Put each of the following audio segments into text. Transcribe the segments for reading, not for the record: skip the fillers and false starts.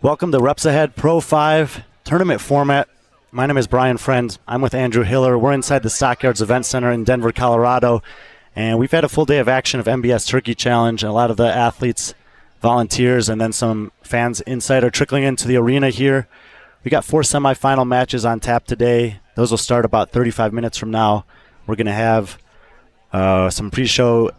Welcome to REPS AHEAD Pro5 tournament format. My name is Brian Friend. I'm with Andrew Hiller. We're inside the Stockyards Event Center in Denver, Colorado. And we've had a full day of action of MBS Turkey Challenge. And a lot of the athletes, volunteers, and then some fans inside are trickling into the arena here. We got 4 semifinal matches on tap today. Those will start about 35 minutes from now. We're going to have some pre-show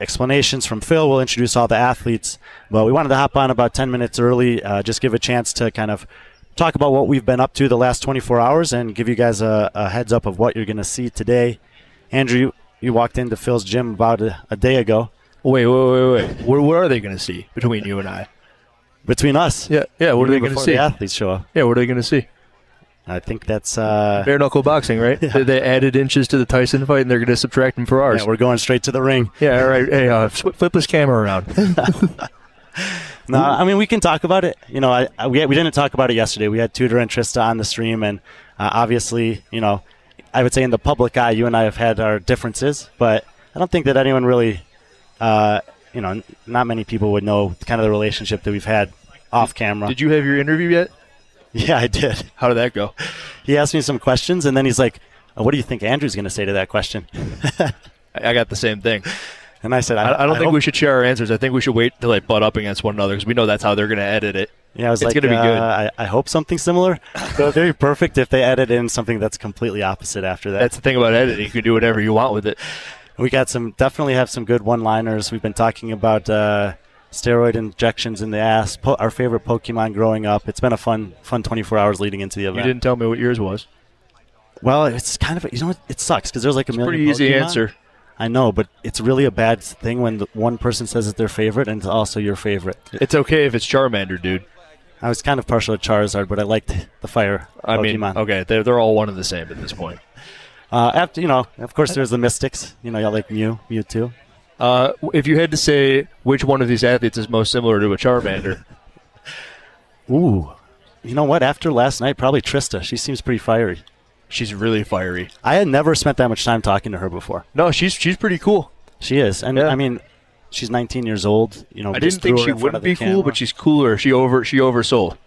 explanations from Phil. We'll introduce all the athletes. But we wanted to hop on about 10 minutes early, just give a chance to kind of talk about what we've been up to the last 24 hours and give you guys a heads up of what you're going to see today. Andrew, you walked into Phil's gym about a day ago. Wait. What are they going to see between you and I? Between us? Yeah. What are they going to see? The athletes show up. Yeah, what are they going to see? I think that's bare knuckle boxing, right? Yeah. They added inches to the Tyson fight, and they're going to subtract them for ours. Yeah, we're going straight to the ring. Yeah, all right. Hey, flip this camera around. No, I mean, we can talk about it. You know, we didn't talk about it yesterday. We had Tudor and Trista on the stream, and obviously, you know, I would say in the public eye, you and I have had our differences, but I don't think that anyone really, you know, not many people would know kind of the relationship that we've had off camera. Did you have your interview yet? Yeah, I did. How did that go? He asked me some questions, and then he's like, what do you think Andrew's going to say to that question? I got the same thing. And I said, I don't think we should share our answers. I think we should wait till they butt up against one another because we know that's how they're going to edit it. Yeah, I was like, it's going to be good. I hope something similar. So it'd be perfect if they edit in something that's completely opposite after that. That's the thing about editing. You can do whatever you want with it. We got definitely have some good one-liners. We've been talking about steroid injections in the ass, our favorite Pokemon growing up. It's been a fun 24 hours leading into the event. You didn't tell me what yours was. Well, it's kind of, you know, it sucks because there's like a million Pokemon. Pretty easy answer. I know, but it's really a bad thing when one person says it's their favorite and it's also your favorite. It's okay if it's Charmander, dude. I was kind of partial to Charizard, but I liked the fire Pokemon. Okay, they're all one and the same at this point. After, you know, of course, there's the Mystics. You know, y'all like Mewtwo. If you had to say which one of these athletes is most similar to a Charmander. Ooh. You know what? After last night, probably Trista. She seems pretty fiery. She's really fiery. I had never spent that much time talking to her before. No, she's pretty cool. She is. And, yeah. I mean, she's 19 years old. You know, I didn't think she wouldn't be cool, but she's cooler. She oversold.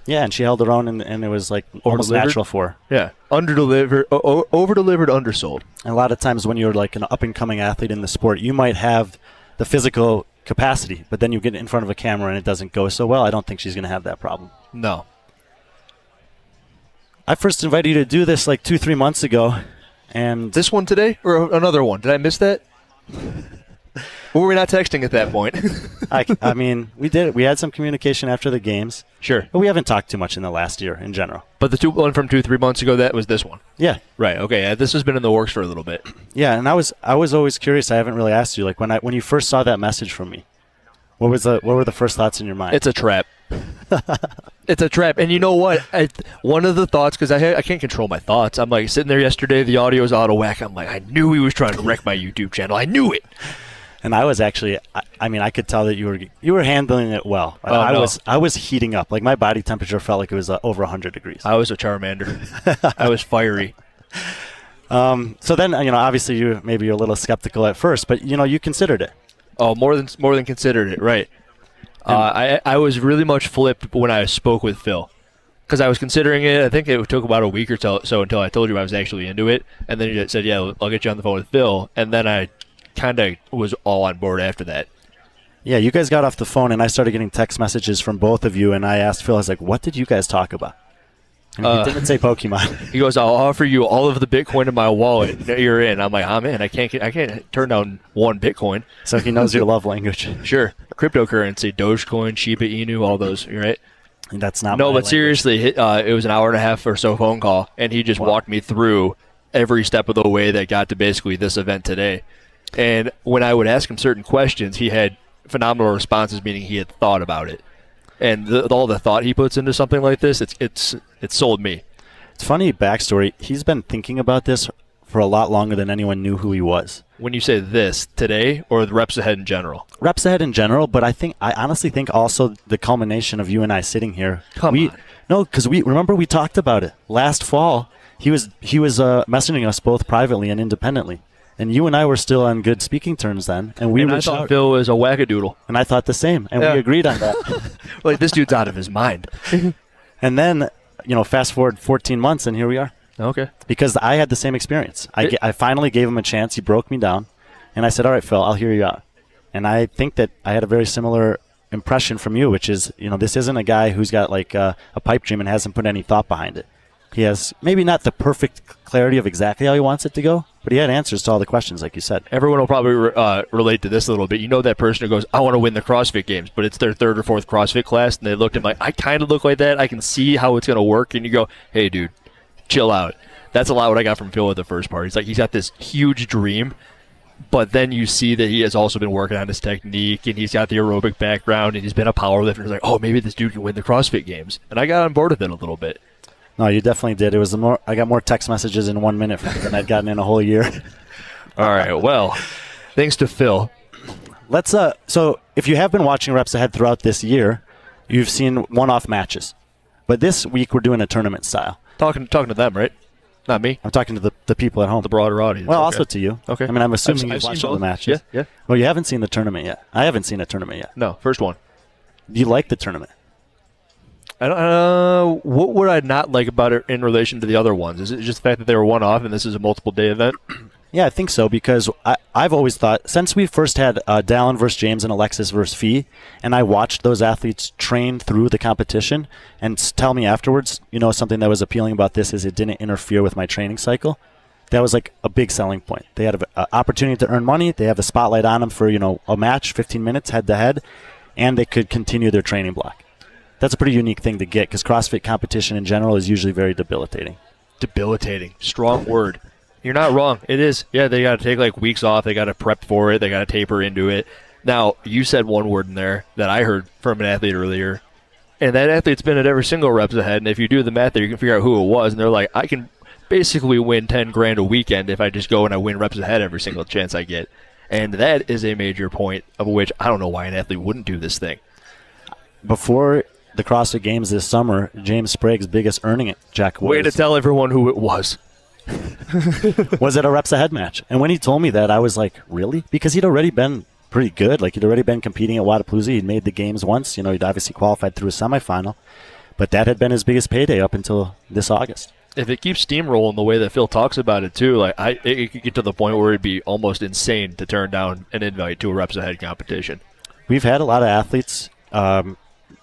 Yeah, and she held her own, and it was like almost natural for her. Yeah, over-delivered, undersold. And a lot of times when you're like an up-and-coming athlete in the sport, you might have the physical capacity, but then you get in front of a camera and it doesn't go so well. I don't think she's going to have that problem. No. I first invited you to do this like 2-3 months ago. And this one today or another one? Did I miss that? Or were we not texting at that point? I mean, we did. We had some communication after the games. Sure. But we haven't talked too much in the last year in general. But the one from 2-3 months ago, that was this one? Yeah. Right. Okay. Yeah, this has been in the works for a little bit. Yeah, and I was always curious. I haven't really asked you, like when you first saw that message from me, what were the first thoughts in your mind? It's a trap. It's a trap. And you know what? One of the thoughts, because I can't control my thoughts. I'm like sitting there yesterday, the audio's out of whack. I'm like, I knew he was trying to wreck my YouTube channel. I knew it. And I was actually, I mean, I could tell that you were handling it well. I was heating up. Like my body temperature felt like it was over 100 degrees. I was a Charmander. I was fiery. So then, you know, obviously you're a little skeptical at first, but you know, you considered it. Oh, more than considered it, right? I was really much flipped when I spoke with Phil, because I was considering it. I think it took about a week or so until I told you I was actually into it, and then you said, "Yeah, I'll get you on the phone with Phil," and then I kind of was all on board after that. Yeah, you guys got off the phone, and I started getting text messages from both of you, and I asked Phil, I was like, "What did you guys talk about?" And he didn't say Pokemon. He goes, "I'll offer you all of the Bitcoin in my wallet that you're in." I'm like, "I'm in. I can't turn down one Bitcoin." So he knows your love language. Sure, cryptocurrency, Dogecoin, Shiba Inu, all those. Right? And that's not. No, but language. seriously, it was an hour and a half or so phone call, and he just walked me through every step of the way that got to basically this event today. And when I would ask him certain questions, he had phenomenal responses, meaning he had thought about it. And all the thought he puts into something like this, it's sold me. It's funny backstory. He's been thinking about this for a lot longer than anyone knew who he was. When you say this today, or the Reps Ahead in general? Reps Ahead in general, but I honestly think also the culmination of you and I sitting here. Come on. No, because we talked about it last fall. He was messaging us both privately and independently. And you and I were still on good speaking terms then. And I thought Phil was a wackadoodle. And I thought the same. And we agreed on that. Like, this dude's out of his mind. And then, fast forward 14 months, and here we are. Okay. Because I had the same experience. I finally gave him a chance. He broke me down. And I said, all right, Phil, I'll hear you out. And I think that I had a very similar impression from you, which is, this isn't a guy who's got like a pipe dream and hasn't put any thought behind it. He has maybe not the perfect clarity of exactly how he wants it to go, but he had answers to all the questions, like you said. Everyone will probably relate to this a little bit. That person who goes, I want to win the CrossFit Games, but it's their third or fourth CrossFit class, and they looked at me like, I kind of look like that. I can see how it's going to work. And you go, hey, dude, chill out. That's a lot what I got from Phil at the first part. He's like, he's got this huge dream, but then you see that he has also been working on his technique, and he's got the aerobic background, and he's been a powerlifter. He's like, oh, maybe this dude can win the CrossFit Games. And I got on board with it a little bit. No, you definitely did. It was I got more text messages in 1 minute than I'd gotten in a whole year. All right. Well, thanks to Phil. Let's so if you have been watching Reps Ahead throughout this year, you've seen one-off matches. But this week we're doing a tournament style. Talking to them, right? Not me. I'm talking to the people at home. The broader audience. Well, also to you. Okay. I mean, I'm assuming you've watched all the matches. Yeah. Well, you haven't seen the tournament yet. I haven't seen a tournament yet. No, first one. Do you like the tournament? I don't, what would I not like about it in relation to the other ones? Is it just the fact that they were one-off and this is a multiple-day event? Yeah, I think so, because I've always thought, since we first had Dallin versus James and Alexis versus Fee, and I watched those athletes train through the competition and tell me afterwards, something that was appealing about this is it didn't interfere with my training cycle. That was like a big selling point. They had an opportunity to earn money. They have the spotlight on them for, a match, 15 minutes head-to-head, and they could continue their training block. That's a pretty unique thing to get because CrossFit competition in general is usually very debilitating. Debilitating. Strong word. You're not wrong. It is. Yeah, they got to take like weeks off. They got to prep for it. They got to taper into it. Now, you said one word in there that I heard from an athlete earlier, and that athlete's been at every single Reps Ahead, and if you do the math there, you can figure out who it was, and they're like, I can basically win 10 grand a weekend if I just go and I win Reps Ahead every single chance I get. And that is a major point of which I don't know why an athlete wouldn't do this thing. Before the CrossFit Games this summer, James Sprague's biggest earning check was... Way to tell everyone who it was. Was it a Reps Ahead match? And when he told me that, I was like, really? Because he'd already been pretty good. Like, he'd already been competing at Wadapalooza. He'd made the games once. He'd obviously qualified through a semifinal. But that had been his biggest payday up until this August. If it keeps steamrolling the way that Phil talks about it, too, it could get to the point where it'd be almost insane to turn down an invite to a Reps Ahead competition. We've had a lot of athletes...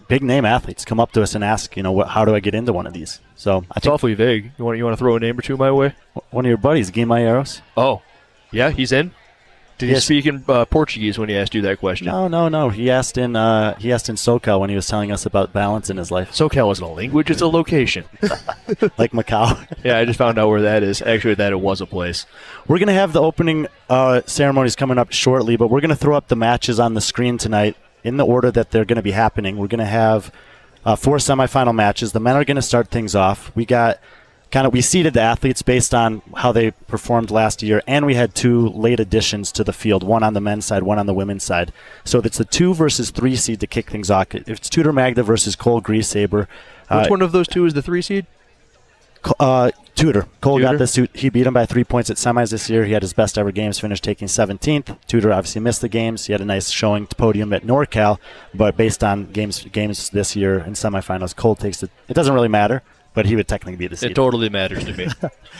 big-name athletes come up to us and ask, how do I get into one of these? So it's awfully vague. You want to throw a name or two my way? One of your buddies, Guilherme Eros. Oh, yeah, he's in? Did he speak in Portuguese when he asked you that question? No. He asked in SoCal when he was telling us about balance in his life. SoCal isn't a language; it's a location. Like Macau. Yeah, I just found out where that is. Actually, that it was a place. We're going to have the opening ceremonies coming up shortly, but we're going to throw up the matches on the screen tonight in the order that they're going to be happening. We're going to have 4 semifinal matches. The men are going to start things off. We seeded the athletes based on how they performed last year, and we had 2 late additions to the field, one on the men's side, one on the women's side. So it's the 2 versus 3 seed to kick things off. It's Tudor Magda versus Colegreashaber. Which one of those 2 is the 3 seed? Tudor. Cole got the suit. He beat him by 3 points at semis this year. He had his best ever games, finished taking 17th. Tudor obviously missed the games. He had a nice showing to podium at NorCal, but based on games this year in semifinals, Cole takes it. It doesn't really matter, but he would technically be the seed. It totally matters to me.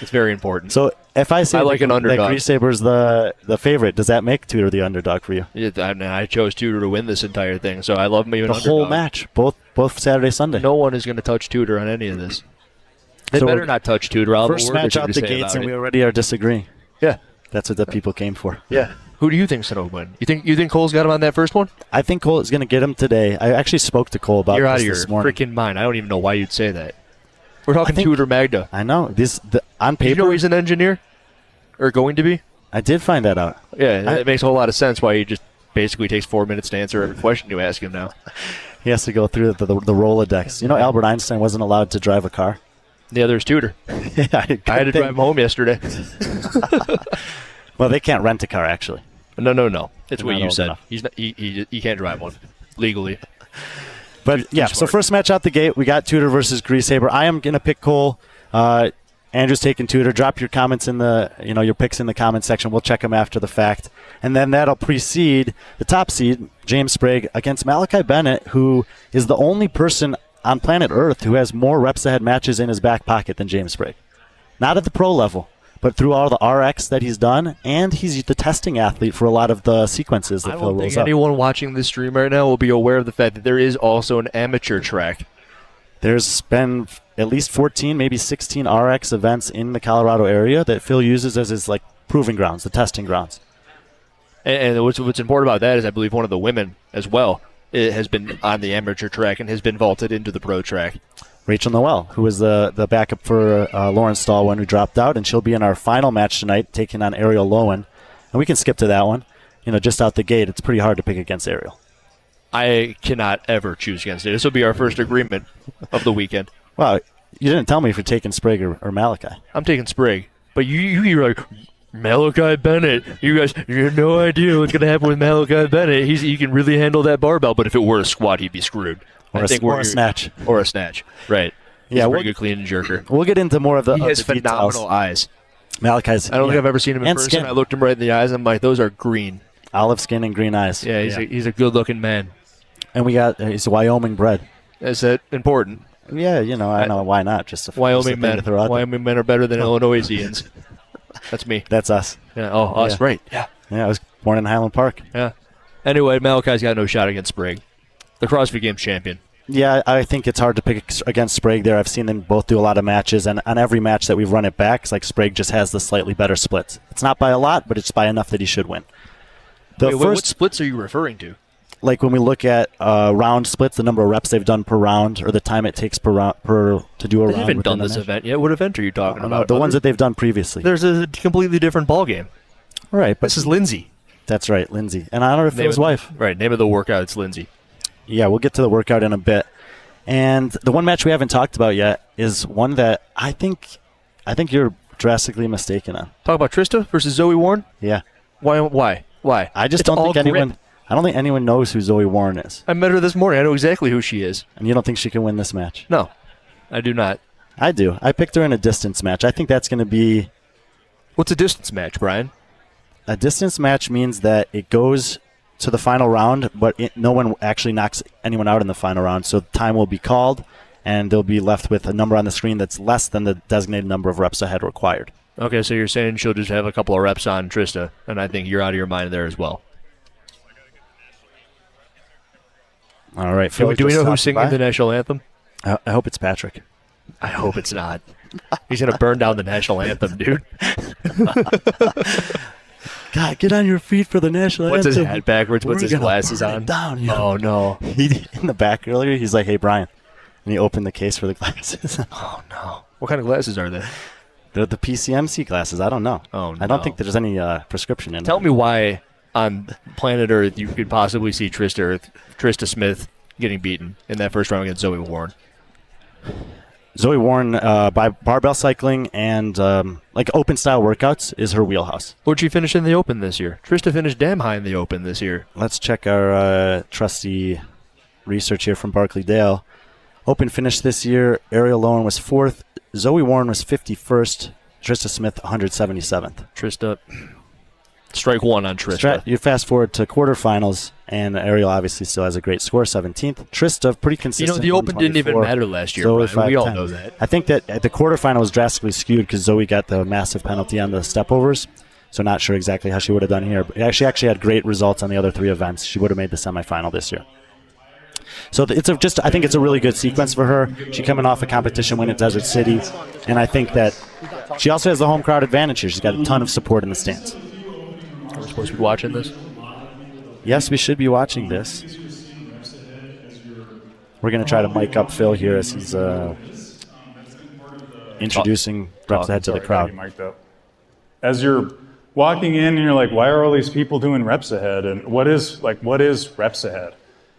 It's very important. So if I say an underdog, that Greasaber's the favorite, does that make Tudor the underdog for you? Yeah, I chose Tudor to win this entire thing, so I love me an underdog. The whole match, both Saturday, Sunday. No one is going to touch Tudor on any of this. They better not touch Tudor. First match out the gates, and we already are disagreeing. Yeah, that's what the people came for. Yeah. Who do you think's going to win? You think Cole's got him on that first one? I think Cole is going to get him today. I actually spoke to Cole about this this morning. You're out of your freaking mind. I don't even know why you'd say that. We're talking Tudor Magda. I know. On paper. You know he's an engineer? Or going to be? I did find that out. Yeah, it makes a whole lot of sense why he just basically takes 4 minutes to answer every question you ask him now. He has to go through the Rolodex. Albert Einstein wasn't allowed to drive a car. The other is Tudor. Yeah, I had to drive him home yesterday. Well, they can't rent a car, actually. No. It's what you said. He can't drive one legally. But, yeah, so first match out the gate, we got Tudor versus Greasaber. I am going to pick Cole. Andrew's taking Tudor. Drop your comments in your picks in the comment section. We'll check them after the fact. And then that'll precede the top seed, James Sprague, against Malachi Bennet, who is the only person on planet Earth who has more reps ahead matches in his back pocket than James Sprague. Not at the pro level, but through all the RX that he's done, and he's the testing athlete for a lot of the sequences that Phil rolls up. I don't think anyone watching this stream right now will be aware of the fact that there is also an amateur track. There's been at least 14, maybe 16 RX events in the Colorado area that Phil uses as his proving grounds, the testing grounds. And what's important about that is I believe one of the women as well has been on the amateur track and has been vaulted into the pro track. Rachel Noel, who was the backup for Lauren Stallwen, who dropped out, and she'll be in our final match tonight, taking on Arielle Loewen. And we can skip to that one. Just out the gate, it's pretty hard to pick against Arielle. I cannot ever choose against it. This will be our first agreement of the weekend. Well, you didn't tell me if you're taking Sprague or Malachi. I'm taking Sprague. But you're like, Malachi Bennet. You guys, you have no idea what's going to happen with Malachi Bennet. He can really handle that barbell, but if it were a squat, he'd be screwed. Or a snatch. Or a snatch, right. He's a pretty good clean and jerker. We'll get into more of the He has the phenomenal details. Eyes. Malachi's. I don't think I've ever seen him in person. Skin. I looked him right in the eyes, and I'm like, those are green. Olive skin and green eyes. Yeah, he's a good-looking man. And he's Wyoming bred. Is that important? Yeah, I know why not. Wyoming men. Wyoming men are better than Illinoisians. That's me. That's us. Yeah. Oh, us, right. Yeah. Yeah, I was born in Highland Park. Yeah. Anyway, Malachi's got no shot against Sprague. The CrossFit Games champion. Yeah, I think it's hard to pick against Sprague there. I've seen them both do a lot of matches, and on every match that we've run it back, it's like Sprague just has the slightly better splits. It's not by a lot, but it's by enough that he should win. What splits are you referring to? Like when we look at round splits, the number of reps they've done per round, or the time it takes to do a round. They haven't done this event yet. What event are you talking about? The ones that they've done previously. There's a completely different ballgame. Right. But this is Lindsay. That's right, Lindsay. And I don't know if his wife. Right, name of the workout, it's Lindsay. Yeah, we'll get to the workout in a bit. And the one match we haven't talked about yet is one that I think you're drastically mistaken on. Talk about Trista versus Zoe Warren? Yeah. Why? I just don't think anyone... I don't think anyone knows who Zoe Warren is. I met her this morning. I know exactly who she is. And you don't think she can win this match? No, I do not. I do. I picked her in a distance match. I think that's going to be... What's a distance match, Brian? A distance match means that it goes to the final round, but no one actually knocks anyone out in the final round. So time will be called, and they'll be left with a number on the screen that's less than the designated number of reps ahead required. Okay, so you're saying she'll just have a couple of reps on Trista, and I think you're out of your mind there as well. All right. Do we know who's singing the national anthem? I hope it's Patrick. I hope it's not. He's going to burn down the national anthem, dude. God, get on your feet for the national anthem. What's his hat backwards? What's his glasses on? Down, Oh, no. In the back earlier, he's like, hey, Brian. And he opened the case for the glasses. Oh, no. What kind of glasses are they? They're the PCMC glasses. I don't know. Oh, no. I don't think there's any prescription in them. Tell me why on planet Earth you could possibly see Trista Smith getting beaten in that first round against Zoe Warren. Zoe Warren, by barbell cycling and open style workouts, is her wheelhouse. Where'd she finish in the Open this year? Trista finished damn high in the Open this year. Let's check our trusty research here from Barclay Dale. Open finish this year, Arielle Loewen was 4th, Zoe Warren was 51st, Trista Smith 177th. Trista, strike one on Trista. You fast forward to quarterfinals, and Arielle obviously still has a great score, 17th. Trista, pretty consistent. The Open didn't even matter last year, Brian. We all know that. I think that the quarterfinal was drastically skewed because Zoe got the massive penalty on the stepovers, so not sure exactly how she would have done here. But she actually had great results on the other 3 events. She would have made the semifinal this year. So I think it's a really good sequence for her. She's coming off a competition win at Desert City, and I think that she also has the home crowd advantage here. She's got a ton of support in the stands. Are we supposed to be watching this? Yes, we should be watching this. We're going to try to mic up Phil here as he's introducing reps ahead to the crowd. As you're walking in and you're like, why are all these people doing reps ahead? And what is reps ahead?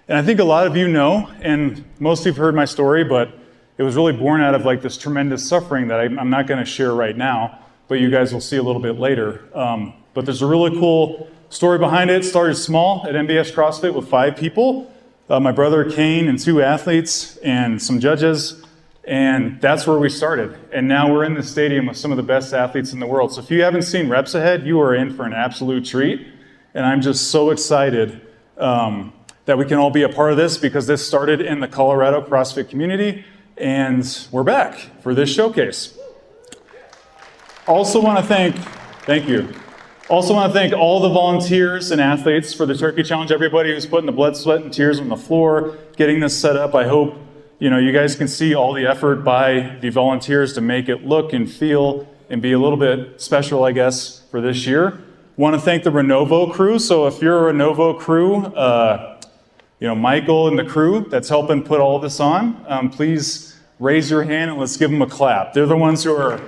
And I think a lot of you know, and most of you have heard my story, but it was really born out of this tremendous suffering that I'm not going to share right now, but you guys will see a little bit later. But there's a really cool story behind it. It started small at MBS CrossFit with 5 people, my brother Kane and 2 athletes and some judges. And that's where we started. And now we're in the stadium with some of the best athletes in the world. So if you haven't seen Reps Ahead, you are in for an absolute treat. And I'm just so excited that we can all be a part of this, because this started in the Colorado CrossFit community, and we're back for this showcase. Also want to thank you. Also want to thank all the volunteers and athletes for the Turkey Challenge, everybody who's putting the blood, sweat, and tears on the floor, getting this set up. I hope you guys can see all the effort by the volunteers to make it look and feel and be a little bit special, I guess, for this year. Want to thank the Renovo crew. So if you're a Renovo crew, Michael and the crew that's helping put all this on, please raise your hand and let's give them a clap. They're the ones who are...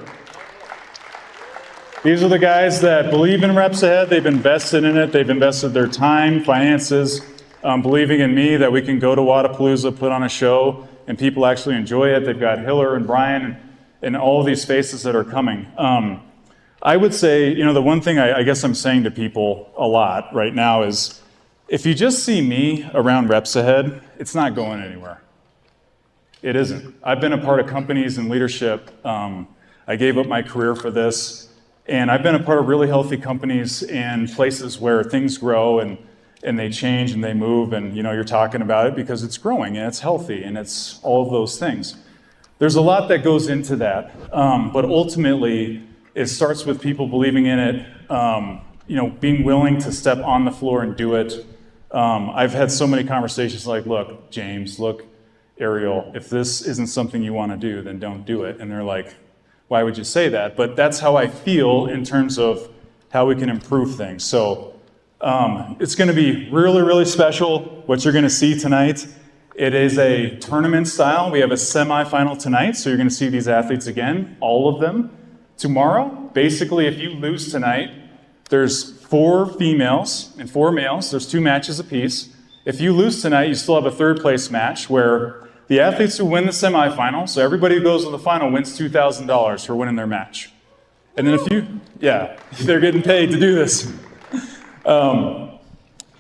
These are the guys that believe in Reps Ahead. They've invested in it. They've invested their time, finances, believing in me that we can go to Wadapalooza, put on a show, and people actually enjoy it. They've got Hiller and Brian and all of these faces that are coming. I would say, the one thing I guess I'm saying to people a lot right now is, if you just see me around Reps Ahead, it's not going anywhere. It isn't. I've been a part of companies and leadership. I gave up my career for this. And I've been a part of really healthy companies and places where things grow and they change and they move, and you're talking about it because it's growing and it's healthy and it's all of those things. There's a lot that goes into that, but ultimately it starts with people believing in it, being willing to step on the floor and do it. I've had so many conversations like, look, James, look, Arielle, if this isn't something you want to do, then don't do it. And they're like, why would you say that? But that's how I feel in terms of how we can improve things. So it's going to be really, really special what you're going to see tonight. It is a tournament style. We have a semifinal tonight, so you're going to see these athletes again, all of them. Tomorrow, basically, if you lose tonight, there's 4 females and 4 males. There's 2 matches apiece. If you lose tonight, you still have a third place match where the athletes who win the semifinal, so everybody who goes to the final wins $2,000 for winning their match. And then they're getting paid to do this.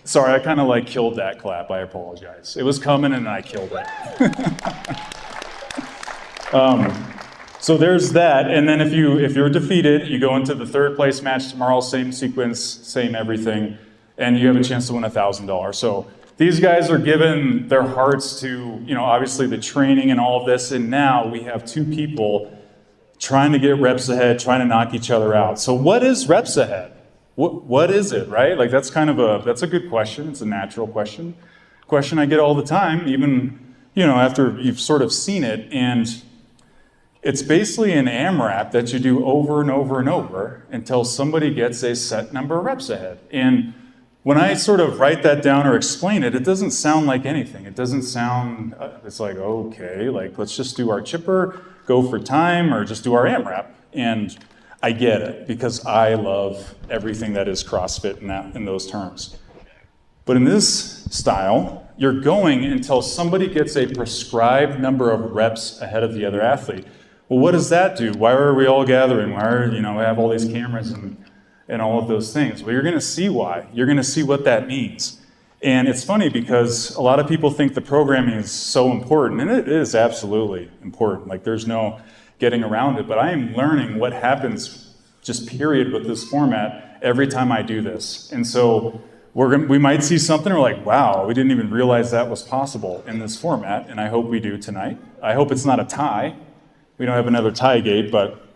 Sorry, I kind of killed that clap. I apologize. It was coming and I killed it. So there's that. And then if you're defeated, you go into the third place match tomorrow, same sequence, same everything, and you have a chance to win $1,000. So these guys are giving their hearts to, obviously the training and all of this, and now we have 2 people trying to get reps ahead, trying to knock each other out. So what is reps ahead? What is it, right? That's that's a good question. It's a natural question. Question I get all the time, even, after you've sort of seen it, and it's basically an AMRAP that you do over and over and over until somebody gets a set number of reps ahead. And when I sort of write that down or explain it, it doesn't sound like anything. It doesn't sound, it's like, okay, let's just do our chipper, go for time, or just do our AMRAP. And I get it, because I love everything that is CrossFit in those terms. But in this style, you're going until somebody gets a prescribed number of reps ahead of the other athlete. Well, what does that do? Why are we all gathering? Why are, we have all these cameras and all of those things? Well, you're going to see why. You're going to see what that means. And it's funny because a lot of people think the programming is so important, and it is absolutely important. There's no getting around it, but I am learning what happens, just period, with this format every time I do this. And so we might see something, and we're like, wow, we didn't even realize that was possible in this format, and I hope we do tonight. I hope it's not a tie. We don't have another tie gate, but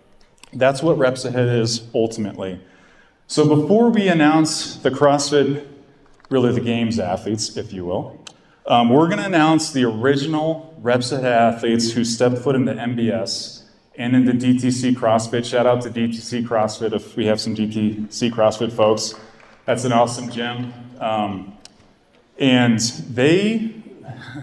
that's what Reps Ahead is ultimately. So before we announce the CrossFit, really the games athletes, if you will, we're going to announce the original Reps Ahead athletes who stepped foot into MBS and into DTC CrossFit. Shout out to DTC CrossFit if we have some DTC CrossFit folks. That's an awesome gym. And they,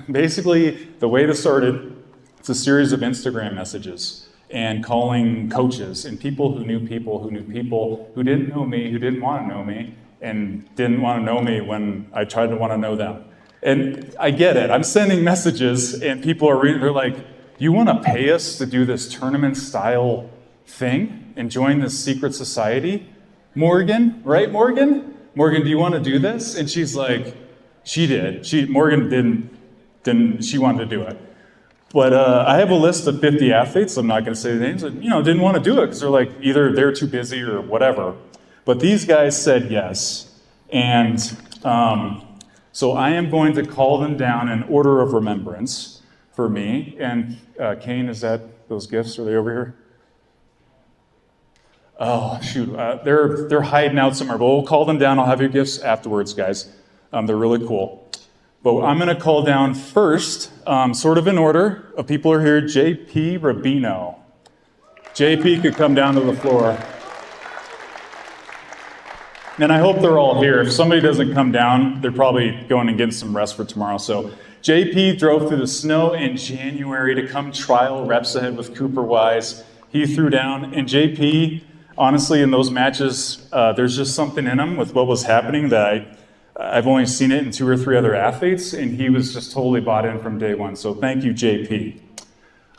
basically, the way this started, it's a series of Instagram messages and calling coaches and people who knew people who knew people who didn't know me, who didn't want to know me, and didn't want to know me when I tried to want to know them. And I get it. I'm sending messages and people are reading, they're like, you want to pay us to do this tournament style thing and join this secret society? Morgan, right, Morgan? Morgan, do you want to do this? And she's like, she did. Morgan didn't, she wanted to do it. But I have a list of 50 athletes. I'm not going to say the names. That, didn't want to do it because they're like either they're too busy or whatever. But these guys said yes, and so I am going to call them down in order of remembrance for me. And Kane, is that those gifts? Are they over here? Oh shoot, they're hiding out somewhere. But we'll call them down. I'll have your gifts afterwards, guys. They're really cool. But I'm going to call down first, sort of in order of people who are here, JP Rubino. JP could come down to the floor. And I hope they're all here. If somebody doesn't come down, they're probably going and getting some rest for tomorrow. So JP drove through the snow in January to come trial reps ahead with Cooper Wise. He threw down, and JP, honestly, in those matches, there's just something in him with what was happening that I've only seen it in 2 or 3 other athletes, and he was just totally bought in from day one. So thank you, JP.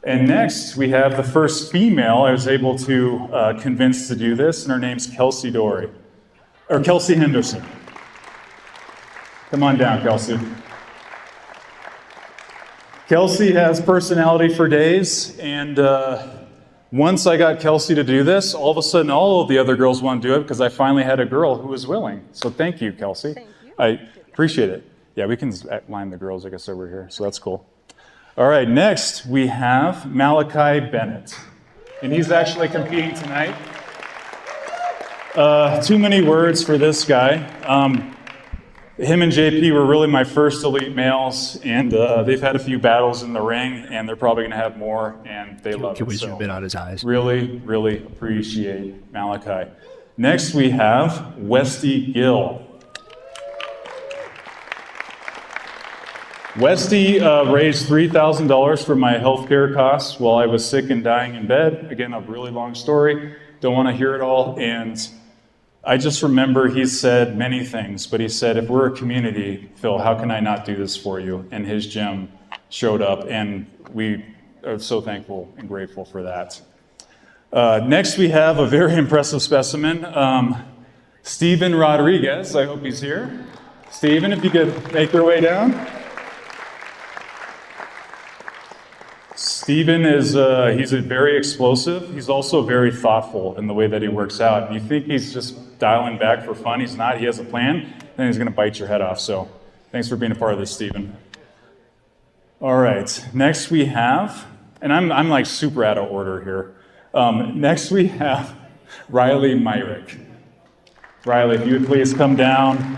And next, we have the first female I was able to convince to do this, and her name's Kelsey Henderson. Come on down, Kelsey. Kelsey has personality for days, and once I got Kelsey to do this, all of a sudden all of the other girls want to do it because I finally had a girl who was willing. So thank you, Kelsey. Thank you. I appreciate it. Yeah, we can line the girls, I guess, over here, so that's cool. All right, next we have Malachi Bennet, and he's actually competing tonight. Too many words for this guy. Him and JP were really my first elite males, and they've had a few battles in the ring, and they're probably going to have more, and they love it. Can we zoom in on his eyes? Really, really appreciate Malachi. Next, we have Westy Gill. Westy raised $3,000 for my healthcare costs while I was sick and dying in bed. Again, a really long story. Don't want to hear it all, and I just remember he said many things, but he said, if we're a community, Phil, how can I not do this for you? And his gym showed up, and we are so thankful and grateful for that. Next, we have a very impressive specimen, Steven Rodriguez. I hope he's here. Steven, if you could make your way down. Steven is, he's very explosive. He's also very thoughtful in the way that he works out. You think he's just dialing back for fun. He's not. He has a plan, then he's going to bite your head off. So thanks for being a part of this, Steven. All right, next we have, and I'm like super out of order here. Next we have Riley Myrick. Riley, if you would please come down.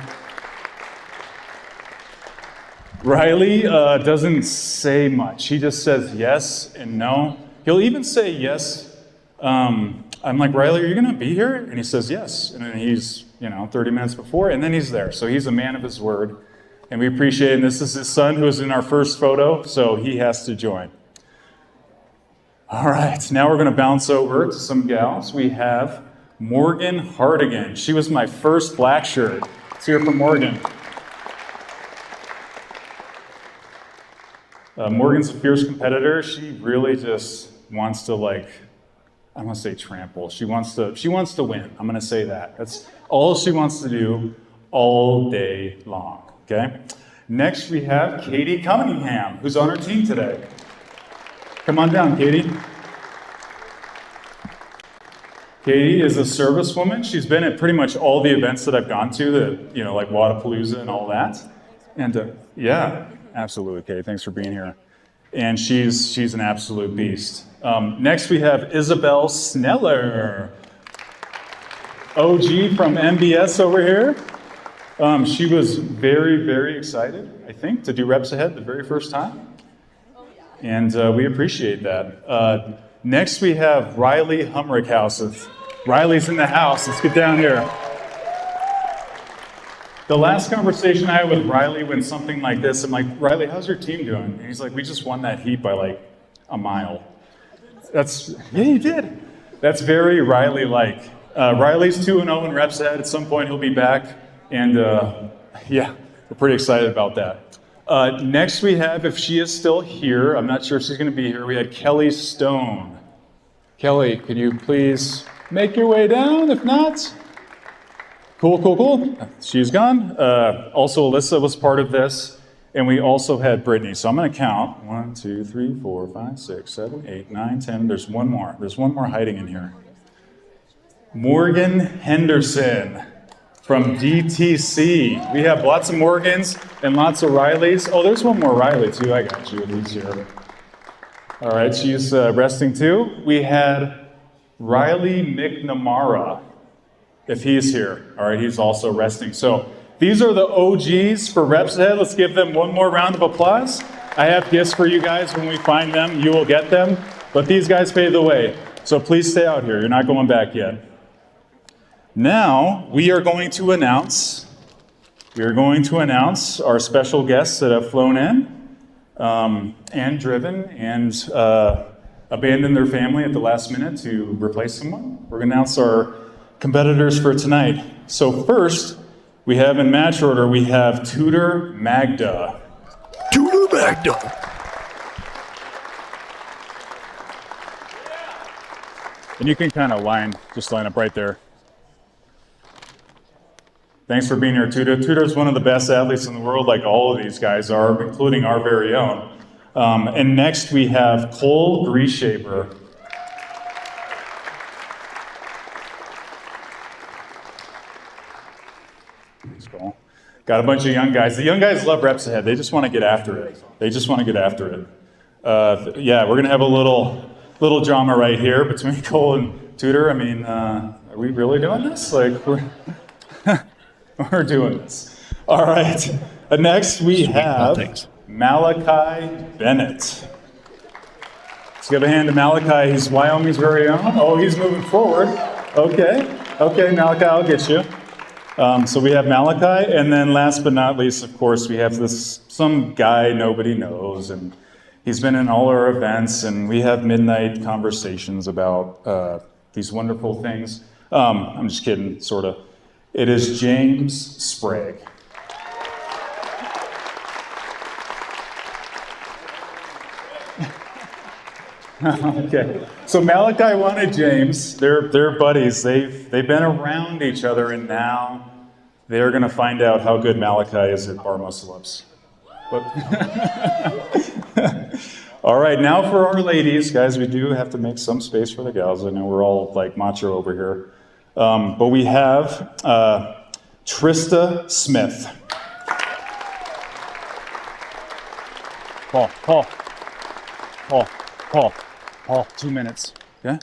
Riley doesn't say much. He just says yes and no. He'll even say yes. I'm like, Riley, are you going to be here? And he says yes. And then he's, 30 minutes before, and then he's there. So he's a man of his word. And we appreciate it. And this is his son who was in our first photo, so he has to join. All right, now we're going to bounce over to some gals. We have Morgan Hardigan. She was my first black shirt. Let's hear from Morgan. Morgan's a fierce competitor. She really just wants to I want to say trample. She wants to win. I'm going to say that. That's all she wants to do all day long, okay? Next we have Katie Cunningham, who's on our team today. Come on down, Katie. Katie is a servicewoman. She's been at pretty much all the events that I've gone to, like Wadapalooza and all that. And yeah, absolutely, Katie. Thanks for being here. And she's an absolute beast. Next we have Isabel Sneller, OG from MBS over here. She was very, very excited, I think, to do Reps Ahead the very first time. And we appreciate that. Next we have Riley Humrickhouse. If Riley's in the house, let's get down here. The last conversation I had with Riley went something like this. I'm like, Riley, how's your team doing? And he's like, we just won that heat by a mile. Yeah, you did. That's very Riley-like. Riley's 2-0 in Reps Ahead. At some point he'll be back. And yeah, we're pretty excited about that. Next we have, if she is still here, I'm not sure if she's going to be here, we had Kelly Stone. Kelly, could you please make your way down? If not, cool. She's gone. Also, Alyssa was part of this. And we also had Brittany. So I'm going to count 1, 2, 3, 4, 5, 6, 7, 8, 9, 10. There's one more. There's one more hiding in here. Morgan Henderson from DTC. We have lots of Morgans and lots of Rileys. Oh, there's one more Riley too. I got you. He's here. All right, she's resting too. We had Riley McNamara, if he's here. All right, he's also resting. So these are the OGs for Reps Ahead. Let's give them one more round of applause. I have gifts for you guys. When we find them, you will get them. But these guys paved the way. So please stay out here. You're not going back yet. Now, we are going to announce our special guests that have flown in and driven and abandoned their family at the last minute to replace someone. We're going to announce our competitors for tonight. So first, we have in match order, we have Tudor Magda. Tudor Magda. And you can kind of line up right there. Thanks for being here, Tudor. Tudor's one of the best athletes in the world, like all of these guys are, including our very own. And next we have Colegreashaber. Let's go. Got a bunch of young guys. The young guys love Reps Ahead. They just want to get after it. Yeah, we're going to have a little drama right here between Cole and Tudor. I mean, are we really doing this? Like, we're doing this. All right. Next, we have Malachi Bennet. Let's give a hand to Malachi. He's Wyoming's very own. Oh, he's moving forward. Okay, Malachi, I'll get you. So we have Malachi, and then last but not least, of course, we have some guy nobody knows, and he's been in all our events, and we have midnight conversations about these wonderful things. I'm just kidding, sort of. It is James Sprague. Okay, so Malachi wanted James. They're buddies. They've been around each other, and now they're going to find out how good Malachi is at bar muscle-ups. All right, now for our ladies, guys. We do have to make some space for the gals. I know we're all like macho over here. But we have Trista Smith. Paul, 2 minutes. Yeah?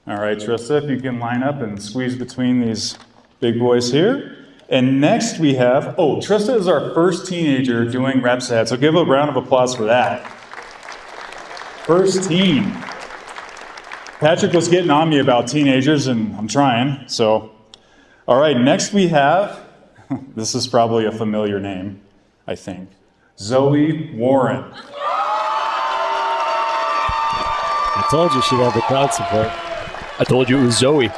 All right, Trista, if you can line up and squeeze between these big boys here. And next we have, Trista is our first teenager doing Reps Ahead, so give a round of applause for that. First teen. Patrick was getting on me about teenagers, and I'm trying, so. All right, next we have, this is probably a familiar name, I think, Zoe Warren. I told you she'd have the crowd support. I told you it was Zoe.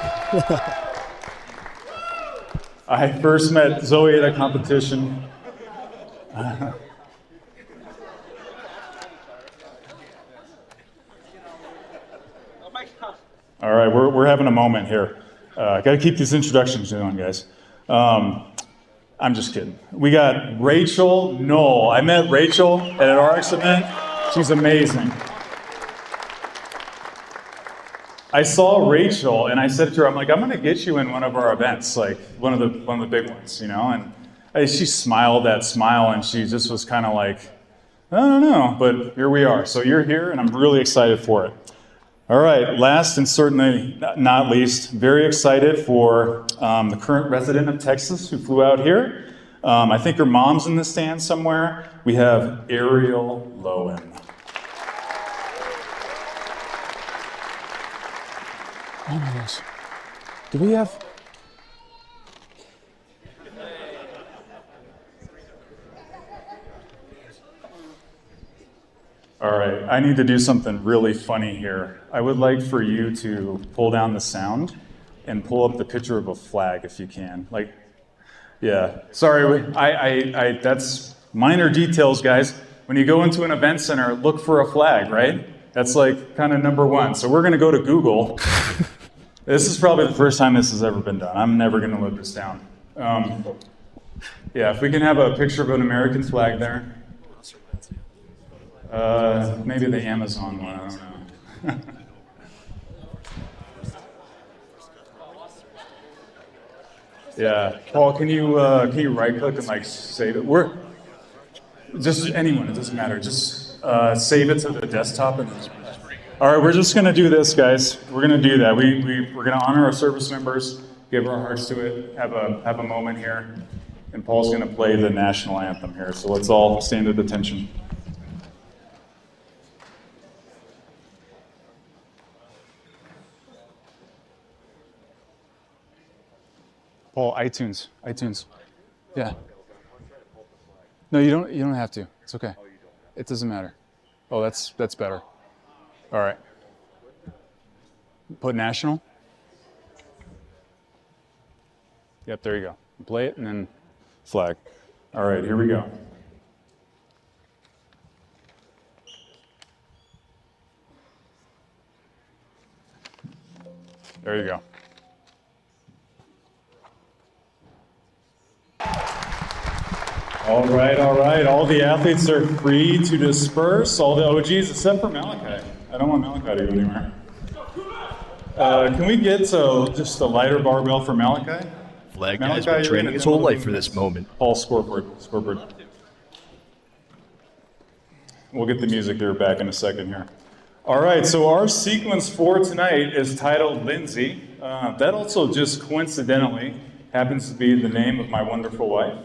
I first met Zoe at a competition. All right, we're having a moment here. Got to keep these introductions going, guys. I'm just kidding. We got Rachel Noel. I met Rachel at an RX event. She's amazing. I saw Rachel and I said to her, I'm like, I'm going to get you in one of our events, like one of the big ones, you know. And she smiled that smile, and she just was kind of like, I don't know, but here we are. So you're here, and I'm really excited for it. All right, last and certainly not least, very excited for the current resident of Texas who flew out here. I think her mom's in the stand somewhere. We have Arielle Loewen. Oh my gosh. Do we have... All right, I need to do something really funny here. I would like for you to pull down the sound and pull up the picture of a flag if you can. Like, yeah, sorry, I that's minor details, guys. When you go into an event center, look for a flag, right? That's like kind of number one. So we're gonna go to Google. This is probably the first time this has ever been done. I'm never gonna live this down. Yeah, if we can have a picture of an American flag there. Maybe the Amazon one, I don't know. Yeah, Paul, can you right-click and like save it? Just anyone, it doesn't matter. Just save it to the desktop. All right, we're just gonna do this, guys. We're gonna do that. We're gonna honor our service members, give our hearts to it, have a moment here, and Paul's gonna play the national anthem here. So let's all stand at attention. Paul, iTunes. Yeah. No, you don't have to. It's okay. It doesn't matter. Oh, that's better. All right. Put national. Yep, there you go. Play it and then flag. All right, here we go. There you go. All right. All the athletes are free to disperse. All the OGs except for Malachi. I don't want Malachi to go anywhere. Can we get just a lighter barbell for Malachi? Flag guy's been training his whole life for this moment. Paul, scoreboard. We'll get the music here back in a second here. All right, so our sequence for tonight is titled Lindsay. That also just coincidentally happens to be the name of my wonderful wife.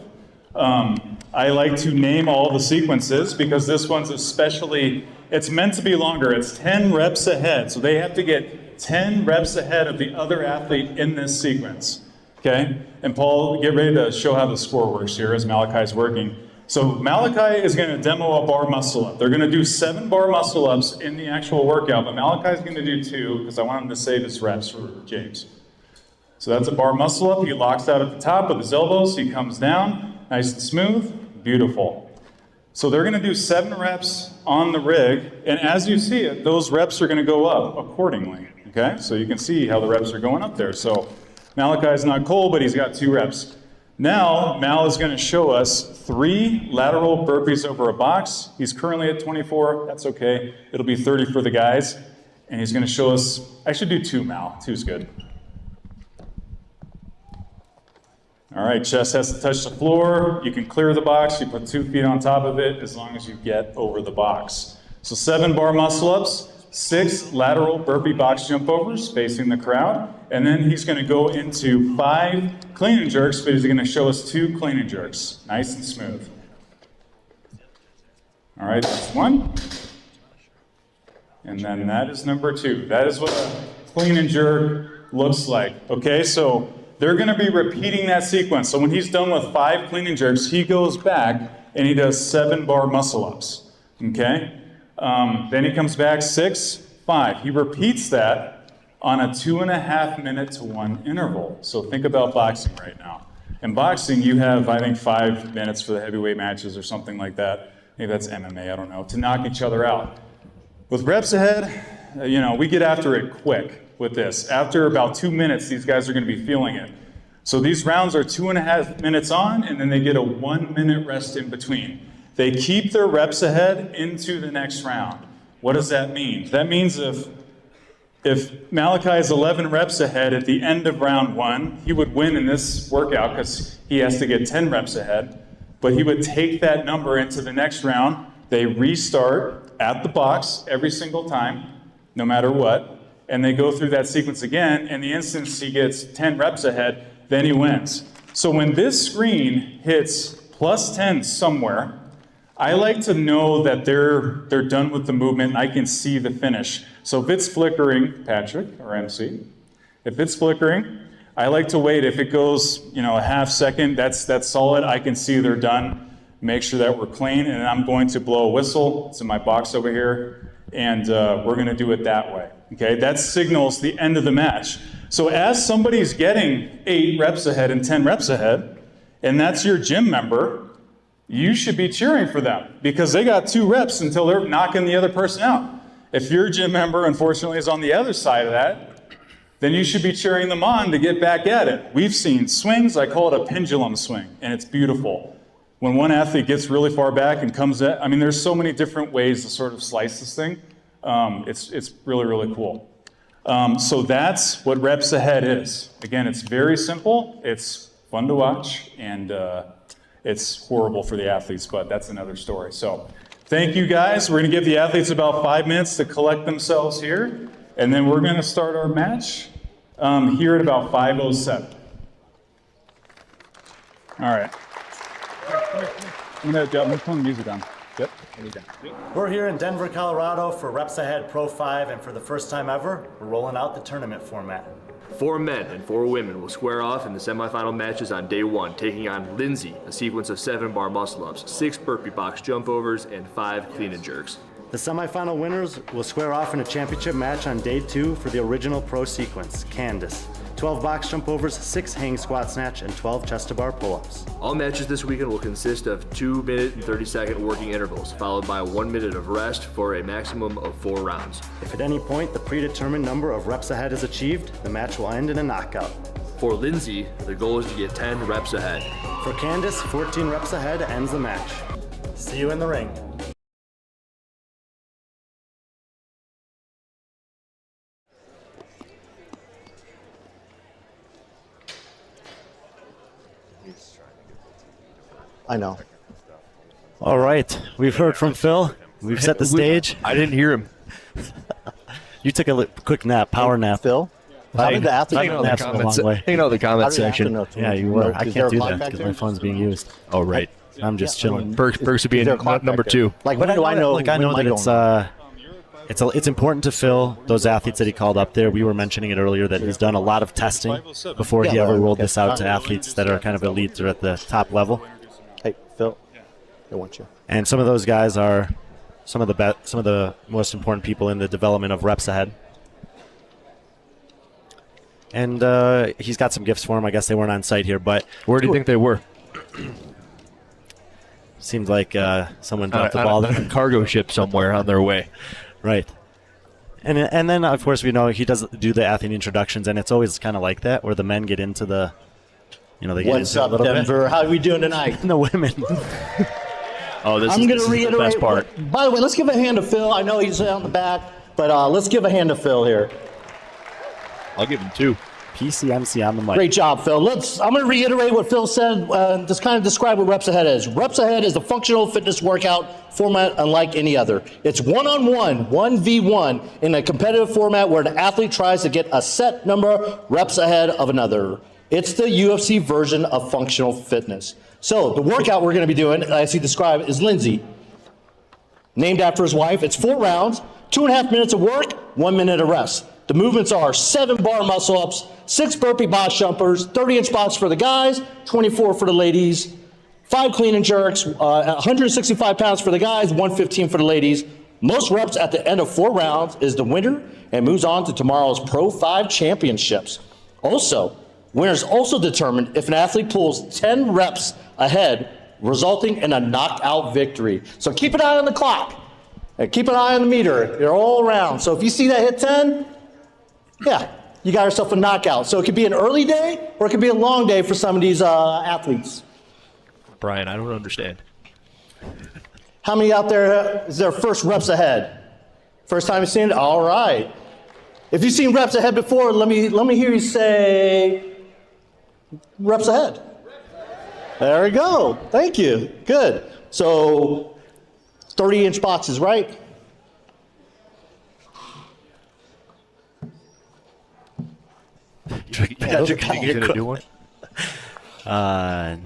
I like to name all the sequences because this one's especially, it's meant to be longer. It's 10 reps ahead. So they have to get 10 reps ahead of the other athlete in this sequence. Okay? And Paul, get ready to show how the score works here as Malachi's working. So Malachi is going to demo a bar muscle up. They're going to do 7 bar muscle ups in the actual workout, but Malachi's going to do 2 because I want him to save his reps for James. So that's a bar muscle up. He locks out at the top with his elbows. He comes down, nice and smooth, beautiful. So they're going to do 7 reps on the rig, and as you see it, those reps are going to go up accordingly. Okay, so you can see how the reps are going up there. So Malachi's not cold, but he's got 2 reps. Now, Mal is going to show us 3 lateral burpees over a box. He's currently at 24. That's okay. It'll be 30 for the guys. And he's going to show us, I should do 2, Mal. 2's good. All right, chest has to touch the floor. You can clear the box. You put 2 feet on top of it as long as you get over the box. So 7 bar muscle ups, 6 lateral burpee box jump overs facing the crowd. And then he's going to go into 5 clean and jerks, but he's going to show us 2 clean and jerks. Nice and smooth. All right, that's 1. And then that is number 2. That is what a clean and jerk looks like. Okay, so they're going to be repeating that sequence. So when he's done with 5 clean and jerks, he goes back and he does 7 bar muscle ups. Okay? Then he comes back 6, 5. He repeats that on a 2.5 minute to 1 interval. So think about boxing right now. In boxing, you have, I think, 5 minutes for the heavyweight matches or something like that. Maybe that's MMA, I don't know, to knock each other out. With reps ahead, we get after it quick with this. After about 2 minutes, these guys are going to be feeling it. So these rounds are 2.5 minutes on, and then they get a 1 minute rest in between. They keep their reps ahead into the next round. What does that mean? That means if Malachi is 11 reps ahead at the end of round 1, he would win in this workout because he has to get 10 reps ahead. But he would take that number into the next round. They restart at the box every single time, no matter what. And they go through that sequence again. And the instance he gets 10 reps ahead, then he wins. So when this screen hits plus 10 somewhere, I like to know that they're done with the movement and I can see the finish. So if it's flickering, Patrick, or MC, if it's flickering, I like to wait. If it goes, a half second, that's solid. I can see they're done. Make sure that we're clean, and I'm going to blow a whistle. It's in my box over here, and we're going to do it that way. Okay, that signals the end of the match. So as somebody's getting 8 reps ahead and 10 reps ahead, and that's your gym member, you should be cheering for them because they got 2 reps until they're knocking the other person out. If your gym member, unfortunately, is on the other side of that, then you should be cheering them on to get back at it. We've seen swings, I call it a pendulum swing, and it's beautiful. when one athlete gets really far back and comes in, I mean, there's so many different ways to sort of slice this thing. It's really, really cool. So that's what reps ahead is. Again, it's very simple. It's fun to watch, and it's horrible for the athletes, but that's another story. So thank you, guys. We're going to give the athletes about 5 minutes to collect themselves here, and then we're going to start our match here at about 5:07. All right. I'm going to turn the music on. Yep. We're here in Denver, Colorado for Reps Ahead Pro 5, and for the first time ever, we're rolling out the tournament format. 4 men and 4 women will square off in the semifinal matches on day 1, taking on Lindsay, a sequence of 7 bar muscle-ups, 6 burpee box jump overs, and 5 clean and jerks. The semifinal winners will square off in a championship match on day 2 for the original pro sequence, Candace. 12 box jump overs, 6 hang squat snatch, and 12 chest to bar pull-ups. All matches this weekend will consist of 2-minute and 30-second working intervals, followed by 1 minute of rest for a maximum of 4 rounds. If at any point the predetermined number of reps ahead is achieved, the match will end in a knockout. For Lindsay, the goal is to get 10 reps ahead. For Candace, 14 reps ahead ends the match. See you in the ring. I know. All right, we've heard from Phil. We've set the stage. I didn't hear him. You took a quick nap, power nap. Phil? How did the athletes Hanging out in the That's a long comments, way. hanging out in the comment How did the section. afternoon- Yeah, you were. I Is there can't a do clock that back because there? my phone's being used. Oh, right. I'm just chilling. Perks would be Is there a clock number back there? 2. Like, when do I know? Like, I when know am that going? it's important to Phil, those athletes that he called up there. We were mentioning it earlier that he's done a lot of testing before he Yeah, ever right, rolled okay. this out to athletes that are kind of elite or at the top level. Hey, Phil. I want you. And some of those guys are some of the most important people in the development of reps ahead. And he's got some gifts for him. I guess they weren't on site here, but Where do you think they were? seemed like someone dropped the ball on there. a cargo ship somewhere on their way. Right. And then, of course, we know he does do the athlete introductions, and it's always kind of like that, where the men get into the, they get What's into up, a little Denver? How are we doing tonight? bit. And the women. Oh, this I'm is going to the reiterate. best part. By the way, let's give a hand to Phil. I know he's out in the back, but let's give a hand to Phil here. I'll give him 2. PCMC on the mic. Great job, Phil. I'm going to reiterate what Phil said, just kind of describe what Reps Ahead is. Reps Ahead is a functional fitness workout format unlike any other. It's one-on-one, 1v1, in a competitive format where an athlete tries to get a set number of reps ahead of another. It's the UFC version of functional fitness. So the workout we're going to be doing, as he described, is Lindsay. Named after his wife. It's 4 rounds, 2.5 minutes of work, 1 minute of rest. The movements are 7 bar muscle ups, 6 burpee box jumpers, 30-inch box for the guys, 24 for the ladies, 5 clean and jerks, 165 pounds for the guys, 115 for the ladies. Most reps at the end of 4 rounds is the winner and moves on to tomorrow's Pro 5 championships. Also, winners also determine if an athlete pulls 10 reps ahead, resulting in a knockout victory. So keep an eye on the clock and keep an eye on the meter. You're all around. So if you see that hit 10, yeah, you got yourself a knockout. So it could be an early day or it could be a long day for some of these athletes. Brian, I don't understand. How many out there is their first reps ahead? First time you've seen it? All right. If you've seen reps ahead before, let me hear you say reps ahead. There we go. Thank you. Good. So 30-inch boxes, right? Patrick, are you going to do one?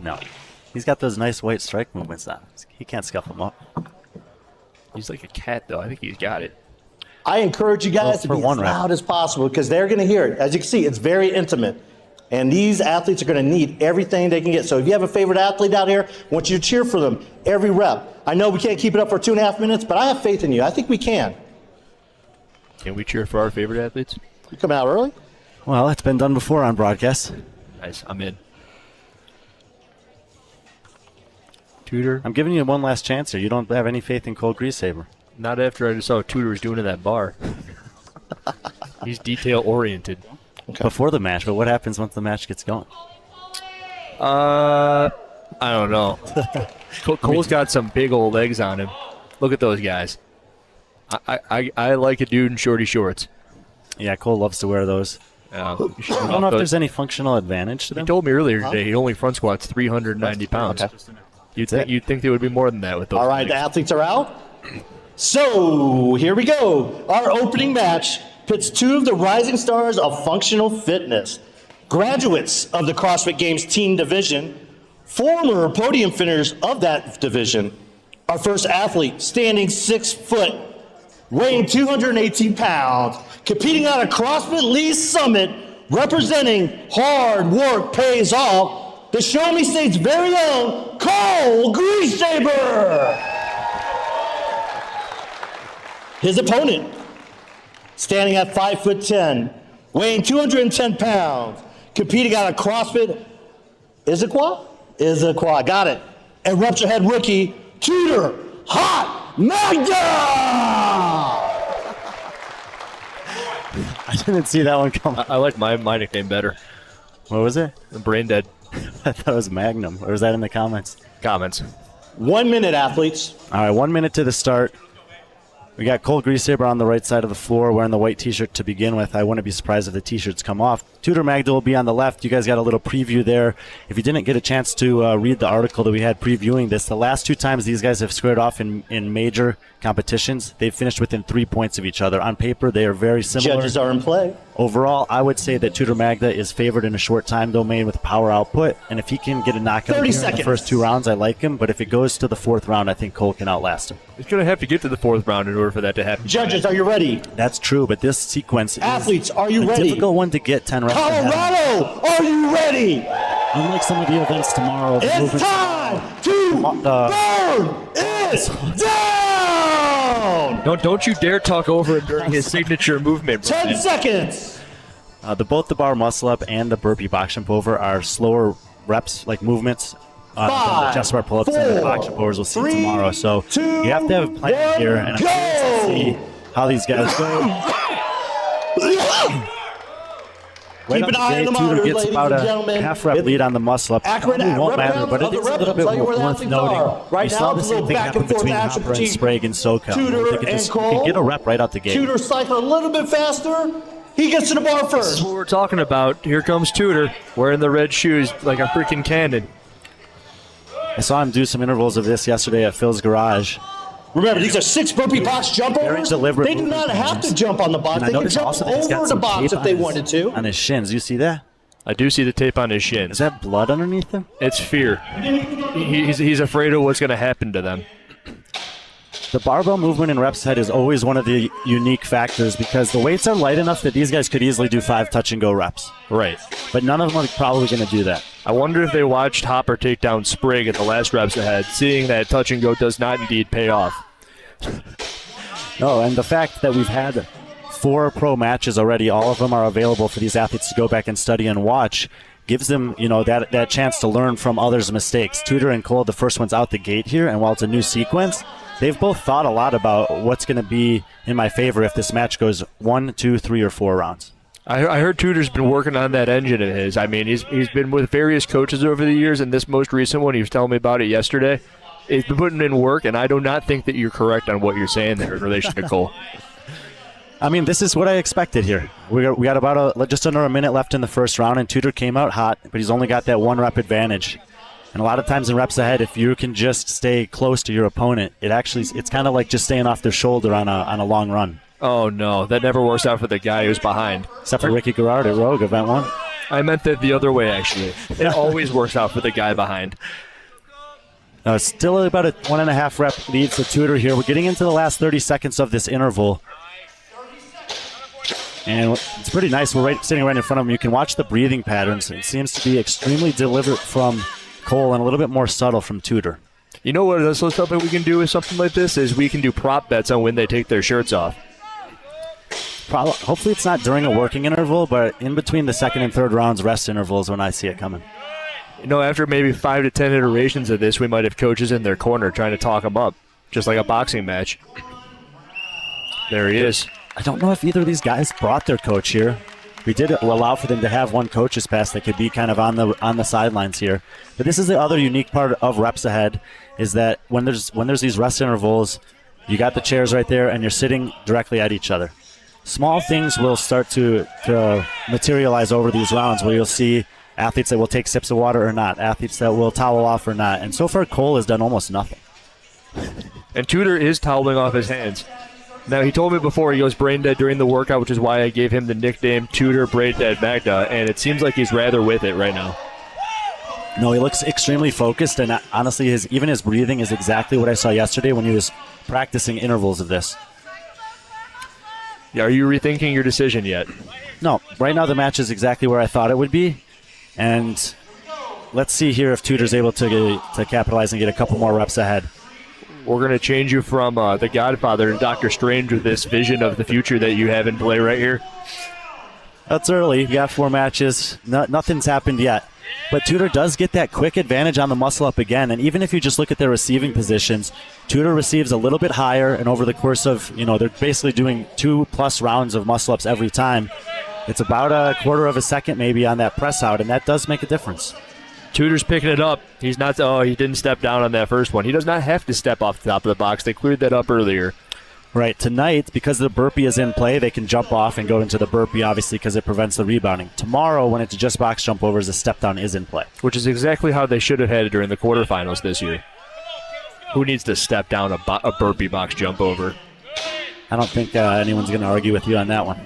No. He's got those nice white strike movements on. He can't scuff them up. He's like a cat, though. I think he's got it. I encourage you guys to for be one as rep. loud as possible because they're going to hear it. As you can see, it's very intimate. And these athletes are going to need everything they can get. So if you have a favorite athlete out here, I want you to cheer for them every rep. I know we can't keep it up for 2.5 minutes, but I have faith in you. I think we can. Can we cheer for our favorite athletes? You coming out early? Well, it's been done before on broadcast. Nice. I'm in. Tudor? I'm giving you one last chance here. You don't have any faith in Colegreashaber. Not after I just saw what Tudor was doing in that bar. He's detail-oriented. Before the match, but what happens once the match gets going? I don't know. Cole's got some big old legs on him. Look at those guys. I like a dude in shorty shorts. Yeah, Cole loves to wear those. I don't know if there's any functional advantage to them. He told me earlier today he only front squats 390 pounds. Okay. You'd think there would be more than that with those. All right, the athletes are out. So here we go. Our opening match pits two of the rising stars of functional fitness, graduates of the CrossFit Games Team Division, former podium finishers of that division. Our first athlete, standing 6 foot, weighing 218 pounds, competing on a CrossFit Lee Summit, representing hard work pays off, the Show Me State's very own Colegreashaber. His opponent, standing at 5'10", weighing 210 pounds, competing on a CrossFit Issaquah, got it. And REPS AHEAD rookie, Tudor, Hot Magda! I didn't see that one coming. I like my nickname better. What was it? Brain dead. I thought it was Magnum. Or was that in the comments? 1 minute, athletes. All right, 1 minute to the start. We got Colegreashaber on the right side of the floor wearing the white T-shirt to begin with. I wouldn't be surprised if the T-shirts come off. Tudor Magda will be on the left. You guys got a little preview there. If you didn't get a chance to read the article that we had previewing this, the last 2 times these guys have squared off in major competitions, they've finished within 3 points of each other. On paper, they are very similar. Judges are in play. Overall, I would say that Tudor Magda is favored in a short time domain with power output, and if he can get a knockout 30 here in the first 2 rounds, I like him, but if it goes to the 4th round, I think Cole can outlast him. He's going to have to get to the 4th round in order for that to happen. Judges, are you ready? That's true, but this sequence Athletes, are you is a ready? difficult one to get 10 reps ahead of. Colorado, are you ready? Unlike some of the events tomorrow, the It's movement- time to burn it down! Don't you dare talk over him during his signature movement. 10 seconds. both the bar muscle up and the burpee box jump over are slower reps, like movements. Than the chest bar pull ups and the box jump overs we'll see tomorrow. So you have to have a plan here, and I'm curious to see how these guys go. Keep an eye on the Tudor monitor, gets ladies about and a gentlemen. half rep lead on the muscle up. Accurate Probably won't rep matter, but count it of is the a little reps. bit Tell you where the worth athletes noting. are. Right We now, saw the it's a same little thing back happen and forth between action Hopper and between Sprague and SoCal. Tudor We could and just Cole. get a rep right out the gate. Tudor cycling a little bit faster. He gets to the bar This first. is what we're talking about. Here comes Tudor wearing the red shoes like a freaking cannon. I saw him do some intervals of this yesterday at Phil's garage. Remember, these are 6 burpee box jump Very overs. deliberate They do not movement have to jump on the box. And I They can noticed jump also that he's got over the some box tape if on they his- wanted to. on his shins. You see that? I do see the tape on his shins. Is that blood underneath him? It's fear. He's afraid of what's going to happen to them. The barbell movement in reps head is always one of the unique factors because the weights are light enough that these guys could easily do 5 touch and go reps. Right. But none of them are probably going to do that. I wonder if they watched Hopper take down Sprague at the last reps ahead, seeing that touch and go does not indeed pay off. No, and the fact that we've had 4 pro matches already, all of them are available for these athletes to go back and study and watch, gives them, that chance to learn from others' mistakes. Tudor and Cole, the first ones out the gate here, and while it's a new sequence, they've both thought a lot about what's going to be in my favor if this match goes 1, 2, 3, or 4 rounds. I heard Tudor's been working on that engine of his. I mean, he's been with various coaches over the years, and this most recent one, he was telling me about it yesterday. He's been putting in work, and I do not think that you're correct on what you're saying there in relation to Cole. I mean, this is what I expected here. We got about just under a minute left in the first round, and Tudor came out hot, but he's only got that 1 rep advantage. And a lot of times in reps ahead, if you can just stay close to your opponent, it's kind of like just staying off their shoulder on a long run. Oh, no. That never works out for the guy who's behind. Except for Ricky Garrard at Rogue, Event 1. I meant that the other way, actually. It always works out for the guy behind. Still about a 1.5 rep lead for Tudor here. We're getting into the last 30 seconds of this interval. And it's pretty nice. We're sitting right in front of him. You can watch the breathing patterns. It seems to be extremely deliberate from Cole and a little bit more subtle from Tudor. You know what else something we can do with something like this is we can do prop bets on when they take their shirts off. Hopefully it's not during a working interval, but in between the second and third rounds, rest intervals when I see it coming. After maybe 5 to 10 iterations of this, we might have coaches in their corner trying to talk them up, just like a boxing match. There he is. I don't know if either of these guys brought their coach here. We did allow for them to have one coach's pass that could be kind of on the sidelines here. But this is the other unique part of reps ahead, is that when there's these rest intervals, you got the chairs right there and you're sitting directly at each other. Small things will start to materialize over these rounds, where you'll see athletes that will take sips of water or not, athletes that will towel off or not. And so far, Cole has done almost nothing. And Tudor is toweling off his hands. Now, he told me before he goes brain dead during the workout, which is why I gave him the nickname Tudor Brain Dead Magda, and it seems like he's rather with it right now. No, he looks extremely focused, and honestly, even his breathing is exactly what I saw yesterday when he was practicing intervals of this. Are you rethinking your decision yet? No, right now the match is exactly where I thought it would be, and let's see here if Tudor's able to capitalize and get a couple more reps ahead. We're going to change you from the Godfather to Dr. Strange with this vision of the future that you have in play right here. That's early. You got 4 matches. Nothing's happened yet. But Tudor does get that quick advantage on the muscle up again. And even if you just look at their receiving positions, Tudor receives a little bit higher. And over the course of, they're basically doing 2+ rounds of muscle ups every time. It's about a quarter of a second maybe on that press out. And that does make a difference. Tudor's picking it up. He's not. He didn't step down on that first one. He does not have to step off the top of the box. They cleared that up earlier. Right. Tonight, because the burpee is in play, they can jump off and go into the burpee, obviously, because it prevents the rebounding. Tomorrow, when it's just box jump overs, the step down is in play. Which is exactly how they should have had it during the quarterfinals this year. Who needs to step down a burpee box jump over? I don't think anyone's going to argue with you on that one.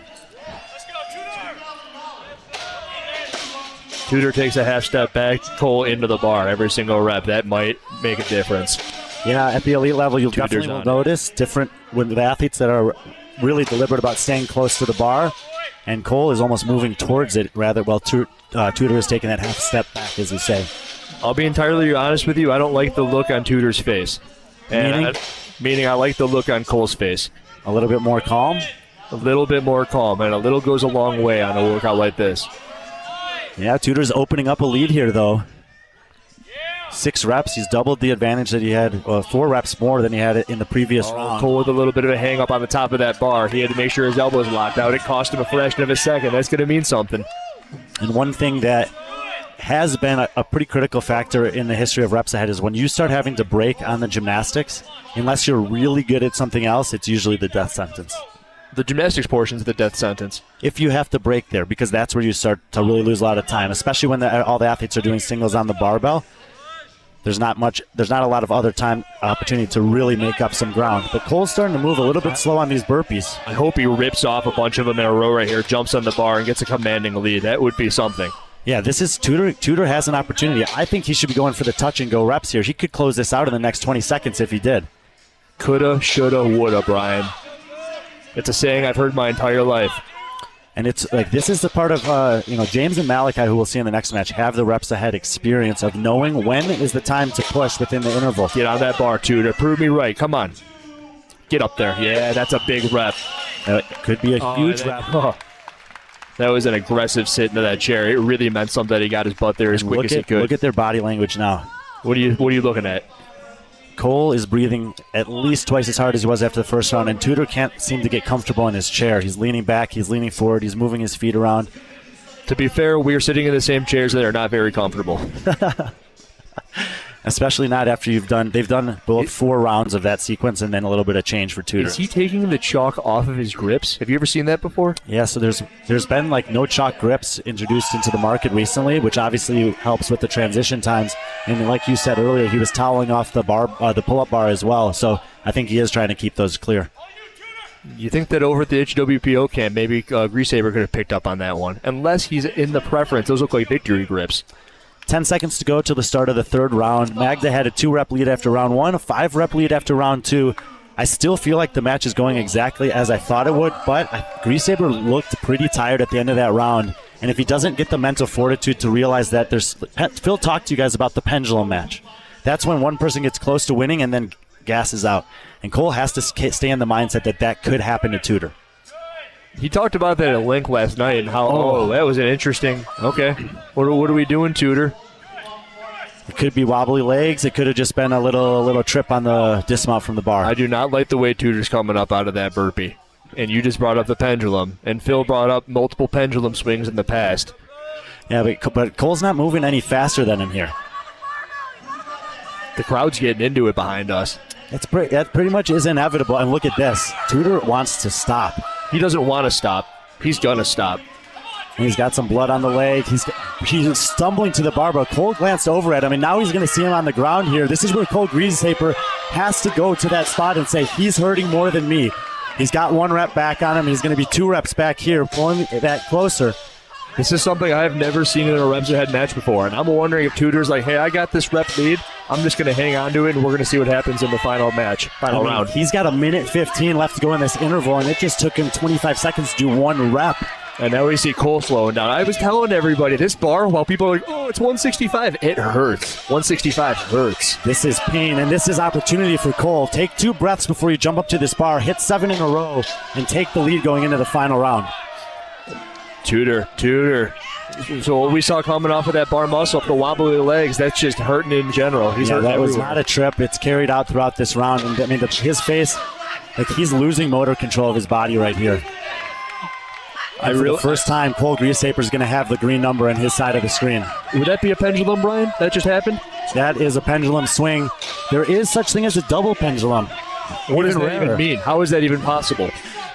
Tudor takes a half step back, Cole into the bar every single rep. That might make a difference. Yeah, at the elite level, you'll Tudor's definitely will notice different with the athletes that are really deliberate about staying close to the bar, and Cole is almost moving towards it rather, while Tudor is taking that half step back, as you say. I'll be entirely honest with you. I don't like the look on Tudor's face. Meaning I like the look on Cole's face. A little bit more calm? A little bit more calm, and a little goes a long way on a workout like this. Yeah, Tudor's opening up a lead here, though. 6 reps. He's doubled the advantage that he had, 4 reps more than he had in the previous round. Cole with a little bit of a hang up on the top of that bar. He had to make sure his elbows locked out. It cost him a fraction of a second. That's going to mean something. And one thing that has been a pretty critical factor in the history of reps ahead is when you start having to break on the gymnastics, unless you're really good at something else, it's usually the death sentence. The gymnastics portion is the death sentence. If you have to break there, because that's where you start to really lose a lot of time, especially when all the athletes are doing singles on the barbell. There's not a lot of other time opportunity to really make up some ground. But Cole's starting to move a little bit slow on these burpees. I hope he rips off a bunch of them in a row right here, jumps on the bar, and gets a commanding lead. That would be something. Yeah, this is Tudor. Tudor has an opportunity. I think he should be going for the touch and go reps here. He could close this out in the next 20 seconds if he did. Coulda, shoulda, woulda, Brian. It's a saying I've heard my entire life. And it's like, this is the part of, James and Malachi, who we'll see in the next match, have the reps ahead experience of knowing when is the time to push within the interval. Get on that bar, Tudor. Prove me right. Come on. Get up there. Yeah, that's a big rep. It could be a huge rep. That was an aggressive sit into that chair. It really meant something that he got his butt there as quick as he could. Look at their body language now. What are you looking at? Cole is breathing at least twice as hard as he was after the first round, and Tudor can't seem to get comfortable in his chair. He's leaning back, he's leaning forward, he's moving his feet around. To be fair, we're sitting in the same chairs that are not very comfortable. Especially not after they've done both 4 rounds of that sequence and then a little bit of change for Tudor. Is he taking the chalk off of his grips? Have you ever seen that before? Yeah, so there's been like no chalk grips introduced into the market recently, which obviously helps with the transition times. And like you said earlier, he was toweling off the pull-up bar as well. So I think he is trying to keep those clear. You think that over at the HWPO camp, maybe Greashaber could have picked up on that one. Unless he's in the preference. Those look like victory grips. 10 seconds to go till the start of the 3rd round. Magda had a 2-rep lead after round 1, a 5-rep lead after round 2. I still feel like the match is going exactly as I thought it would, but Greashaber looked pretty tired at the end of that round. And if he doesn't get the mental fortitude to realize that Phil talked to you guys about the pendulum match. That's when one person gets close to winning and then gasses out. And Cole has to stay in the mindset that could happen to Tudor. He talked about that at length last night and how, that was an interesting, okay, what are we doing, Tudor? It could be wobbly legs. It could have just been a little trip on the dismount from the bar. I do not like the way Tudor's coming up out of that burpee. and you just brought up the pendulum, and Phil brought up multiple pendulum swings in the past. Yeah, but Cole's not moving any faster than him here. The crowd's getting into it behind us. That pretty much is inevitable. And look at this. Tudor wants to stop. He doesn't want to stop. He's going to stop. And he's got some blood on the leg. He's stumbling to the bar, but Cole glanced over at him, and now he's going to see him on the ground here. This is where Colegreashaber has to go to that spot and say, he's hurting more than me. He's got 1 rep back on him. He's going to be 2 reps back here, pulling that closer. This is something I've never seen in a reps ahead match before, and I'm wondering if Tudor's like, hey, I got this rep lead. I'm just going to hang on to it, and we're going to see what happens in the final match, final round. He's got 1:15 left to go in this interval, and it just took him 25 seconds to do 1 rep. And now we see Cole slowing down. I was telling everybody, this bar, while people are like, oh, it's 165, it hurts. 165 hurts. This is pain, and this is opportunity for Cole. Take 2 breaths before you jump up to this bar, hit 7 in a row, and take the lead going into the final round. Tudor. So what we saw coming off of that bar muscle, the wobbly legs, that's just hurting in general. He's hurting that was everywhere. not a trip. It's carried out throughout this round. And I mean, his face, like he's losing motor control of his body right here. And for the first time, Colegreashaber is going to have the green number on his side of the screen. Would that be a pendulum, Brian? That just happened? That is a pendulum swing. There is such thing as a double pendulum. What does that even mean? How is that even possible?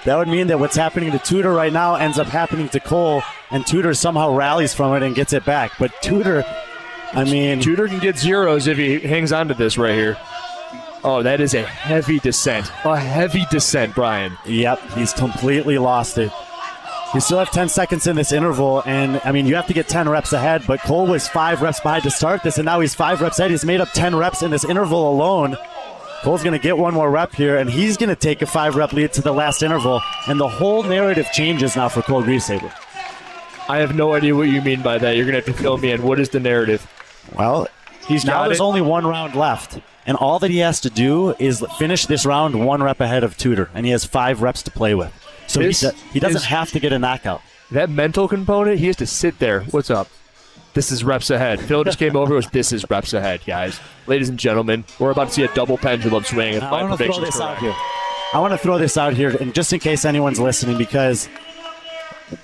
That would mean that what's happening to Tudor right now ends up happening to Cole, and Tudor somehow rallies from it and gets it back. But Tudor can get zeros if he hangs on to this right here. Oh, that is a heavy descent. A heavy descent, Brian. Yep, he's completely lost it. You still have 10 seconds in this interval, and, I mean, you have to get 10 reps ahead, but Cole was 5 reps behind to start this, and now he's 5 reps ahead. He's made up 10 reps in this interval alone. Cole's going to get 1 more rep here, and he's going to take a 5-rep lead to the last interval, and the whole narrative changes now for Colegreashaber. I have no idea what you mean by that. You're going to have to fill me in. What is the narrative? Well, there's only 1 round left, and all that he has to do is finish this round 1 rep ahead of Tudor, and he has 5 reps to play with. So he doesn't have to get a knockout. That mental component, he has to sit there. What's up? This is reps ahead. Phil just came over. This is reps ahead, guys. Ladies and gentlemen, we're about to see a double pendulum swing. If my prediction's correct. I want to throw this out here, and just in case anyone's listening, because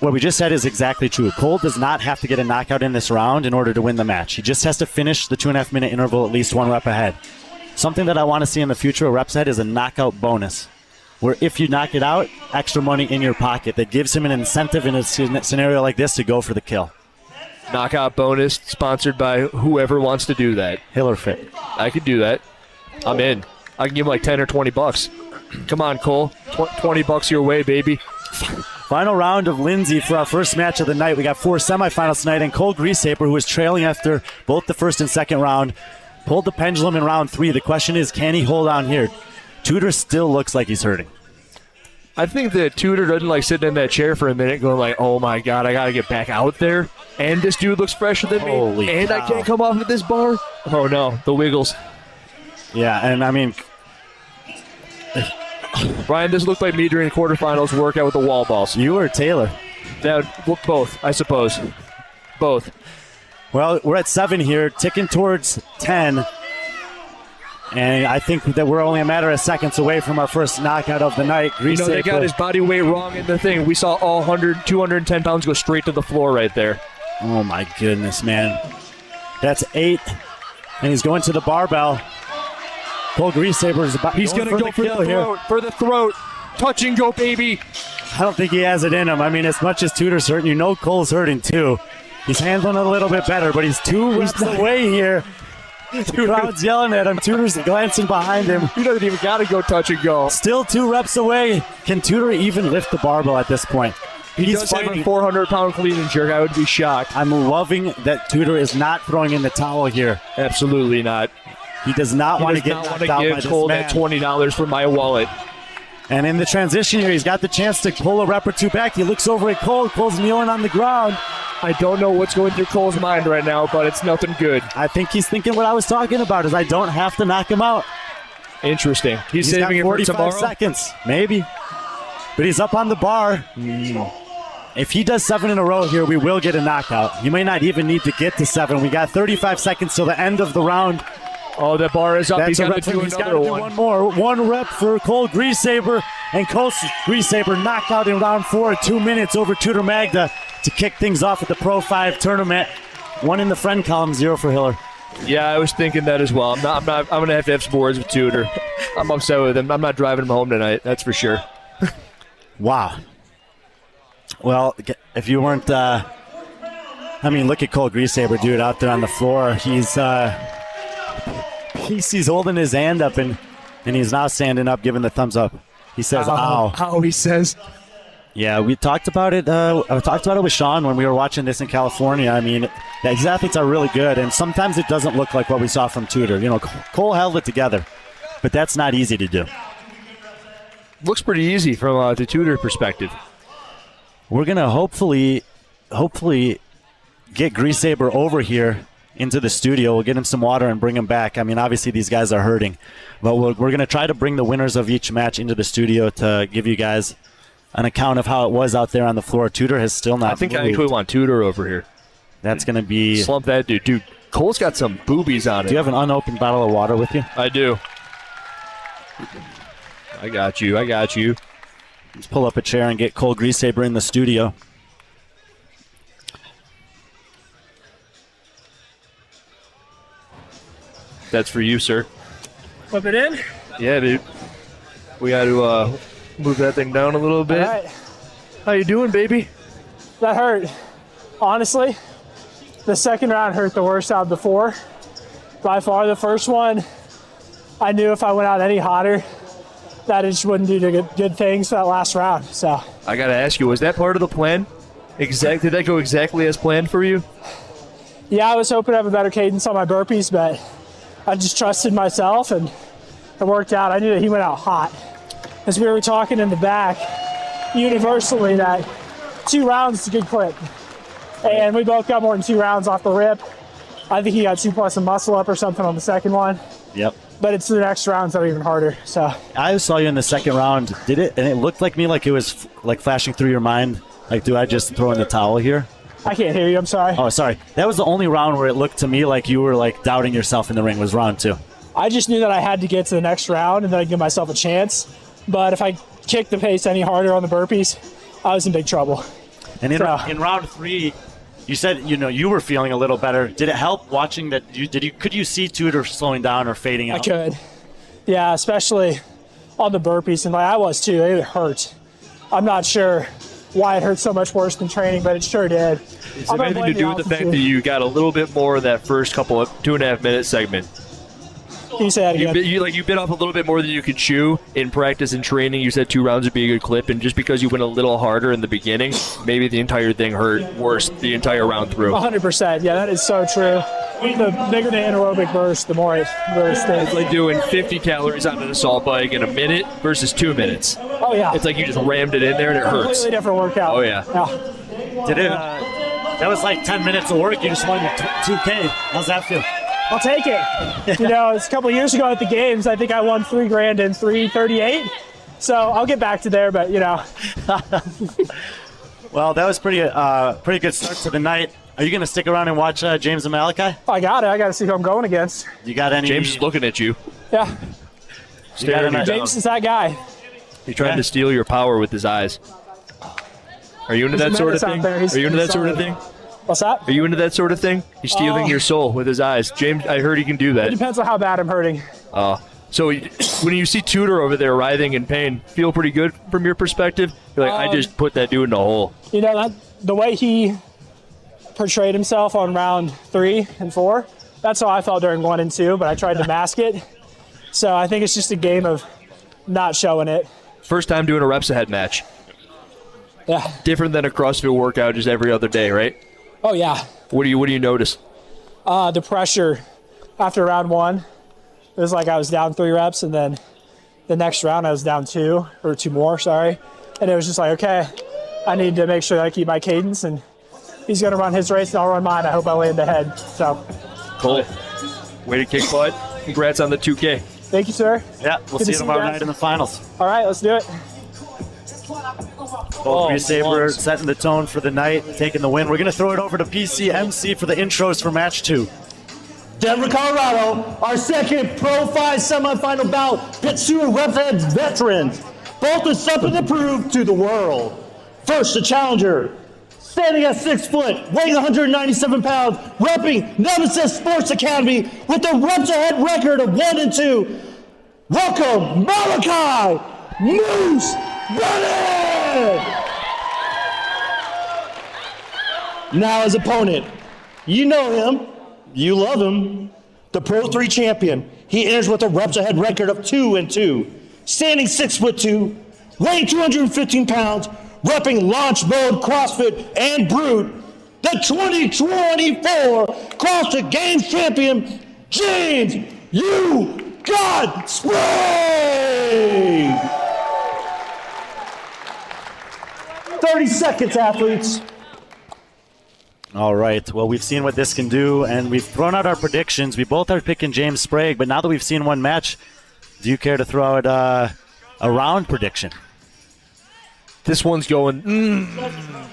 what we just said is exactly true. Cole does not have to get a knockout in this round in order to win the match. He just has to finish the 2.5-minute interval at least 1 rep ahead. Something that I want to see in the future of reps ahead is a knockout bonus, where if you knock it out, extra money in your pocket. That gives him an incentive in a scenario like this to go for the kill. Knockout bonus sponsored by whoever wants to do that. Hiller Fit. I could do that. I'm in. I can give him like 10 or 20 bucks. Come on, Cole. 20 bucks your way, baby. Final round of Lindsay for our first match of the night. We got 4 semifinals tonight, and Colegreashaber, who was trailing after both the first and second round, pulled the pendulum in round 3. The question is, can he hold on here? Tudor still looks like he's hurting. I think that Tudor doesn't like sitting in that chair for a minute going like, oh my God, I got to get back out there. And this dude looks fresher than me. And I can't come off of this bar. Oh no, the wiggles. Yeah, and I mean, Brian, this looked like me during the quarterfinals workout with the wall balls. You or Taylor? Both, I suppose. Both. Well, we're at 7 here, ticking towards 10. And I think that we're only a matter of seconds away from our first knockout of the night. They got his body weight wrong in the thing. We saw all 210 pounds go straight to the floor right there. Oh, my goodness, man. That's 8. And he's going to the barbell. Colegreashaber is about He's going to go for the throat. Here. For the throat. Touch and go, baby. I don't think he has it in him. I mean, as much as Tudor's hurting, you know Cole's hurting too. He's handling it a little bit better, but he's 2 reps away here. The crowd's yelling at him. Tudor's glancing behind him. He doesn't even got to go touch and go. Still 2 reps away. Can Tudor even lift the barbell at this point? He's does fighting. Have a 400-pound clean and jerk. I would be shocked. I'm loving that Tudor is not throwing in the towel here. Absolutely not. He does not want to get knocked out by this man. Give Cole that $20 for my wallet. And in the transition here, he's got the chance to pull a rep or 2 back. He looks over at Cole. Cole's kneeling on the ground. I don't know what's going through Cole's mind right now, but it's nothing good. I think he's thinking what I was talking about, is I don't have to knock him out. Interesting. He's saving it for tomorrow? 45 seconds, maybe. But he's up on the bar. If he does 7 in a row here, we will get a knockout. You may not even need to get to 7. We got 35 seconds till the end of the round. Oh, the bar is up. He's got to do another one. One more. 1 rep for Colegreashaber, And Colegreashaber knocked out in round 4 at 2 minutes over Tudor Magda to kick things off at the Pro 5 tournament. 1 in the friend column, 0 for Hiller. Yeah, I was thinking that as well. I'm going to have some words with Tudor. I'm upset with him. I'm not driving him home tonight, that's for sure. Wow. Well, if you weren't, look at Colegreashaber, dude, out there on the floor. He's holding his hand up, and he's now standing up, giving the thumbs up. He says, ow. Ow, he says. Yeah, we talked about it. I talked about it with Sean when we were watching this in California. I mean, these athletes are really good, and sometimes it doesn't look like what we saw from Tudor. You know, Cole held it together, but that's not easy to do. Looks pretty easy from the Tudor perspective. We're gonna hopefully get Greasaber over here into the studio. We'll get him some water and bring him back. I mean, obviously these guys are hurting, but we're going to try to bring the winners of each match into the studio to give you guys an account of how it was out there on the floor. Tudor has still not I think moved. I actually want Tudor over here. That's going to be... Slump that dude. Dude, Cole's got some boobies on it. Do you have an unopened bottle of water with you? I do. I got you. Let's pull up a chair and get Colegreashaber in the studio. That's for you, sir. Flip it in. Yeah, dude. We got to move that thing down a little bit. All right. How you doing, baby? That hurt. Honestly, the second round hurt the worst out of the 4. By far, the first one, I knew if I went out any hotter, that it just wouldn't do good things for that last round. So I got to ask you, was that part of the plan? Did that go exactly as planned for you? yeah, I was hoping to have a better cadence on my burpees, but I just trusted myself and it worked out. I knew that he went out hot. As we were talking in the back, universally that 2 rounds is a good clip. And we both got more than 2 rounds off the rip. I think he got 2+ a muscle up or something on the second one. Yep. But it's the next rounds that are even harder. So I saw you in the second round. Did it? And it looked like me like it was like flashing through your mind. Like, do I just throw in the towel here? I can't hear you. I'm sorry. Oh, sorry. That was the only round where it looked to me like you were like doubting yourself in the ring was round 2. I just knew that I had to get to the next round and then I'd give myself a chance. But if I kicked the pace any harder on the burpees, I was in big trouble. And in round 3, you said you were feeling a little better. Did it help watching that? Could you see Tudor slowing down or fading out? I could. Yeah, especially on the burpees, and like I was too. It hurt. I'm not sure why it hurt so much worse than training, but it sure did. Is it anything to do with the fact that you got a little bit more of that first couple of 2.5 minute segment? Can you say that again? You bit off a little bit more than you could chew in practice and training. You said 2 rounds would be a good clip, and just because you went a little harder in the beginning, maybe the entire thing hurt worse the entire round through. 100%. Yeah, that is so true. The bigger the anaerobic burst, the more it really stings. It's like doing 50 calories on an assault bike in a minute versus 2 minutes. Oh, yeah. It's like you just rammed it in there and it hurts. Completely different workout. Oh, yeah. Did it? That was like 10 minutes of work. You just won 2K. How's that feel? I'll take it. It's a couple of years ago at the games. I think I won $3,000 in 3:38. So I'll get back to there, but Well, that was pretty good start to the night. Are you going to stick around and watch James and Malachi? I got it. I got to see who I'm going against. You got any? James is looking at you. Yeah. Staring you down. James is that guy. He's trying to steal your power with his eyes. Are you into that sort of thing? Are you into that sort of thing? What's that? Are you into that sort of thing? He's stealing your soul with his eyes. James, I heard he can do It that. depends on how bad I'm hurting. So when you see Tudor over there writhing in pain, feel pretty good from your perspective? You're like, I just put that dude in a hole. The way he portrayed himself on round 3 and 4, that's how I felt during 1 and 2, but I tried to mask it. So I think it's just a game of not showing it. First time doing a reps ahead match. Yeah. Different than a CrossFit workout just every other day, right? Oh, yeah. What do you notice? The pressure after round 1, it was like I was down 3 reps, and then the next round I was down 2 more, sorry. And it was just like, okay, I need to make sure that I keep my cadence, and he's going to run his race and I'll run mine. I hope I land ahead. So, Cool. Way to kick butt. Congrats on the 2K. thank you, sir. Yeah, we'll see you tomorrow night in the finals. All right, let's do it. Colegreashaber setting the tone for the night, taking the win. We're going to throw it over to PCMC for the intros for match 2. Denver, Colorado, our second Pro 5 semifinal bout. Pits 2 REPS AHEAD veterans. Both with something to prove to the world. First, the challenger, standing at 6 foot, weighing 197 pounds, repping Nemesis Sports Academy with a reps ahead record of 1-2. Welcome, Malachi Moose Bennet! Now his opponent, you know him, you love him, the Pro 3 champion. He enters with a reps ahead record of 2-2. Standing 6'2", weighing 215 pounds, repping Launch Mode, CrossFit, and Brute, the 2024 CrossFit Games champion, James "You God" Sprague! "30 seconds, athletes." All right. Well, we've seen what this can do, and we've thrown out our predictions. We both are picking James Sprague, but now that we've seen one match, do you care to throw out a round prediction? This one's going.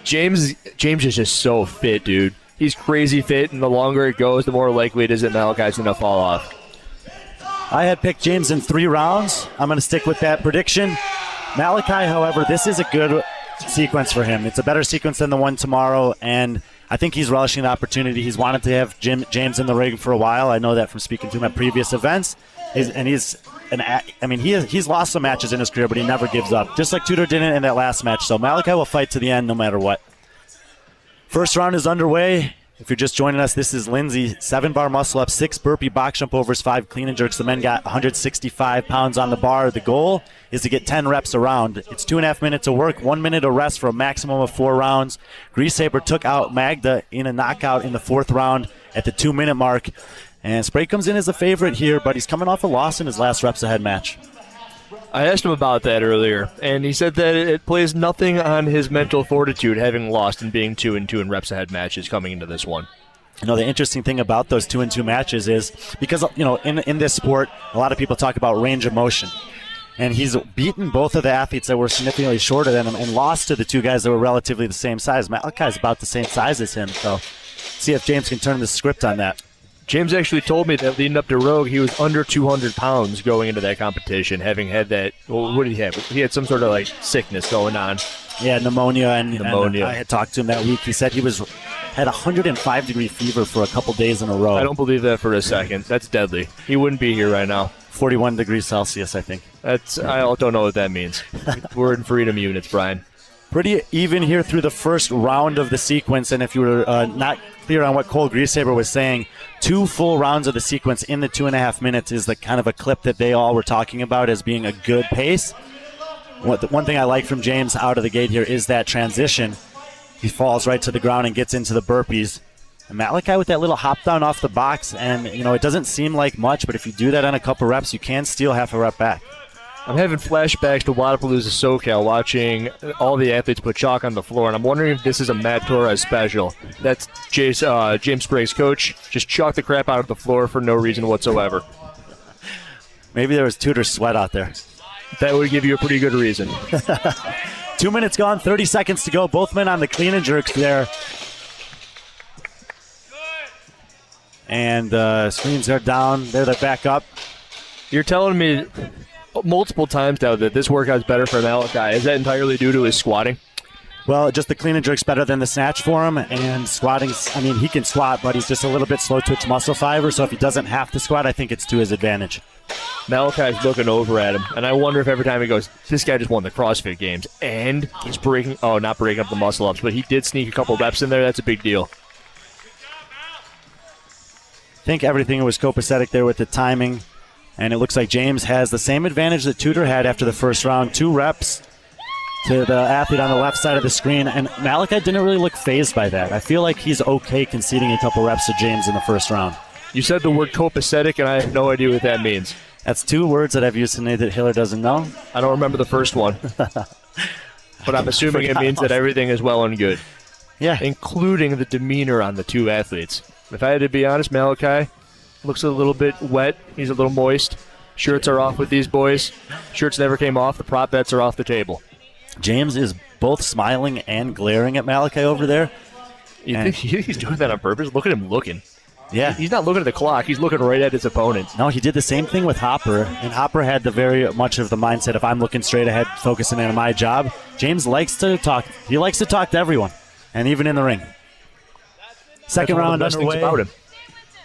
James is just so fit, dude. He's crazy fit, and the longer it goes, the more likely it is that Malachi's going to fall off. I had picked James in 3 rounds. I'm going to stick with that prediction. Malachi, however, this is a good sequence for him. It's a better sequence than the one tomorrow, and I think he's relishing the opportunity. He's wanted to have James in the ring for a while. I know that from speaking to him at previous events. He's lost some matches in his career, but he never gives up, just like Tudor didn't in that last match. So Malachi will fight to the end no matter what. First round is underway. If you're just joining us, this is Lindsay. 7-bar muscle up, 6 burpee box jump overs, 5 clean and jerks. The men got 165 pounds on the bar. The goal is to get 10 reps around. It's 2.5 minutes of work, 1 minute of rest for a maximum of 4 rounds. Greashaber took out Magda in a knockout in the 4th round at the 2-minute mark. And Sprague comes in as a favorite here, but he's coming off a loss in his last reps ahead match. I asked him about that earlier, and he said that it plays nothing on his mental fortitude having lost and being 2-2 in reps ahead matches coming into this one. You know, the interesting thing about those 2-2 matches is because, you know, in this sport, a lot of people talk about range of motion. And he's beaten both of the athletes that were significantly shorter than him and lost to the 2 guys that were relatively the same size. Malachi's about the same size as him, so see if James can turn the script on that. James actually told me that leading up to Rogue, he was under 200 pounds going into that competition, having had that, well, what did he have? He had some sort of, like, sickness going on. Yeah, pneumonia. And I had talked to him that week. He said he had 105-degree fever for a couple days in a row. I don't believe that for a second. That's deadly. He wouldn't be here right now. 41 degrees Celsius, I think. I don't know what that means. We're in freedom units, Brian. Pretty even here through the first round of the sequence, and if you were not clear on what Colegreashaber was saying, 2 full rounds of the sequence in the 2.5 minutes is the kind of a clip that they all were talking about as being a good pace. One thing I like from James out of the gate here is that transition. He falls right to the ground and gets into the burpees. And Malachi with that little hop down off the box, and you know it doesn't seem like much, but if you do that on a couple reps, you can steal half a rep back. I'm having flashbacks to Wadapalooza SoCal, watching all the athletes put chalk on the floor, and I'm wondering if this is a Matt Torres special. That's James Sprague's coach. Just chalk the crap out of the floor for no reason whatsoever. Maybe there was Tudor sweat out there. That would give you a pretty good reason. 2 minutes gone, 30 seconds to go. Both men on the clean and jerks there. And screens are down. They're back up. You're telling me multiple times now that this workout's better for Malachi. Is that entirely due to his squatting? Well, just the clean and jerk's better than the snatch for him, and squatting's, I mean, he can squat, but he's just a little bit slow twitch muscle fiber, so if he doesn't have to squat, I think it's to his advantage. Malachi's looking over at him, and I wonder if every time he goes, this guy just won the CrossFit Games, and he's not breaking up the muscle ups, but he did sneak a couple reps in there. That's a big deal. I think everything was copacetic there with the timing. And it looks like James has the same advantage that Tudor had after the first round. 2 reps to the athlete on the left side of the screen. And Malachi didn't really look fazed by that. I feel like he's okay conceding a couple reps to James in the first round. You said the word copacetic, and I have no idea what that means. That's 2 words that I've used today that Hiller doesn't know. I don't remember the first one. But I'm assuming it means that everything is well and good. Yeah. Including the demeanor on the 2 athletes. If I had to be honest, Malachi looks a little bit wet. He's a little moist. Shirts are off with these boys. Shirts never came off. The prop bets are off the table. James is both smiling and glaring at Malachi over there. You think he's doing that on purpose? Look at him looking. Yeah. He's not looking at the clock. He's looking right at his opponent. No, he did the same thing with Hopper, and Hopper had the very much of the mindset of I'm looking straight ahead, focusing in on my job. James likes to talk. He likes to talk to everyone, and even in the ring. Second round That's one of the best underway. things about him.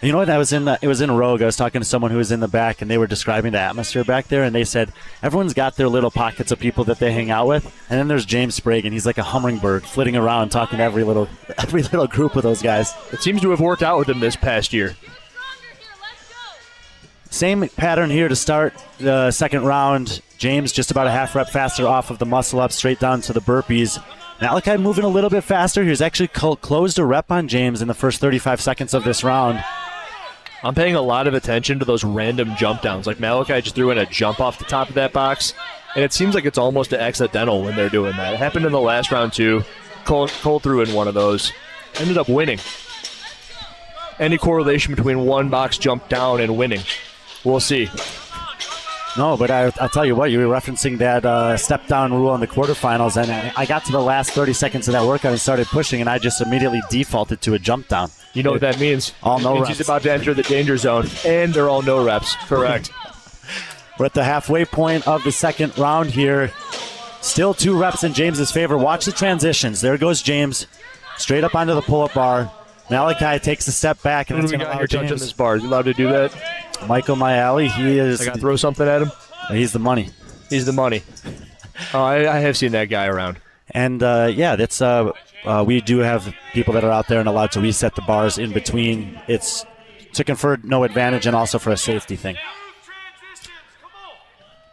You know what? It was in Rogue. I was talking to someone who was in the back, and they were describing the atmosphere back there, and they said everyone's got their little pockets of people that they hang out with, and then there's James Sprague, and he's like a hummingbird flitting around talking to every little group of those guys. It seems to have worked out with him this past year. Same pattern here to start the second round. James just about a half rep faster off of the muscle up, straight down to the burpees. Malachi moving a little bit faster. He's actually closed a rep on James in the first 35 seconds of this round. I'm paying a lot of attention to those random jump downs. Like Malachi just threw in a jump off the top of that box, and it seems like it's almost accidental when they're doing that. It happened in the last round too. Cole threw in one of those. Ended up winning. Any correlation between one box jump down and winning? We'll see. No, but I'll tell you what, you were referencing that step-down rule in the quarterfinals, and I got to the last 30 seconds of that workout and started pushing, and I just immediately defaulted to a jump down. You know what that means? All no reps. He's about to enter the danger zone, and they're all no reps. Correct. We're at the halfway point of the second round here. Still 2 reps in James's favor. Watch the transitions. There goes James, straight up onto the pull-up bar. Malachi takes a step back, and What it's do we going to got allow here touching James. this bar? Is he allowed to do that? Michael Mayali, he is. I got to throw something at him? He's the money. He's the money. Oh, I have seen that guy around. And that's we do have people that are out there and allowed to reset the bars in between. It's to confer no advantage and also for a safety thing.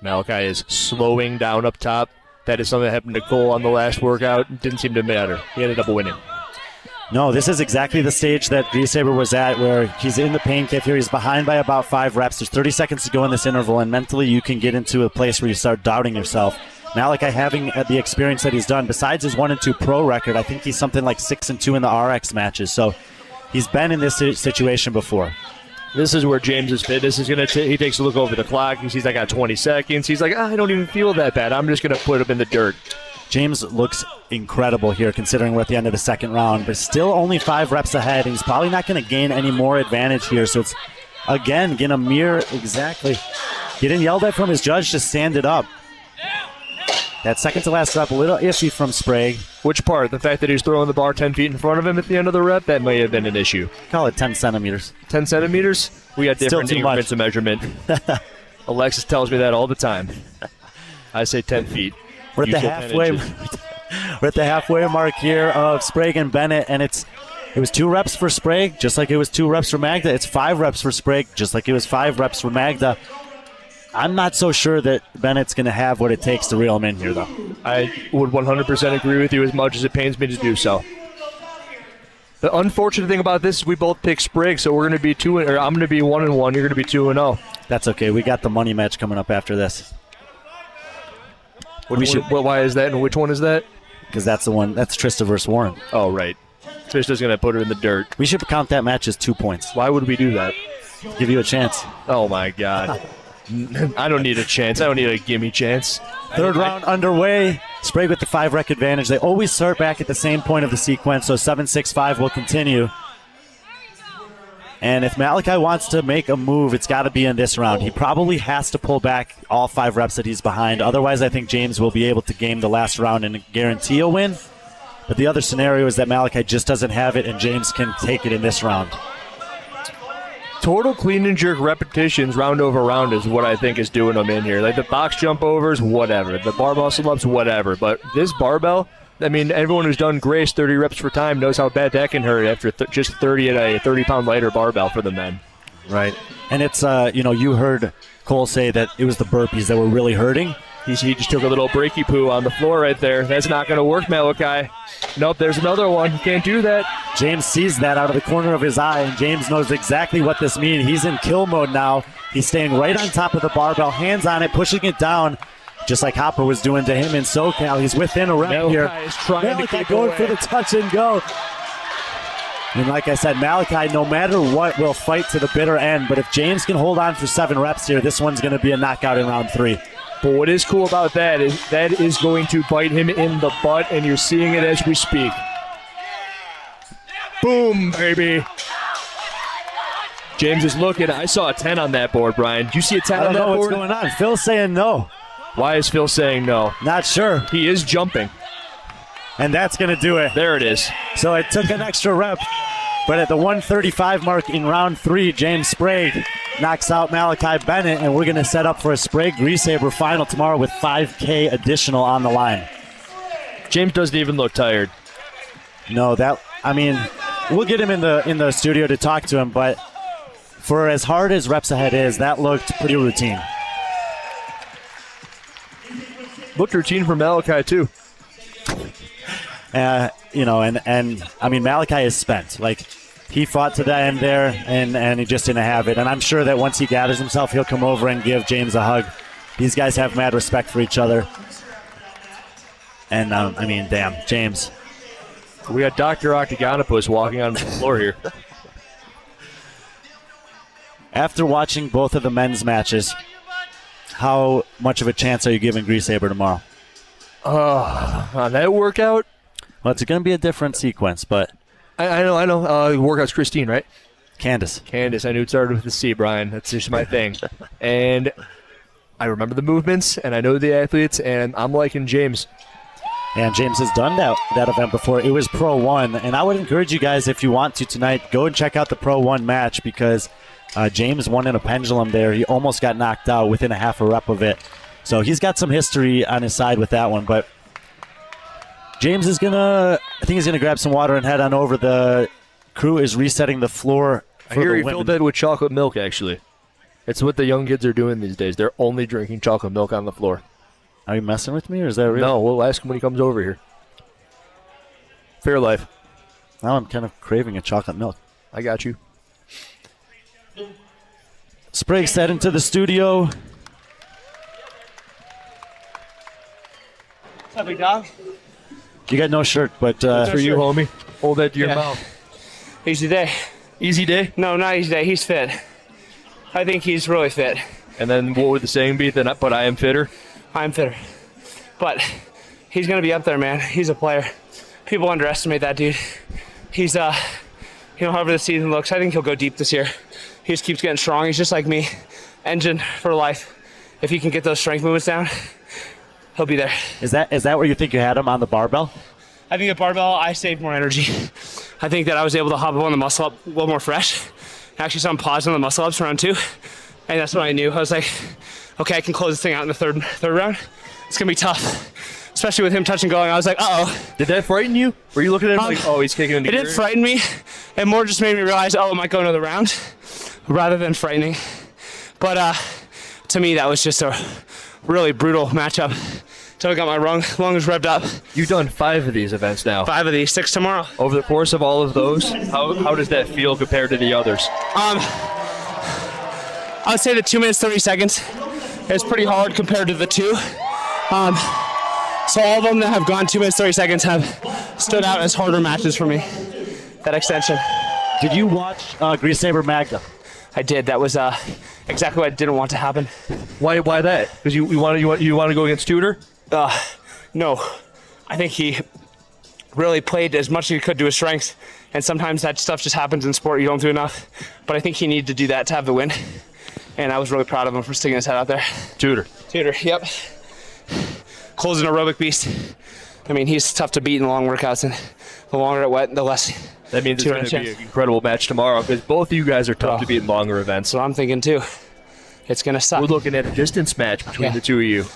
Malachi is slowing down up top. That is something that happened to Cole on the last workout. Didn't seem to matter. He ended up winning. No, this is exactly the stage that Greashaber was at, where he's in the pain cave here. He's behind by about 5 reps. There's 30 seconds to go in this interval, and mentally you can get into a place where you start doubting yourself. Malachi, having the experience that he's done, besides his 1-2 pro record, I think he's something like 6-2 in the RX matches. So he's been in this situation before. This is where James's fitness is going to he takes a look over the clock. He sees I got 20 seconds. He's like, I don't even feel that bad. I'm just going to put him in the dirt. James looks incredible here considering we're at the end of the second round, but still only 5 reps ahead. He's probably not going to gain any more advantage here. So it's, again, going to mirror exactly. Getting yelled at from his judge to stand it up. That second to last rep, a little iffy from Sprague. Which part? The fact that he's throwing the bar 10 feet in front of him at the end of the rep? That may have been an issue. Call it 10 centimeters. 10 centimeters? We got different Still too increments much. of measurement. Alexis tells me that all the time. I say 10 feet. We're at You the say 10 halfway. inches. We're at the halfway mark here of Sprague and Bennet, and it was 2 reps for Sprague, just like it was 2 reps for Magda. It's 5 reps for Sprague, just like it was 5 reps for Magda. I'm not so sure that Bennett's going to have what it takes to reel him in here, though. I would 100% agree with you as much as it pains me to do so. The unfortunate thing about this is we both pick Sprague, so we're going to be I'm going to be 1-1. You're going to be 2-0. That's okay. We got the money match coming up after this. Why is that, and which one is that? Because that's the one. That's Trista versus Warren. Oh, right. Trista's going to put her in the dirt. We should count that match as 2 points. Why would we do that? Give you a chance. Oh, my God. I don't need a chance. I don't need a gimme chance. Third round underway. Sprague with the 5 rec advantage. They always start back at the same point of the sequence, so 7-6-5 will continue. And if Malachi wants to make a move, it's got to be in this round. He probably has to pull back all 5 reps that he's behind. Otherwise, I think James will be able to game the last round and guarantee a win. But the other scenario is that Malachi just doesn't have it, and James can take it in this round. Total clean and jerk repetitions round over round is what I think is doing them in here. Like the box jump overs, whatever. The bar muscle ups, whatever. But this barbell, I mean, everyone who's done Grace 30 reps per time knows how bad that can hurt after just 30 at a 30-pound lighter barbell for the men. Right. And it's, you heard Cole say that it was the burpees that were really hurting. He just took a little breaky poo on the floor right there. That's not going to work, Malachi. Nope, there's another one. You can't do that. James sees that out of the corner of his eye, and James knows exactly what this means. He's in kill mode now. He's staying right on top of the barbell, hands on it, pushing it down, just like Hopper was doing to him in SoCal. He's within a rep Malachi here. is trying to keep going away. for the touch and go. And like I said, Malachi, no matter what, will fight to the bitter end. But if James can hold on for 7 reps here, this one's going to be a knockout in round 3. But what is cool about that is going to bite him in the butt, and you're seeing it as we speak. Boom, baby. James is looking. I saw a 10 on that board, Brian. Did you see a 10 I on don't that know what's board? going on. Phil's saying no. Why is Phil saying no? Not sure. He is jumping. And that's going to do it. There it is. So it took an extra rep. But at the 135 mark in round 3, James Sprague knocks out Malachi Bennet, and we're going to set up for a Sprague-Greashaber final tomorrow with $5K additional on the line. James doesn't even look tired. No, we'll get him in the studio to talk to him, but for as hard as Reps Ahead is, that looked pretty routine. Looked routine for Malachi, too. Malachi is spent. Like, he fought to the end there, and he just didn't have it. And I'm sure that once he gathers himself, he'll come over and give James a hug. These guys have mad respect for each other. And, damn, James. We got Dr. Octagonopus walking on the floor here. After watching both of the men's matches, how much of a chance are you giving Greashaber tomorrow? On that workout? Well, it's going to be a different sequence, but... I know. Workout's Christine, right? Candace. I knew it started with the C, Brian. That's just my thing. And I remember the movements, and I know the athletes, and I'm liking James. And James has done that event before. It was Pro 1, and I would encourage you guys, if you want to tonight, go and check out the Pro 1 match, because James won in a pendulum there. He almost got knocked out within a half a rep of it. So he's got some history on his side with that one, but James is I think he's gonna grab some water and head on over. The crew is resetting the floor for I hear the he women. filled that with chocolate milk, actually. It's what the young kids are doing these days. They're only drinking chocolate milk on the floor. Are you messing with me, or is that real? No, we'll ask him when he comes over here. Fair life. Now I'm kind of craving a chocolate milk. I got you. Sprague set into the studio. What's up, big dog? You got no shirt, but For you, homie. Hold that to your Yeah. mouth. Easy day. Easy day. No, not easy day. He's fit. I think he's really fit. And then what would the saying be? But I am fitter. I'm fitter. But he's going to be up there, man. He's a player. People underestimate that dude. He's, however the season looks, I think he'll go deep this year. He just keeps getting strong. He's just like me. Engine for life. If he can get those strength movements down, he'll be there. is that where you think you had him on the barbell? I think at barbell, I saved more energy. I think that I was able to hop up on the muscle up a little more fresh. Actually, saw him pause on the muscle ups round 2. And that's when I knew. I was like, okay, I can close this thing out in the third round. It's going to be tough. Especially with him touch and going. I was like, uh-oh. Did that frighten you? Were you looking at him like, oh, he's kicking into It did frighten me. It more just made me realize, oh, it might go another round, rather than frightening. But to me, that was just a really brutal matchup. Until I got my lungs revved up. You've done 5 of these events now. 5 of these, 6 tomorrow. Over the course of all of those, how does that feel compared to the others? I would say the 2 minutes, 30 seconds is pretty hard compared to the 2. So all of them that have gone 2 minutes, 30 seconds have stood out as harder matches for me. That extension. Did you watch Greashaber Magda? I did. That was exactly what I didn't want to happen. Why that? Because you want to go against Tudor? No. I think he really played as much as he could to his strengths. And sometimes that stuff just happens in sport. You don't do enough. But I think he needed to do that to have the win. And I was really proud of him for sticking his head out there. Tudor, yep. Cole's an aerobic beast. I mean, he's tough to beat in long workouts. And the longer it went, the less. That means it's going to be an incredible match tomorrow because both of you guys are tough to beat in longer events. So I'm thinking too. It's going to suck. We're looking at a distance match between the two of you.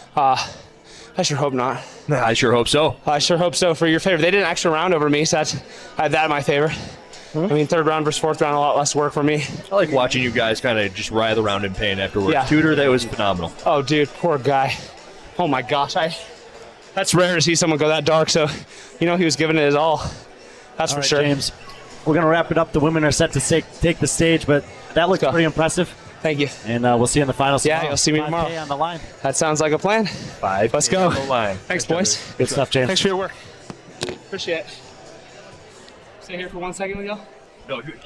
I sure hope not. I sure hope so. I sure hope so for your favor. They did an extra round over me, so I had that in my favor. I mean, 3rd round versus 4th round, a lot less work for me. I like watching you guys kind of just writhe around in pain afterwards. Yeah. Tudor, that was phenomenal. Oh, dude, poor guy. Oh, my gosh. That's rare to see someone go that dark, so he was giving it his all. That's for sure. James, we're going to wrap it up. The women are set to take the stage, but that looked pretty impressive. Thank you. And we'll see you in the finals tomorrow. Yeah, you'll see me tomorrow. 5K on the line. That sounds like a plan. 5. Let's go. On the line. Thanks, boys. Good stuff, James. Thanks for your work. Appreciate it. Stay here for 1 second, Miguel. No, good.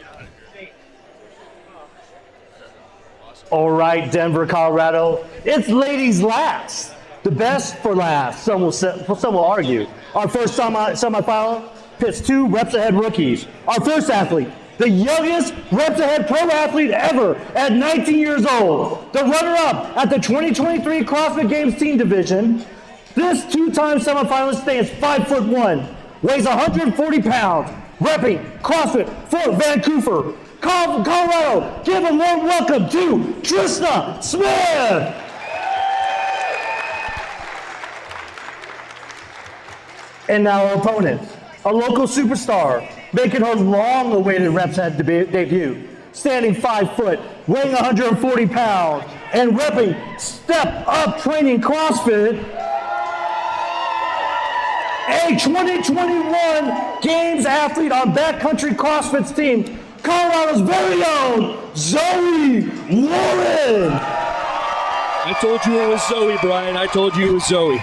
All right, Denver, Colorado. It's ladies last. The best for last, some will argue. Our first semifinal pits 2 Reps Ahead rookies. Our first athlete, the youngest Reps Ahead pro athlete ever at 19 years old, the runner-up at the 2023 CrossFit Games Team Division. This two-time semifinalist stands 5'1", weighs 140 pounds, repping CrossFit Fort Vancouver, Colorado. Give a warm welcome to Trista Smith. And now our opponent, a local superstar, making her long-awaited Reps Ahead debut. Standing 5 foot, weighing 140 pounds, and repping Step Up Training CrossFit, a 2021 Games athlete on Backcountry CrossFit's team, Colorado's very own Zoe Warren. I told you it was Zoe, Brian. I told you it was Zoe.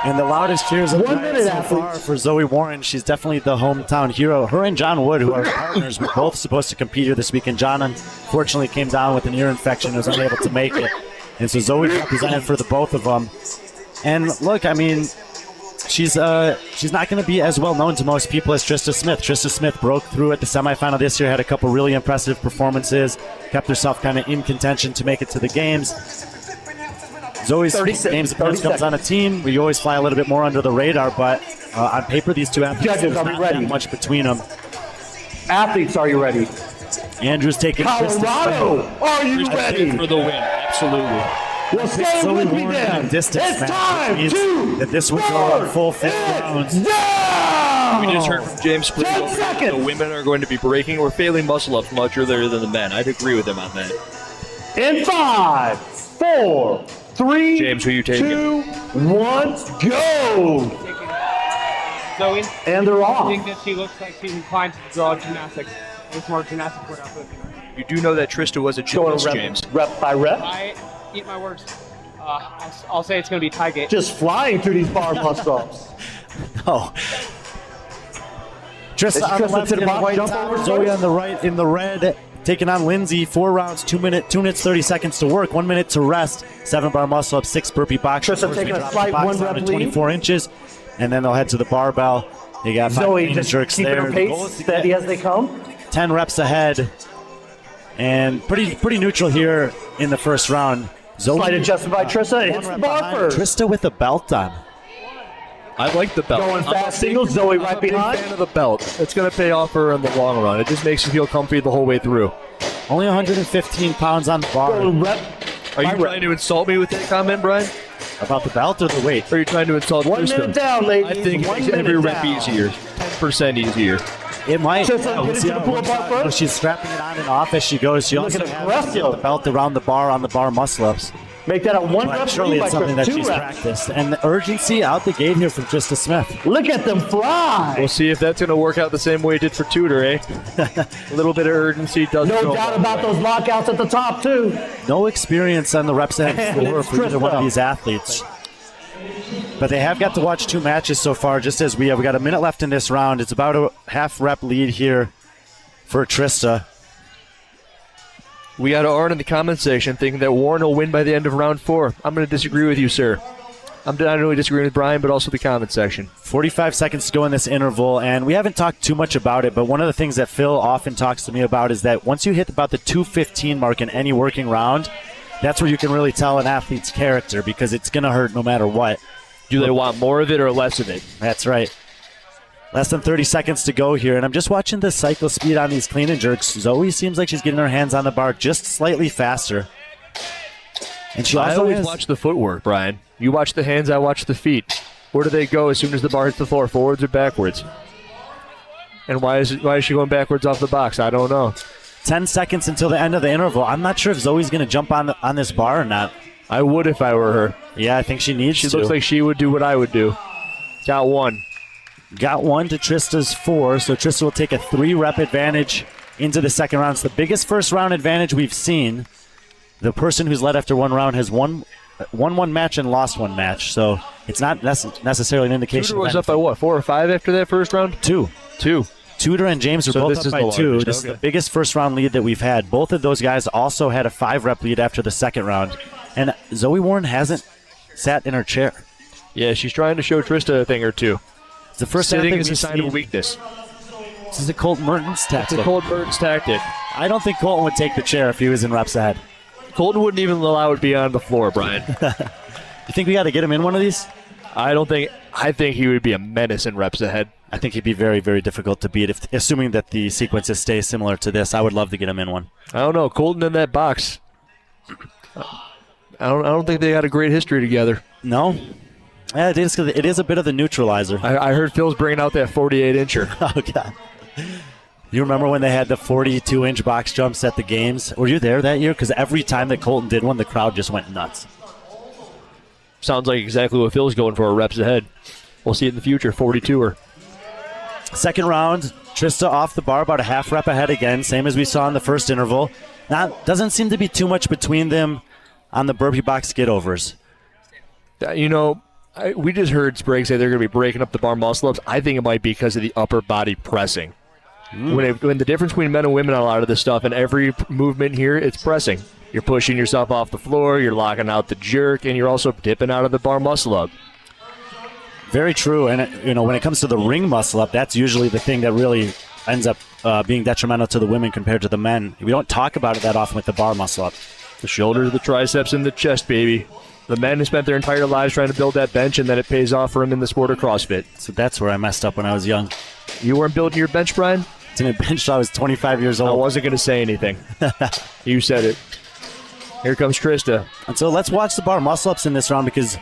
And the loudest cheers of the 1 night minute, so far for Zoe Warren. She's definitely the hometown hero. Her and John Wood, who are partners, were both supposed to compete here this weekend. John unfortunately came down with an ear infection and was unable to make it. And so Zoe represented for the both of them. And look, I mean, she's not going to be as well known to most people as Trista Smith. Trista Smith broke through at the semifinal this year, had a couple really impressive performances, kept herself kind of in contention to make it to the games. Zoe's games appearance comes on a team where you always fly a little bit more under the radar, but on paper, these two athletes, there's not that much between them. Athletes, are you ready? Andrew's taking Colorado, are you Trista ready? for the win. Absolutely. Well, stay with me then. Distance It's match, time which means to that this would go a full 5 rounds. We just heard from James Sprague 10 that seconds. the women are going to be breaking or failing muscle-ups much earlier than the men. I'd agree with him on that. In 5, 4, 3, James, who you taking? 2, 1, go! Zoe, And they're I off. think that she looks like she's inclined to draw gymnastics. It's more gymnastics workout for the female. You do know that Trista was a Going gymnast, James. rep by rep. I eat my words. I'll say it's going to be tie game. Just flying through these bar muscle-ups. Oh. Trista on the Trista left to the in the box, white jump top, over Zoe first. on the right in the red, taking on Lindsay. 4 rounds, 2 minutes, 30 seconds to work, 1 minute to rest. 7-bar muscle up, 6 burpee box. Trista First, taking we a drop slight the box 1 down rep to lead. 24 inches, and then they'll head to the barbell. They got 5 Zoe clean and just jerks keeping there. her The goal pace is to steady get as they come. 10 reps ahead, and pretty neutral here in the first round. Zoe, Slight adjustment by Trista. one Hits the rep bar behind. first. Trista with a belt on. I like the belt. Going I'm a fast big- singles. Zoe I'm right a big behind. fan of the belt. It's going to pay off for her in the long run. It just makes you feel comfy the whole way through. Only 115 pounds on the bar. Going rep. Are you by trying rep. to insult me with that comment, Brian? About the belt or the weight? Or are you trying to insult 1 Trista? minute down, ladies. I think it 1 makes every minute rep down. easier. 10% easier. It might. Trista, Yeah, get we'll it see to the how it pull-up works bar out. first. You know, she's strapping it on and off as she goes. She also Looking has aggressive. the belt around the bar on the bar muscle-ups. Make that a 1 But rep surely lead by it's something that Trista. 2 she's reps. practiced. And the urgency out the gate here from Trista Smith. Look at them fly. We'll see if that's going to work out the same way it did for Tudor, eh? A little bit of urgency doesn't No go doubt wrong. about those lockouts at the top, too. No experience on the reps ahead floor It's for either one of Trista. these athletes. But they have got to watch 2 matches so far, just as we have. We got a minute left in this round. It's about a half rep lead here for Trista. We got Arn in the comment section thinking that Warren will win by the end of round 4. I'm going to disagree with you, sir. I'm not only disagreeing with Brian, but also the comment section. 45 seconds to go in this interval, and we haven't talked too much about it, but one of the things that Phil often talks to me about is that once you hit about the 2:15 mark in any working round, that's where you can really tell an athlete's character, because it's going to hurt no matter what. Do they want more of it or less of it? That's right. Less than 30 seconds to go here, and I'm just watching the cycle speed on these clean and jerks. Zoe seems like she's getting her hands on the bar just slightly faster. And she I also always has, watch the footwork, Brian. You watch the hands, I watch the feet. Where do they go as soon as the bar hits the floor, forwards or backwards? And why is she going backwards off the box? I don't know. 10 seconds until the end of the interval. I'm not sure if Zoe's going to jump on this bar or not. I would if I were her. Yeah, I think she needs She to. looks like she would do what I would do. Got one. Got 1 to Trista's 4, so Trista will take a 3-rep advantage into the second round. It's the biggest first round advantage we've seen. The person who's led after 1 round has won 1 match and lost 1 match, so it's not necessarily an indication. Tudor was up by what, 4 or 5 after that first round? 2. 2. Tudor and James are So both this up is by the 2. largest, This is okay. the biggest first round lead that we've had. Both of those guys also had a 5-rep lead after the second round. And Zoe Warren hasn't sat in her chair. Yeah, she's trying to show Trista a thing or two. It's the first Sitting athlete is a we've sign seen- of weakness. This is a Colton Mertens tactic. It's a Colton Mertens tactic. I don't think Colton would take the chair if he was in reps ahead. Colton wouldn't even allow it beyond the floor, Brian. You think we got to get him in one of these? I think he would be a menace in reps ahead. I think he'd be very, very difficult to beat, assuming that the sequences stay similar to this. I would love to get him in one. I don't know. Colton in that box. I don't think they got a great history together. No? Yeah, it is a bit of the neutralizer. I heard Phil's bringing out that 48-incher. Oh, God. You remember when they had the 42-inch box jumps at the games? Were you there that year? Because every time that Colton did one, the crowd just went nuts. Sounds like exactly what Phil's going for, reps ahead. We'll see it in the future, 42er. Second round, Trista off the bar, about a half rep ahead again, same as we saw in the first interval. Doesn't seem to be too much between them on the burpee box get-overs. We just heard Sprague say they're going to be breaking up the bar muscle-ups. I think it might be because of the upper body pressing. When the difference between men and women on a lot of this stuff, and every movement here, it's pressing. You're pushing yourself off the floor, you're locking out the jerk, and you're also dipping out of the bar muscle-up. Very true, and when it comes to the ring muscle-up, that's usually the thing that really ends up being detrimental to the women compared to the men. We don't talk about it that often with the bar muscle-up. The shoulders, the triceps, and the chest, baby. The men who spent their entire lives trying to build that bench, and then it pays off for them in the sport of CrossFit. So that's where I messed up when I was young. You weren't building your bench, Brian? I didn't bench till I was 25 years old. I wasn't going to say anything. You said it. Here comes Trista. And so let's watch the bar muscle-ups in this round, because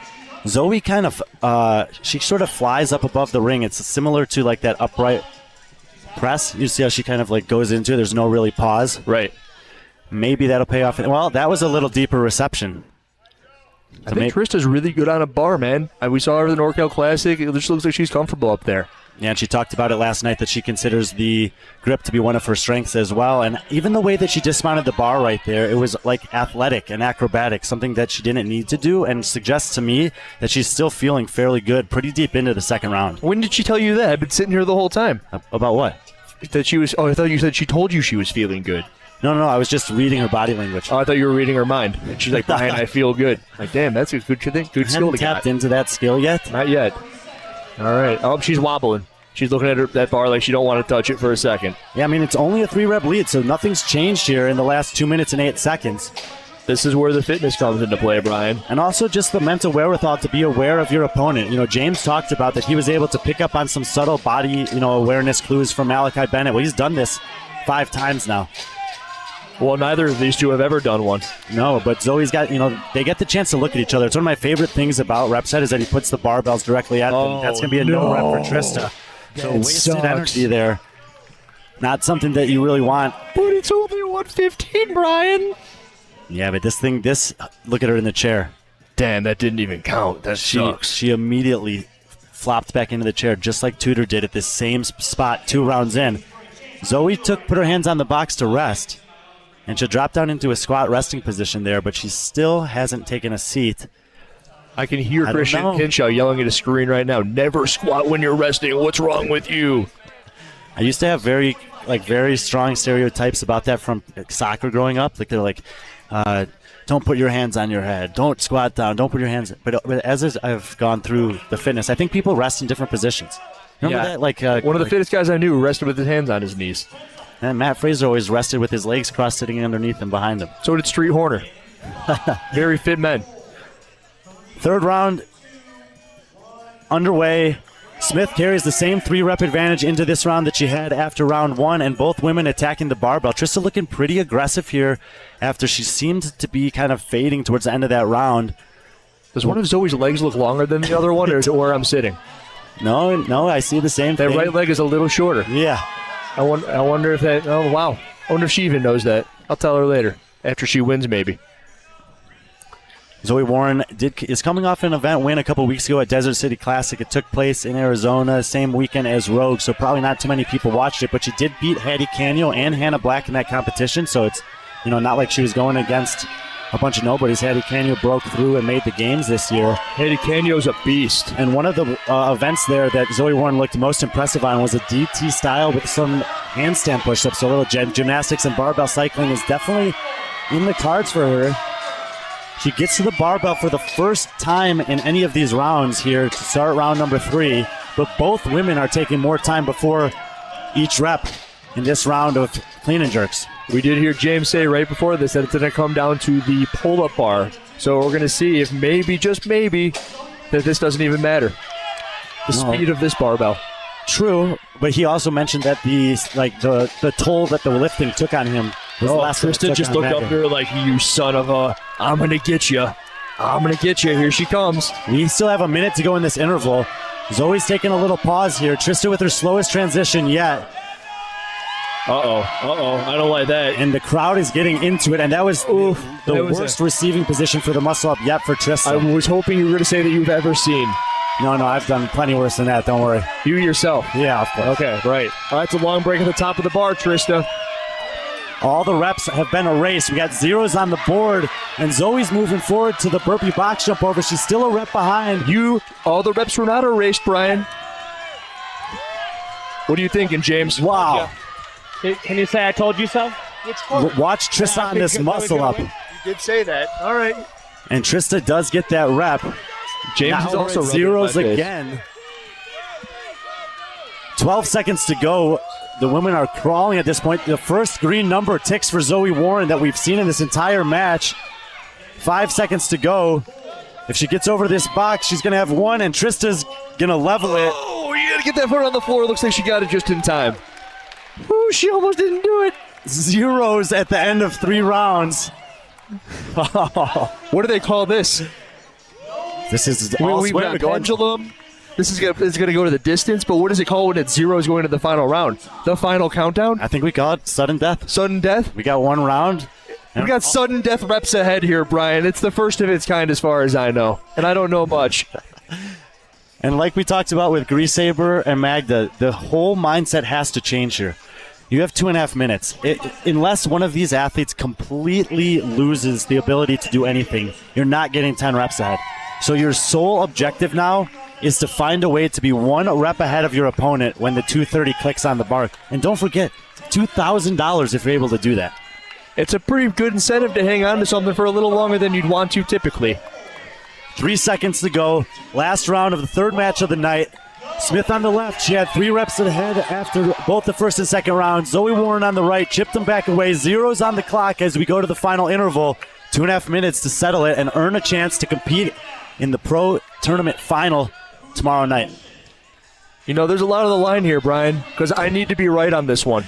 Zoe kind of, she sort of flies up above the ring. It's similar to like that upright press. You see how she kind of like goes into it. There's no really pause. Right. Maybe that'll pay off. Well, that was a little deeper reception. I think Trista's really good on a bar, man. We saw her in the NorCal Classic. It just looks like she's comfortable up there. Yeah, and she talked about it last night that she considers the grip to be one of her strengths as well. And even the way that she dismounted the bar right there, it was like athletic and acrobatic, something that she didn't need to do, and suggests to me that she's still feeling fairly good pretty deep into the second round. When did she tell you that? I've been sitting here the whole time. About what? That she was. Oh, I thought you said she told you she was feeling good. No, I was just reading her body language. Oh, I thought you were reading her mind. And she's like, Brian, I feel good. Like, damn, that's a good thing. Good skill to get. Tapped into that skill yet? Not yet. All right. Oh, she's wobbling. She's looking at that bar like she don't want to touch it for a second. Yeah, I mean, it's only a 3-rep lead, so nothing's changed here in the last 2 minutes and 8 seconds. This is where the fitness comes into play, Brian. And also just the mental wherewithal to be aware of your opponent. James talked about that he was able to pick up on some subtle body, awareness clues from Malachi Bennet. Well, he's done this 5 times now. Well, neither of these two have ever done one. No, but Zoe's got, they get the chance to look at each other. It's one of my favorite things about Reps Ahead is that he puts the barbells directly at them. That's going to be a no rep for Trista. So wasted energy there. Not something that you really want. But it's only 115, Brian. Yeah, but look at her in the chair. Damn, that didn't even count. That sucks. She immediately flopped back into the chair just like Tudor did at this same spot 2 rounds in. Zoe put her hands on the box to rest. And she'll drop down into a squat resting position there, but she still hasn't taken a seat. I can hear Christian Hinshaw yelling at a screen right now, never squat when you're resting. What's wrong with you? I used to have very strong stereotypes about that from soccer growing up. Like they're like, don't put your hands on your head. Don't squat down. Don't put your hands. But as I've gone through the fitness, I think people rest in different positions. Remember that? Like one of the fittest guys I knew rested with his hands on his knees. And Matt Fraser always rested with his legs crossed sitting underneath and behind him. So did Street Horner. Very fit men. Third round underway. Smith carries the same 3-rep advantage into this round that she had after round 1, and both women attacking the barbell. Trista looking pretty aggressive here after she seemed to be kind of fading towards the end of that round. Does one of Zoe's legs look longer than the other one, or is it where I'm sitting? No, I see the same thing. That right leg is a little shorter. Yeah. I wonder if that... Oh, wow. I wonder if she even knows that. I'll tell her later, after she wins maybe. Zoe Warren is coming off an event win a couple weeks ago at Desert City Classic. It took place in Arizona, same weekend as Rogue, so probably not too many people watched it, but she did beat Hattie Canio and Hannah Black in that competition, so it's not like she was going against a bunch of nobodies. Hattie Canio broke through and made the games this year. Hattie Canio's a beast. And one of the events there that Zoe Warren looked most impressive on was a DT style with some handstand push-ups. So a little gymnastics and barbell cycling is definitely in the cards for her. She gets to the barbell for the first time in any of these rounds here to start round number 3. But both women are taking more time before each rep in this round of clean and jerks. We did hear James say right before this that it's going to come down to the pull-up bar. So we're going to see if maybe, just maybe, that this doesn't even matter. The speed of this barbell. True, but he also mentioned that the toll that the lifting took on him was less than it Trista took just on looked Magda. up there like, you son of a, I'm going to get you. I'm going to get you. Here she comes. We still have a minute to go in this interval. Zoe's taking a little pause here. Trista with her slowest transition yet. I don't like that. And the crowd is getting into it, and that was the worst receiving position for the muscle-up yet for Trista. I was hoping you were going to say that you've ever seen. No, I've done plenty worse than that, don't worry. You yourself. Yeah, of course. Okay, right. All right, it's a long break at the top of the bar, Trista. All the reps have been erased. We got zeros on the board, and Zoe's moving forward to the burpee box jump over. She's still a rep behind. All the reps were not erased, Brian. What are you thinking, James? Wow. Can you say I told you so? Watch Trista on this muscle-up. You did say that. All right. And Trista does get that rep. James now is also we're at rubbing zeros my face. again. 12 seconds to go. The women are crawling at this point. The first green number ticks for Zoe Warren that we've seen in this entire match. 5 seconds to go. If she gets over this box, she's going to have one, and Trista's going to level it. Oh, you got to get that foot on the floor. Looks like she got it just in time. Ooh, she almost didn't do it. Zeros at the end of 3 rounds. What do they call this? This is We've got pendulum. This is gonna go to the distance, but what does it call when it's zeros going to the final round? The final countdown? I think we call it sudden death. Sudden death? We got 1 round. We got sudden death reps ahead here, Brian. It's the first of its kind as far as I know, and I don't know much. And like we talked about with Greasaber and Magda, the whole mindset has to change here. You have 2.5 minutes. Unless one of these athletes completely loses the ability to do anything, you're not getting 10 reps ahead. So your sole objective now is to find a way to be 1 rep ahead of your opponent when the 230 clicks on the bar. And don't forget, $2,000 if you're able to do that. It's a pretty good incentive to hang on to something for a little longer than you'd want to typically. 3 seconds to go. Last round of the 3rd match of the night. Smith on the left. She had 3 reps ahead after both the first and second rounds. Zoe Warren on the right. Chipped them back away. Zeros on the clock as we go to the final interval. 2.5 minutes to settle it and earn a chance to compete in the pro tournament final tomorrow night. You know, there's a lot on the line here, Brian, because I need to be right on this one.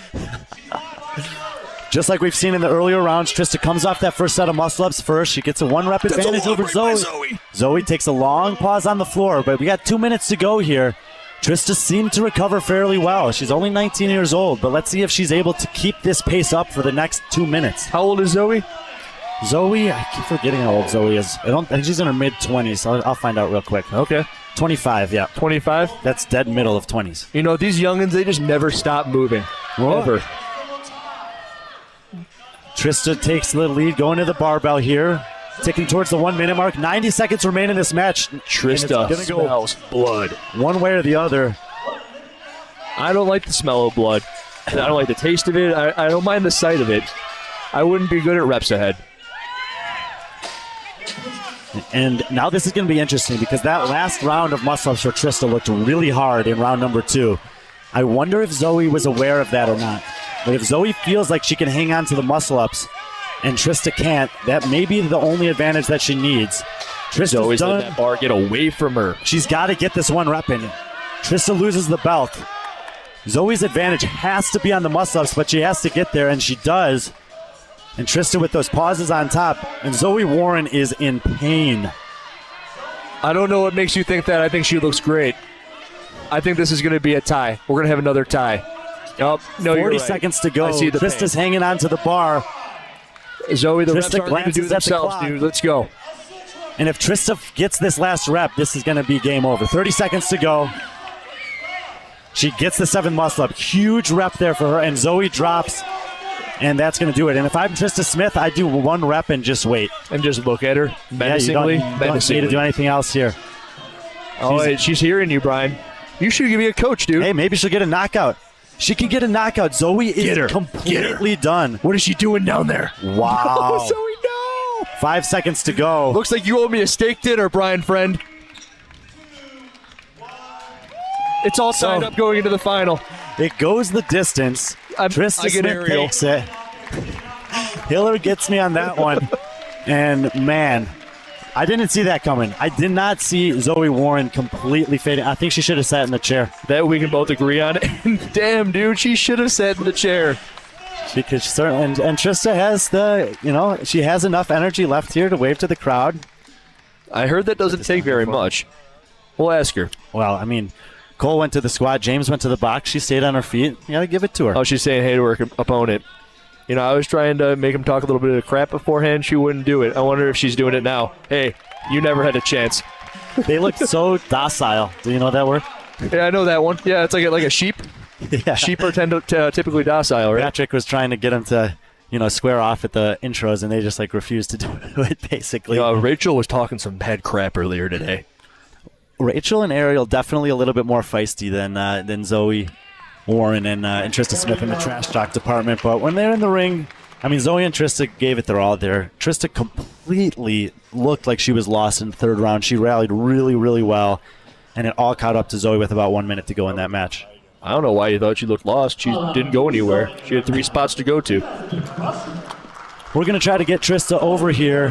Just like we've seen in the earlier rounds, Trista comes off that first set of muscle-ups first. She gets a 1 rep advantage over Zoe. Zoe takes a long pause on the floor, but we got 2 minutes to go here. Trista seemed to recover fairly well. She's only 19 years old, but let's see if she's able to keep this pace up for the next 2 minutes. How old is Zoe? Zoe, I keep forgetting how old Zoe is. I think she's in her mid-20s, so I'll find out real quick. Okay. 25, yeah. 25? That's dead middle of 20s. You know, these youngins, they just never stop moving. Whoa. Ever. Trista takes the lead, going to the barbell here. Ticking towards the 1 minute mark. 90 seconds remain in this match. Trista smells blood. One way or the other. I don't like the smell of blood. I don't like the taste of it. I don't mind the sight of it. I wouldn't be good at reps ahead. And now this is going to be interesting because that last round of muscle-ups for Trista looked really hard in round number 2. I wonder if Zoe was aware of that or not. But if Zoe feels like she can hang on to the muscle-ups and Trista can't, that may be the only advantage that she needs. Trista's Zoe's done. let that bar get away from her. She's got to get this 1 rep in. Trista loses the belt. Zoe's advantage has to be on the muscle-ups, but she has to get there, and she does. And Trista with those pauses on top. And Zoe Warren is in pain. I don't know what makes you think that. I think she looks great. I think this is going to be a tie. We're going to have another tie. Oh, no, 40 seconds to go. I see the Trista's hanging on to the bar. Zoe, the Trista reps aren't going to do glances at the themselves, clock. dude. Let's go. And if Trista gets this last rep, this is going to be game over. 30 seconds to go. She gets the 7 muscle up. Huge rep there for her, and Zoe drops, and that's going to do it. And if I'm Trista Smith, I do 1 rep and just wait. And just look at her menacingly. Yeah, you don't need to do anything else here. Oh, wait, she's hearing you, Brian. You should give me a coach, dude. Hey, maybe she'll get a knockout. She can get a knockout. Zoe is completely done. What is she doing down there? Wow. Oh, Zoe, no! 5 seconds to go. Looks like you owe me a steak dinner, Brian, friend. It's all tied up going into the final. It goes the distance. Trista I get Smith Arielle. takes it. Hiller gets me on that one. And, man, I didn't see that coming. I did not see Zoe Warren completely fading. I think she should have sat in the chair. That we can both agree on. Damn, dude, she should have sat in the chair. She could certainly, and Trista has she has enough energy left here to wave to the crowd. I heard that doesn't take very much. We'll ask her. Well, I mean, Cole went to the squat. James went to the box. She stayed on her feet. You got to give it to her. Oh, she's saying hey to her opponent. You know, I was trying to make him talk a little bit of crap beforehand. She wouldn't do it. I wonder if she's doing it now. Hey, you never had a chance. They look so docile. Do you know that word? Yeah, I know that one. Yeah, it's like a sheep. Yeah. Sheep are typically docile, right? Patrick was trying to get him to, square off at the intros, and they just refused to do it. Basically, Rachel was talking some bad crap earlier today. Rachel and Arielle definitely a little bit more feisty than Zoe Warren and Trista Smith in the trash talk department. But when they're in the ring, I mean, Zoe and Trista gave it their all there. Trista completely looked like she was lost in the third round. She rallied really, really well, and it all caught up to Zoe with about 1 minute to go in that match. I don't know why you thought she looked lost. She didn't go anywhere. She had 3 spots to go to. We're going to try to get Trista over here.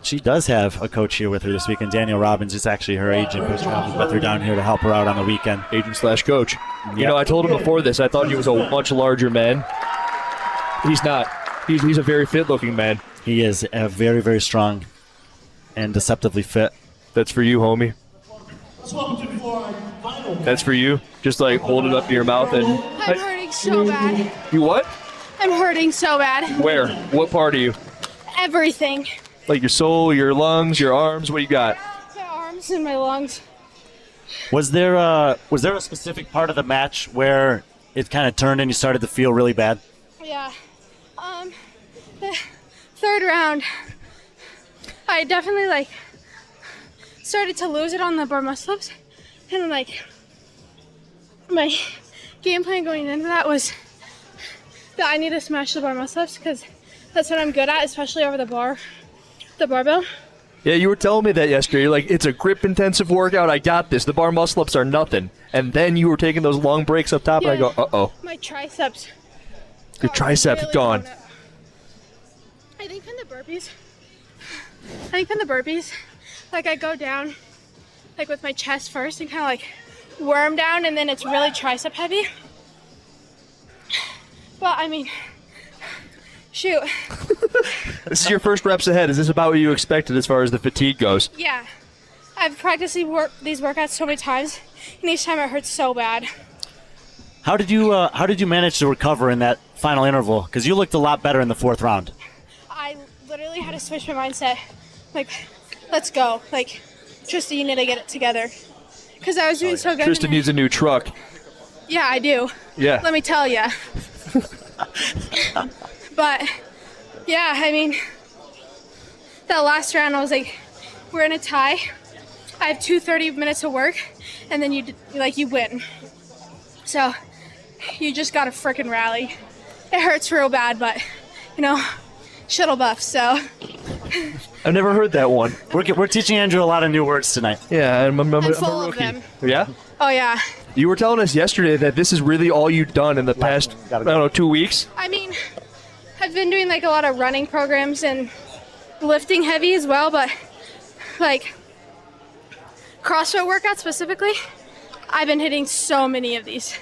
She does have a coach here with her this weekend. Daniel Robbins is actually her agent who's traveled with her down here to help her out on the weekend. Agent/coach. You know, I told him before this, I thought he was a much larger man. He's not. He's a very fit-looking man. He is a very, very strong and deceptively fit. That's for you, homie. That's for you. Just hold it up to your mouth and. I'm hurting so bad. You what? I'm hurting so bad. Where? What part of you? Everything. Like your soul, your lungs, your arms. What you got? My arms and my lungs. Was there a specific part of the match where it kind of turned and you started to feel really bad? Yeah. The third round, I definitely started to lose it on the bar muscle ups, and my game plan going into that was that I need to smash the bar muscle ups because that's what I'm good at, especially over the barbell. Yeah, you were telling me that yesterday. You're like, it's a grip-intensive workout. I got this. The bar muscle-ups are nothing. And then you were taking those long breaks up top, Yeah. and I go, uh-oh. My triceps. Your triceps really gone. I think from the burpees, I go down, with my chest first and kind of worm down, and then it's really tricep heavy. But, I mean, shoot. This is your first reps ahead. Is this about what you expected as far as the fatigue goes? Yeah. I've practiced these workouts so many times, and each time it hurts so bad. How did you manage to recover in that final interval? Because you looked a lot better in the fourth round. I literally had to switch my mindset. Let's go. Trista, you need to get it together. Because I was doing so good. Trista needs a new truck. Yeah, I do. Yeah. Let me tell you. But, yeah, I mean, that last round, I was we're in a tie. I have 30 minutes of work, and then you win. So, you just got to frickin' rally. It hurts real bad, but, shuttle buff, so. I've never heard that one. We're teaching Andrew a lot of new words tonight. Yeah, I'm I'm a full of rookie. them. Yeah? Oh, yeah. You were telling us yesterday that this is really all you've done in the past, 2 weeks? I mean, I've been doing a lot of running programs and lifting heavy as well, but CrossFit workouts specifically, I've been hitting so many of these.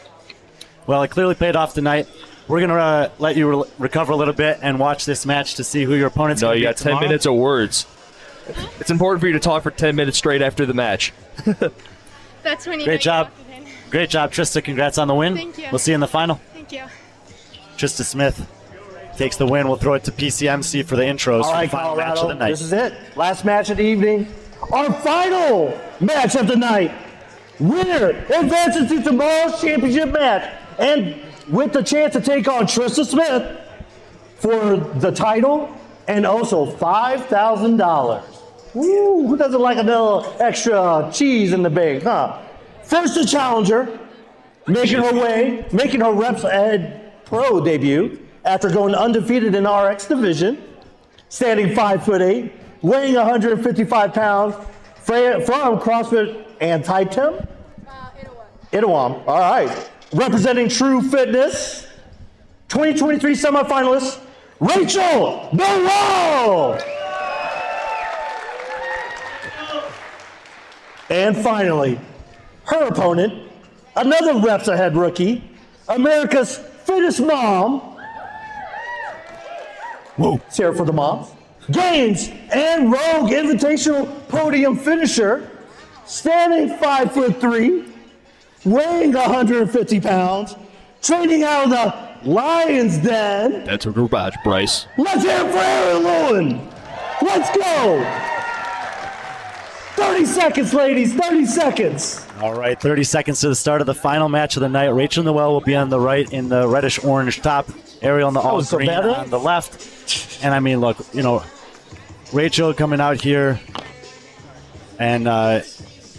Well, it clearly paid off tonight. We're going to let you recover a little bit and watch this match to see who your opponent's No, going to you be got 10 tomorrow. minutes of words. It's important for you to talk for 10 minutes straight after the match. That's when you Great get job. locked in. Great job, Trista. Congrats on the win. Thank you. We'll see you in the final. Thank you. Trista Smith takes the win. We'll throw it to PCMC for the intros All for right, the final match of Colorado, the night. this is it. Last match of the evening. Our final match of the night. Winner advances to tomorrow's championship match, and with the chance to take on Trista Smith for the title and also $5,000. Woo, who doesn't like a little extra cheese in the bag, huh? First, the challenger, making her Reps Ahead Pro debut after going undefeated in RX division, standing 5'8", weighing 155 pounds, from CrossFit and Type 10. Itawam. All right. Representing True Fitness, 2023 semifinalist, Rachel Noel. And finally, her opponent, another Reps Ahead rookie, America's fittest mom. Whoa. Let's hear it for the moms. Games and Rogue Invitational Podium finisher, standing 5'3", weighing 150 pounds, training out of the Lion's Den. That's a garage, Bryce. Let's hear it for Arielle Loewen. Let's go. 30 seconds, ladies, 30 seconds. All right, 30 seconds to the start of the final match of the night. Rachel Noel will be on the right in the reddish-orange top. Arielle in the all-green on the left. And, I mean, look, you know, Rachel coming out here, and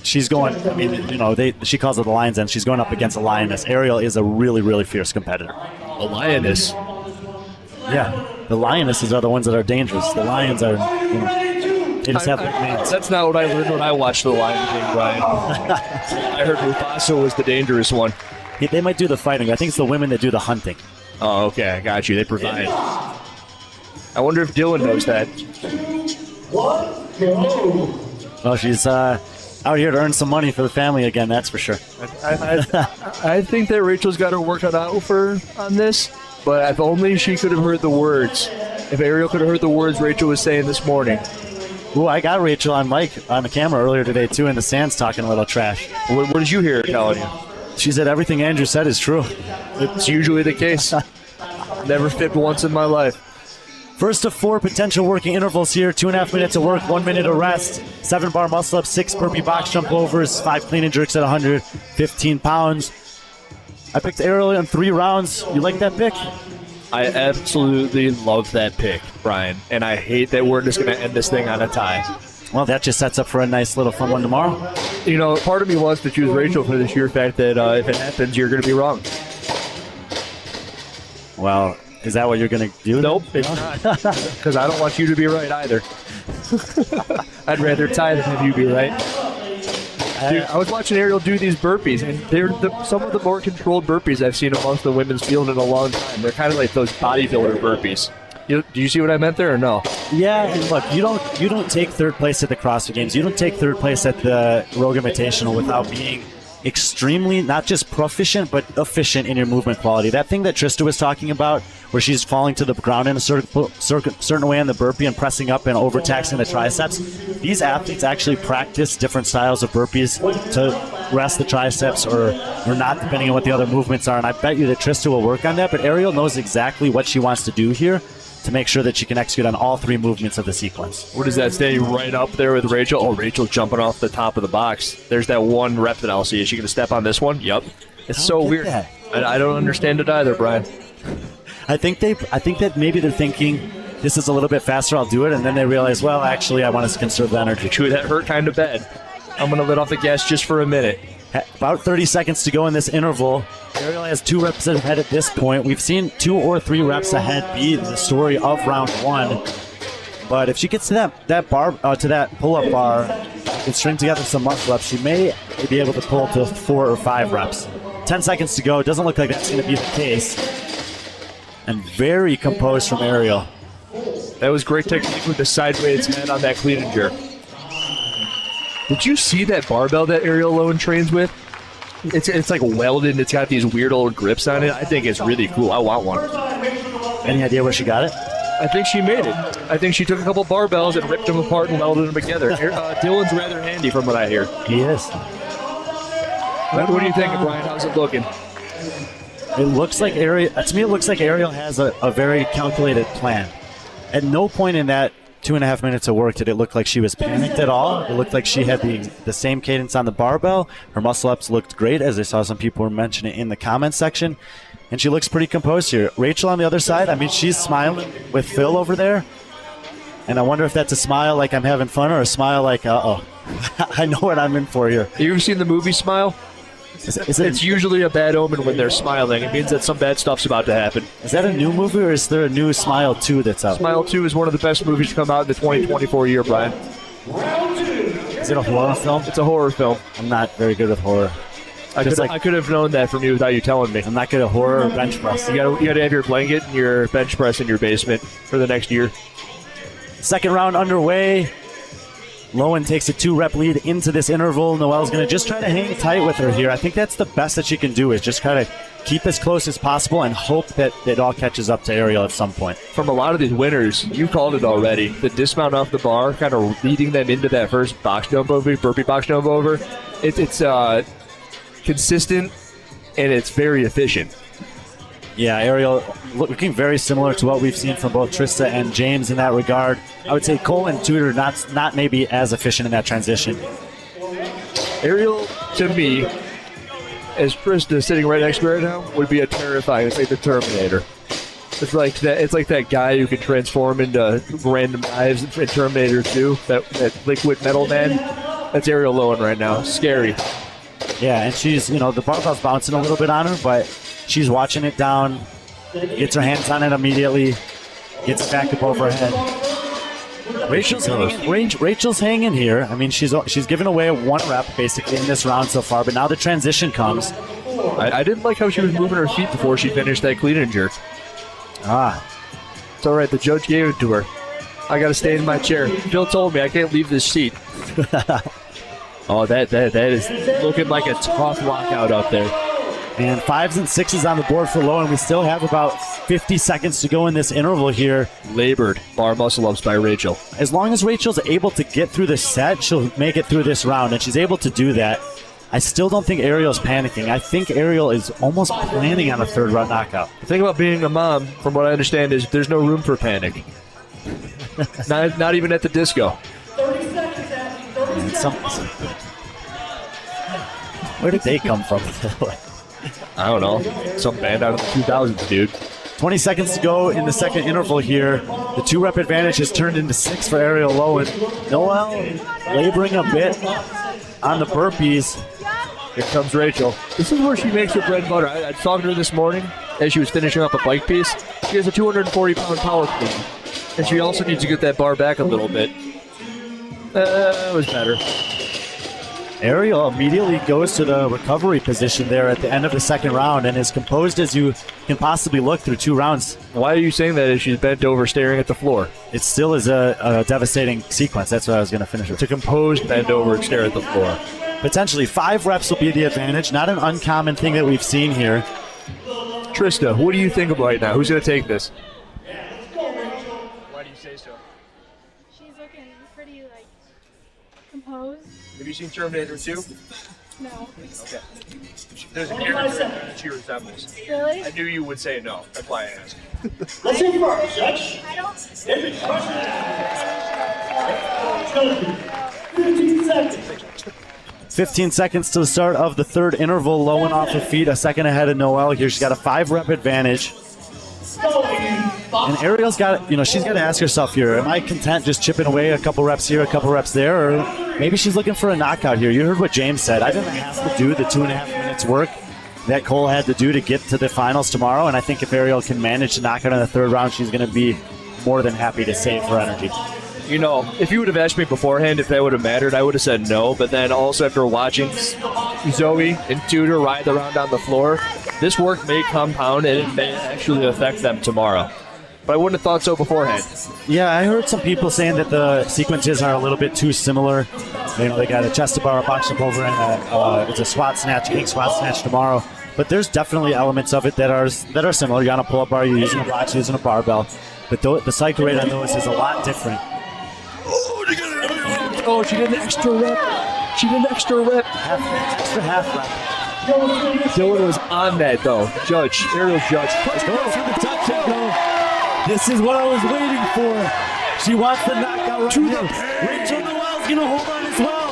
she's going, I mean, you know, she calls it the Lion's Den. She's going up against a Lioness. Arielle is a really, really fierce competitor. A Lioness? Yeah, the Lionesses are the ones that are dangerous. The Lions are, you know, they just have their names. That's not what I learned when I watched The Lion King, Brian. I heard Mufasa was the dangerous one. Yeah, they might do the fighting. I think it's the women that do the hunting. Oh, okay, I got you. They provide. I wonder if Dylan knows that. Well, she's out here to earn some money for the family again, that's for sure. I think that Rachel's got her work cut out for her on this, but if only she could have heard the words. If Arielle could have heard the words Rachel was saying this morning. Ooh, I got Rachel on mic on the camera earlier today, too, in the stands talking a little trash. What did you hear her telling you? She said everything Andrew said is true. It's usually the case. Never fibbed once in my life. First of 4 potential working intervals here. 2.5 minutes of work, 1 minute of rest. 7 bar muscle ups, 6 burpee box jump overs, 5 clean and jerks at 115 pounds. I picked Arielle in 3 rounds. You like that pick? I absolutely love that pick, Brian. And I hate that we're just going to end this thing on a tie. Well, that just sets up for a nice little fun one tomorrow. You know, part of me wants to choose Rachel for the sheer fact that if it happens, you're going to be wrong. Well, is that what you're going to do? Nope, it's not. Because I don't want you to be right either. I'd rather tie than have you be right. Dude, I was watching Arielle do these burpees, and they're some of the more controlled burpees I've seen amongst the women's field in a long time. They're kind of like those bodybuilder burpees. Do you see what I meant there or no? Yeah, and look, you don't take 3rd place at the CrossFit Games. You don't take 3rd place at the Rogue Invitational without being extremely, not just proficient, but efficient in your movement quality. That thing that Trista was talking about, where she's falling to the ground in a certain way on the burpee and pressing up and overtaxing the triceps. These athletes actually practice different styles of burpees to rest the triceps or not, depending on what the other movements are. And I bet you that Trista will work on that, but Arielle knows exactly what she wants to do here to make sure that she can execute on all 3 movements of the sequence. What is that, standing right up there with Rachel? Oh, Rachel's jumping off the top of the box. There's that one rep that I'll see. Is she going to step on this one? Yep. It's so weird. I don't understand it either, Brian. I think that maybe they're thinking, this is a little bit faster, I'll do it, and then they realize, well, actually, I want to conserve the energy. Chew, that hurt kind of bad. I'm going to let off the gas just for a minute. About 30 seconds to go in this interval. Arielle has 2 reps ahead at this point. We've seen 2 or 3 reps ahead be the story of round 1. But if she gets to that bar, to that pull-up bar, and string together some muscle ups, she may be able to pull to 4 or 5 reps. 10 seconds to go. It doesn't look like that's going to be the case. And very composed from Arielle. That was great technique with the sideways head on that clean and jerk. Did you see that barbell that Arielle Loewen trains with? It's like welded. It's got these weird old grips on it. I think it's really cool. I want one. Any idea where she got it? I think she made it. I think she took a couple barbells and ripped them apart and welded them together. Dylan's rather handy from what I hear. He is. What do you think, Brian? How's it looking? It looks like Arielle, to me it looks like Arielle has a very calculated plan. At no point in that 2.5 minutes of work did it look like she was panicked at all. It looked like she had the same cadence on the barbell. Her muscle ups looked great, as I saw some people were mentioning in the comments section. And she looks pretty composed here. Rachel on the other side, I mean, she's smiling with Phil over there. And I wonder if that's a smile like I'm having fun or a smile like, uh-oh, I know what I'm in for here. You ever seen the movie Smile? It's usually a bad omen when they're smiling. It means that some bad stuff's about to happen. Is that a new movie, or is there a new Smile 2 that's out? Smile 2 is one of the best movies to come out in the 2024 year, Brian. Is it a horror film? It's a horror film. I'm not very good with horror. I could have known that from you without you telling me. I'm not good at horror or bench press. You gotta have your blanket and your bench press in your basement for the next year. Second round underway. Loewen takes a 2-rep lead into this interval. Noel's going to just try to hang tight with her here. I think that's the best that she can do, is just try to keep as close as possible and hope that it all catches up to Arielle at some point. From a lot of these winners, you called it already, the dismount off the bar, kind of leading them into that first box jump over, burpee box jump over. It's consistent, and it's very efficient. Yeah, Arielle looking very similar to what we've seen from both Trista and James in that regard. I would say Cole and Tudor not maybe as efficient in that transition. Arielle, to me, as Trista sitting right next to me right now, would be a terrifying. It's like the Terminator. It's like that guy who can transform into random knives in Terminator 2, that liquid metal man. That's Arielle Loewen right now. Scary. Yeah, and she's, the barbell's bouncing a little bit on her, but she's watching it down, gets her hands on it immediately, gets it back above her head. Rachel's hanging here. I mean, she's given away 1 rep basically in this round so far, but now the transition comes. I didn't like how she was moving her feet before she finished that clean and jerk. It's all right. The judge gave it to her. I got to stay in my chair. Phil told me I can't leave this seat. Oh, that is looking like a tough lockout up there. And 5s and 6s on the board for Loewen. We still have about 50 seconds to go in this interval here. Labored bar muscle ups by Rachel. As long as Rachel's able to get through the set, she'll make it through this round, and she's able to do that. I still don't think Arielle's panicking. I think Arielle is almost planning on a 3rd round knockout. The thing about being a mom, from what I understand, is there's no room for panic. not even at the disco. 30 seconds. Where did they come from? I don't know. Some band out of the 2000s, dude. 20 seconds to go in the second interval here. The 2-rep advantage has turned into 6 for Arielle Loewen. Noel laboring a bit on the burpees. Here comes Rachel. This is where she makes her bread and butter. I was talking to her this morning as she was finishing up a bike piece. She has a 240-pound power clean. And she also needs to get that bar back a little bit. It was better. Arielle immediately goes to the recovery position there at the end of the second round and as composed as you can possibly look through 2 rounds. Why are you saying that as she's bent over staring at the floor? It still is a devastating sequence. That's what I was going to finish with. To compose, bend over, and stare at the floor. Potentially 5 reps will be the advantage. Not an uncommon thing that we've seen here. Trista, what do you think of right now? Who's going to take this? Why do you say so? She's looking pretty, composed. Have you seen Terminator 2? No. Okay. There's a character that she resembles. Really? I knew you would say no. That's why I asked. Let's see first, Judge. I don't. 15 seconds. 15 seconds to the start of the 3rd interval. Loewen off her feet, a second ahead of Noel here. She's got a 5-rep advantage. And Arielle's got, she's got to ask herself here, am I content just chipping away a couple reps here, a couple reps there, or maybe she's looking for a knockout here? You heard what James said. I didn't have to do the 2.5 minutes work that Cole had to do to get to the finals tomorrow, and I think if Arielle can manage to knock out in the 3rd round, she's going to be more than happy to save her energy. If you would have asked me beforehand if that would have mattered, I would have said no. But then also after watching Zoe and Tudor ride around on the floor, this work may compound and it may actually affect them tomorrow. But I wouldn't have thought so beforehand. Yeah, I heard some people saying that the sequences are a little bit too similar. They got a chest to bar, a box jump over, and it's a squat snatch, king squat snatch tomorrow. But there's definitely elements of it that are similar. You're on a pull-up bar, you're using a box, you're using a barbell. But the cycle rate on those is a lot different. Oh, she did an extra rep. Extra half rep. Dylan was on that, though. Arielle Judge. It's going through the touch and go. This is what I was waiting for. She wants the knockout right here. Rachel Noel's going to hold on as well.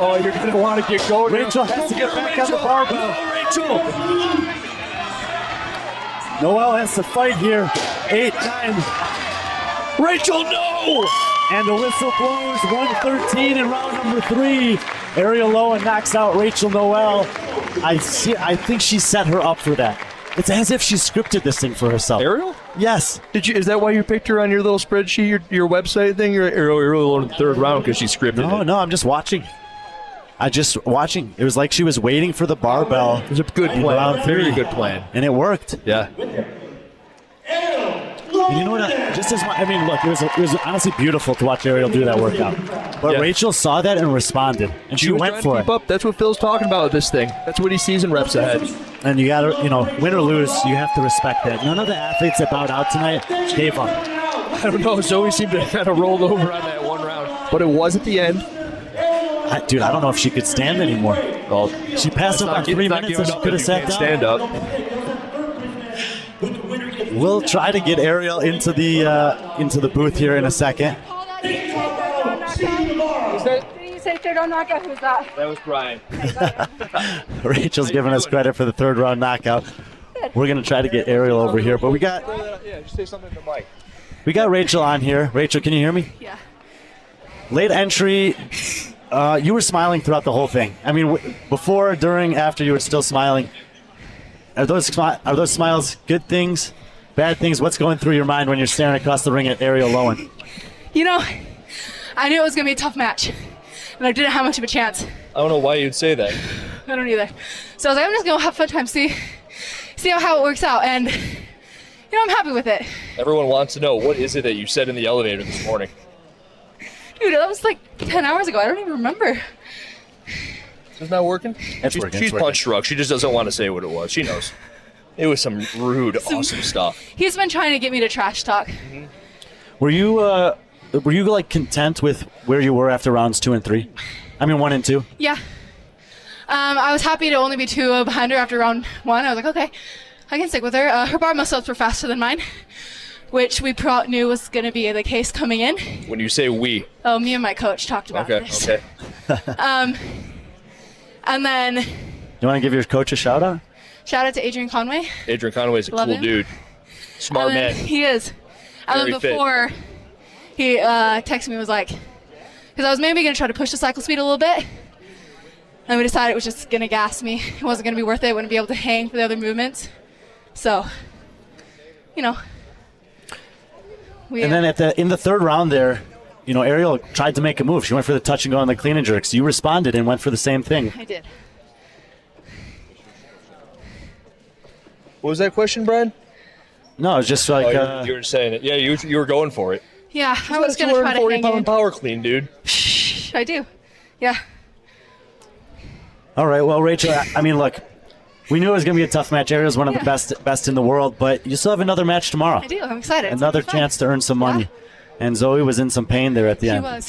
Oh, you're going to want to get going. Rachel has to get back on the barbell. Rachel! Noel has to fight here. 8, 9. Rachel, no! And the whistle blows. 1:13 in round number 3. Arielle Loewen knocks out Rachel Noel. I think she set her up for that. It's as if she scripted this thing for herself. Arielle? Yes. Is that why you picked her on your little spreadsheet, your website thing? You're Arielle in the 3rd round because she scripted it. No, I'm just watching. I just watching. It was like she was waiting for the barbell. It was a good plan. Very good plan. And it worked. Yeah. And you know what? Just as much, I mean, look, it was honestly beautiful to watch Arielle do that workout. But Yeah. Rachel saw that and responded, and she was went trying for to it. keep up. That's what Phil's talking about with this thing. That's what he sees in reps ahead. And you gotta, win or lose, you have to respect that. None of the athletes that bowed out tonight gave up. I don't know. Zoe seemed to kind of roll over on that one round, but it was at the end. Dude, I don't know if she could stand anymore. Well, She passed up on 3 minutes and she could have sat down. Stand up. We'll try to get Arielle into the booth here in a second. Did you say third round knockout? Who's that? That was Brian. Rachel's giving us credit for the 3rd round knockout. We're gonna try to get Arielle over here, but we got just say something to Mike. Rachel on here. Rachel, can you hear me? Yeah. Late entry. You were smiling throughout the whole thing. I mean, before, during, after, you were still smiling. Are those smiles good things, bad things? What's going through your mind when you're staring across the ring at Arielle Loewen? I knew it was going to be a tough match, and I didn't have much of a chance. I don't know why you'd say that. I don't either. So I was like, I'm just going to have a fun time, see how it works out, and, I'm happy with it. Everyone wants to know, what is it that you said in the elevator this morning? Dude, that was like 10 hours ago. I don't even remember. It's not working? It's working. She's punch drunk. She just doesn't want to say what it was. She knows. It was some rude, awesome stuff. He's been trying to get me to trash talk. Were you like content with where you were after rounds 2 and 3? I mean 1 and 2. Yeah. I was happy to only be 2 behind her after round 1. I was like, okay, I can stick with her. Her bar muscle ups were faster than mine, which we knew was going to be the case coming in. When you say we. Oh, me and my coach talked about this. Okay. And then You want to give your coach a shout out? shout out to Adrian Conway. Adrian Conway's a Love cool him. dude. Smart And then- man. He is. And Very then fit. before, he texted me, was like, because I was maybe going to try to push the cycle speed a little bit. And we decided it was just going to gas me. It wasn't going to be worth it. I wouldn't be able to hang for the other movements. So, And then in the 3rd round there, Arielle tried to make a move. She went for the touch and go on the clean and jerks. You responded and went for the same thing. I did. What was that question, Brian? No, it's just like you were saying it. Yeah, you were going for it. Yeah, I was going to try to hang 240-pound in. power clean, dude. I do. Yeah. all right. Well, Rachel, I mean, look, we knew it was going to be a tough match. Arielle's one of the Yeah. best in the world, but you still have another match tomorrow. I do. I'm excited. It's Another gonna be fun. chance to earn some money. And Zoe was in some pain there at the She end. was.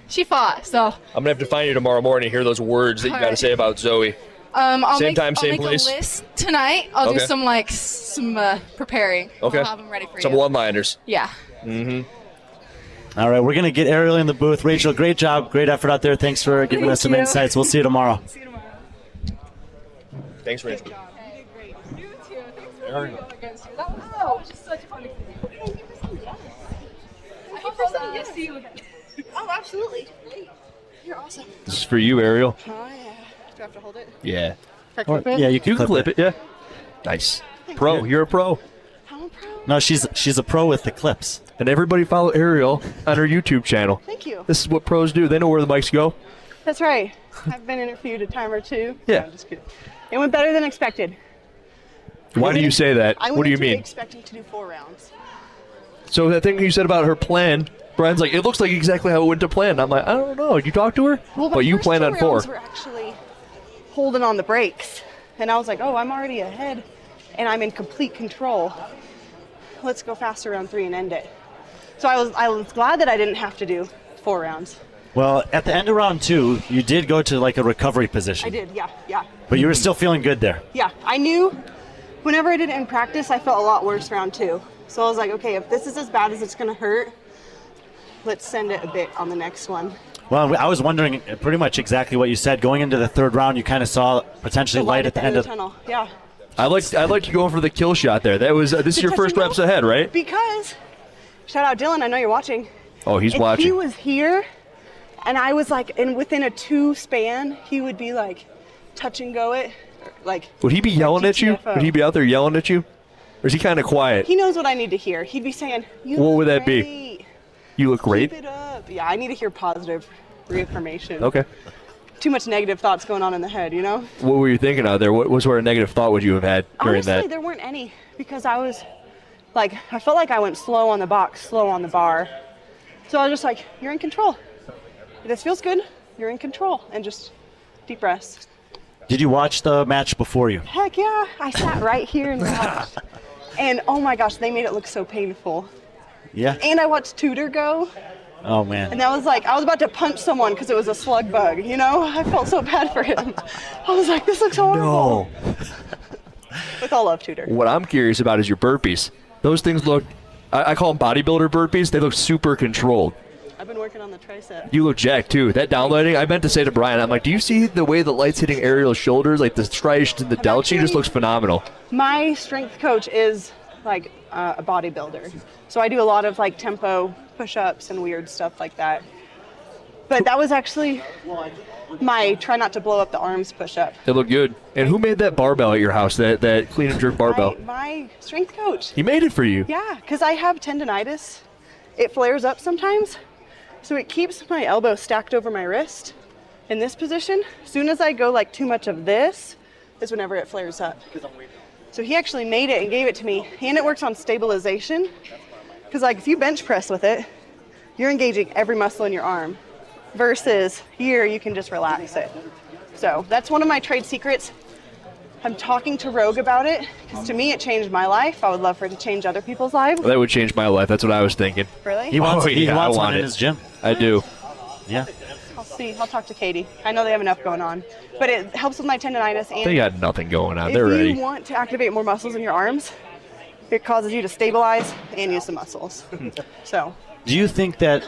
She fought. So I'm going to have to find you tomorrow morning to hear those words that you All got to right. say about Zoe. I'll Same make, time, same I'll make place? a list tonight. I'll Okay. do some preparing. Okay. I'll have them ready for Some you. one-liners. Yeah. All right, we're going to get Arielle in the booth. Rachel, great job. Great effort out there. Thanks for giving us some you. insights. We'll see you tomorrow. See you tomorrow. Thanks, Rachel. You too. Thanks for going against you. That was just such a fun experience. I hope to see you again. Oh, absolutely. You're awesome. This is for you, Arielle. Oh, yeah. Do I have to hold it? Yeah. Yeah, you can clip it. Yeah. Nice. Pro. You're a pro. I'm a pro. No, she's a pro with the clips. And everybody follow Arielle on her YouTube channel. Thank you. This is what pros do. They know where the mics go. That's right. I've been interviewed a time or two. Yeah. No, I'm just kidding. It went better than expected. Why do you say that? I What do you went into it mean? expecting to do 4 rounds. So that thing you said about her plan, Brian's like, it looks like exactly how it went to plan. I'm like, I don't know. You talked to her? Well, But you first planned 2 on 4. rounds were actually holding on the brakes. And I was like, oh, I'm already ahead and I'm in complete control. Let's go faster round 3 and end it. So I was glad that I didn't have to do 4 rounds. Well, at the end of round 2, you did go to like a recovery position. I did, yeah. But you were still feeling good there. Yeah, I knew whenever I did it in practice, I felt a lot worse round 2. So I was like, okay, if this is as bad as it's going to hurt, let's send it a bit on the next one. Well, I was wondering pretty much exactly what you said. Going into the 3rd round, you kind of saw potentially The light at the end of the tunnel. Yeah. I like you going for the kill shot there. That was this is your touch first and go? reps ahead, right? Because, shout out Dylan, I know you're watching. Oh, he's If watching. he was here, and I was like, and within a 2 span, he would be like, touch and go it, like. Would he be yelling at you? GTFO. Would he be out there yelling at you? Or is he kind of quiet? He knows what I need to hear. He'd be saying, "You What look would that be? great. You look great. Keep it up." Yeah, I need to hear positive reaffirmation. Okay. too much negative thoughts going on in the head, you know? What were you thinking out there? What sort of negative thought would you have had during Honestly, that? there weren't any because I was like, I felt like I went slow on the box, slow on the bar. So I was just like, you're in control. This feels good. You're in control. And just deep breaths. Did you watch the match before you? Heck yeah. I sat right here and watched. And oh my gosh, they made it look so painful. Yeah. And I watched Tudor go. Oh, man. And that was like, I was about to punch someone because it was a slug bug, you know? I felt so bad for him. I was like, this looks horrible. No. With all love, Tudor. What I'm curious about is your burpees. Those things look, I call them bodybuilder burpees. They look super controlled. I've been working on the tricep. You look jacked, too. That downlighting, I meant to say to Brian, I'm like, do you see the way the light's hitting Arielle's shoulders? Like the striations and the delt? She just looks phenomenal. My strength coach is like a bodybuilder. So I do a lot of like tempo push-ups and weird stuff like that. But that was actually my try not to blow up the arms push-up. They look good. And who made that barbell at your house, that clean and jerk barbell? My strength coach. He made it for you. Yeah, because I have tendonitis. It flares up sometimes. So it keeps my elbow stacked over my wrist in this position. As soon as I go like too much of this, is whenever it flares up. So he actually made it and gave it to me. And it works on stabilization. Because like if you bench press with it, you're engaging every muscle in your arm. Versus here, you can just relax it. So that's one of my trade secrets. I'm talking to Rogue about it, because to me it changed my life. I would love for it to change other people's lives. Well, that would change my life. That's what I was thinking. Really? He wants, he yeah, wants I one want in it. his gym. I do. Yeah. I'll see. I'll talk to Katie. I know they have enough going on. But it helps with my tendonitis. And They got nothing going on. if They're you ready. want to activate more muscles in your arms, it causes you to stabilize and use the muscles. So Do you think that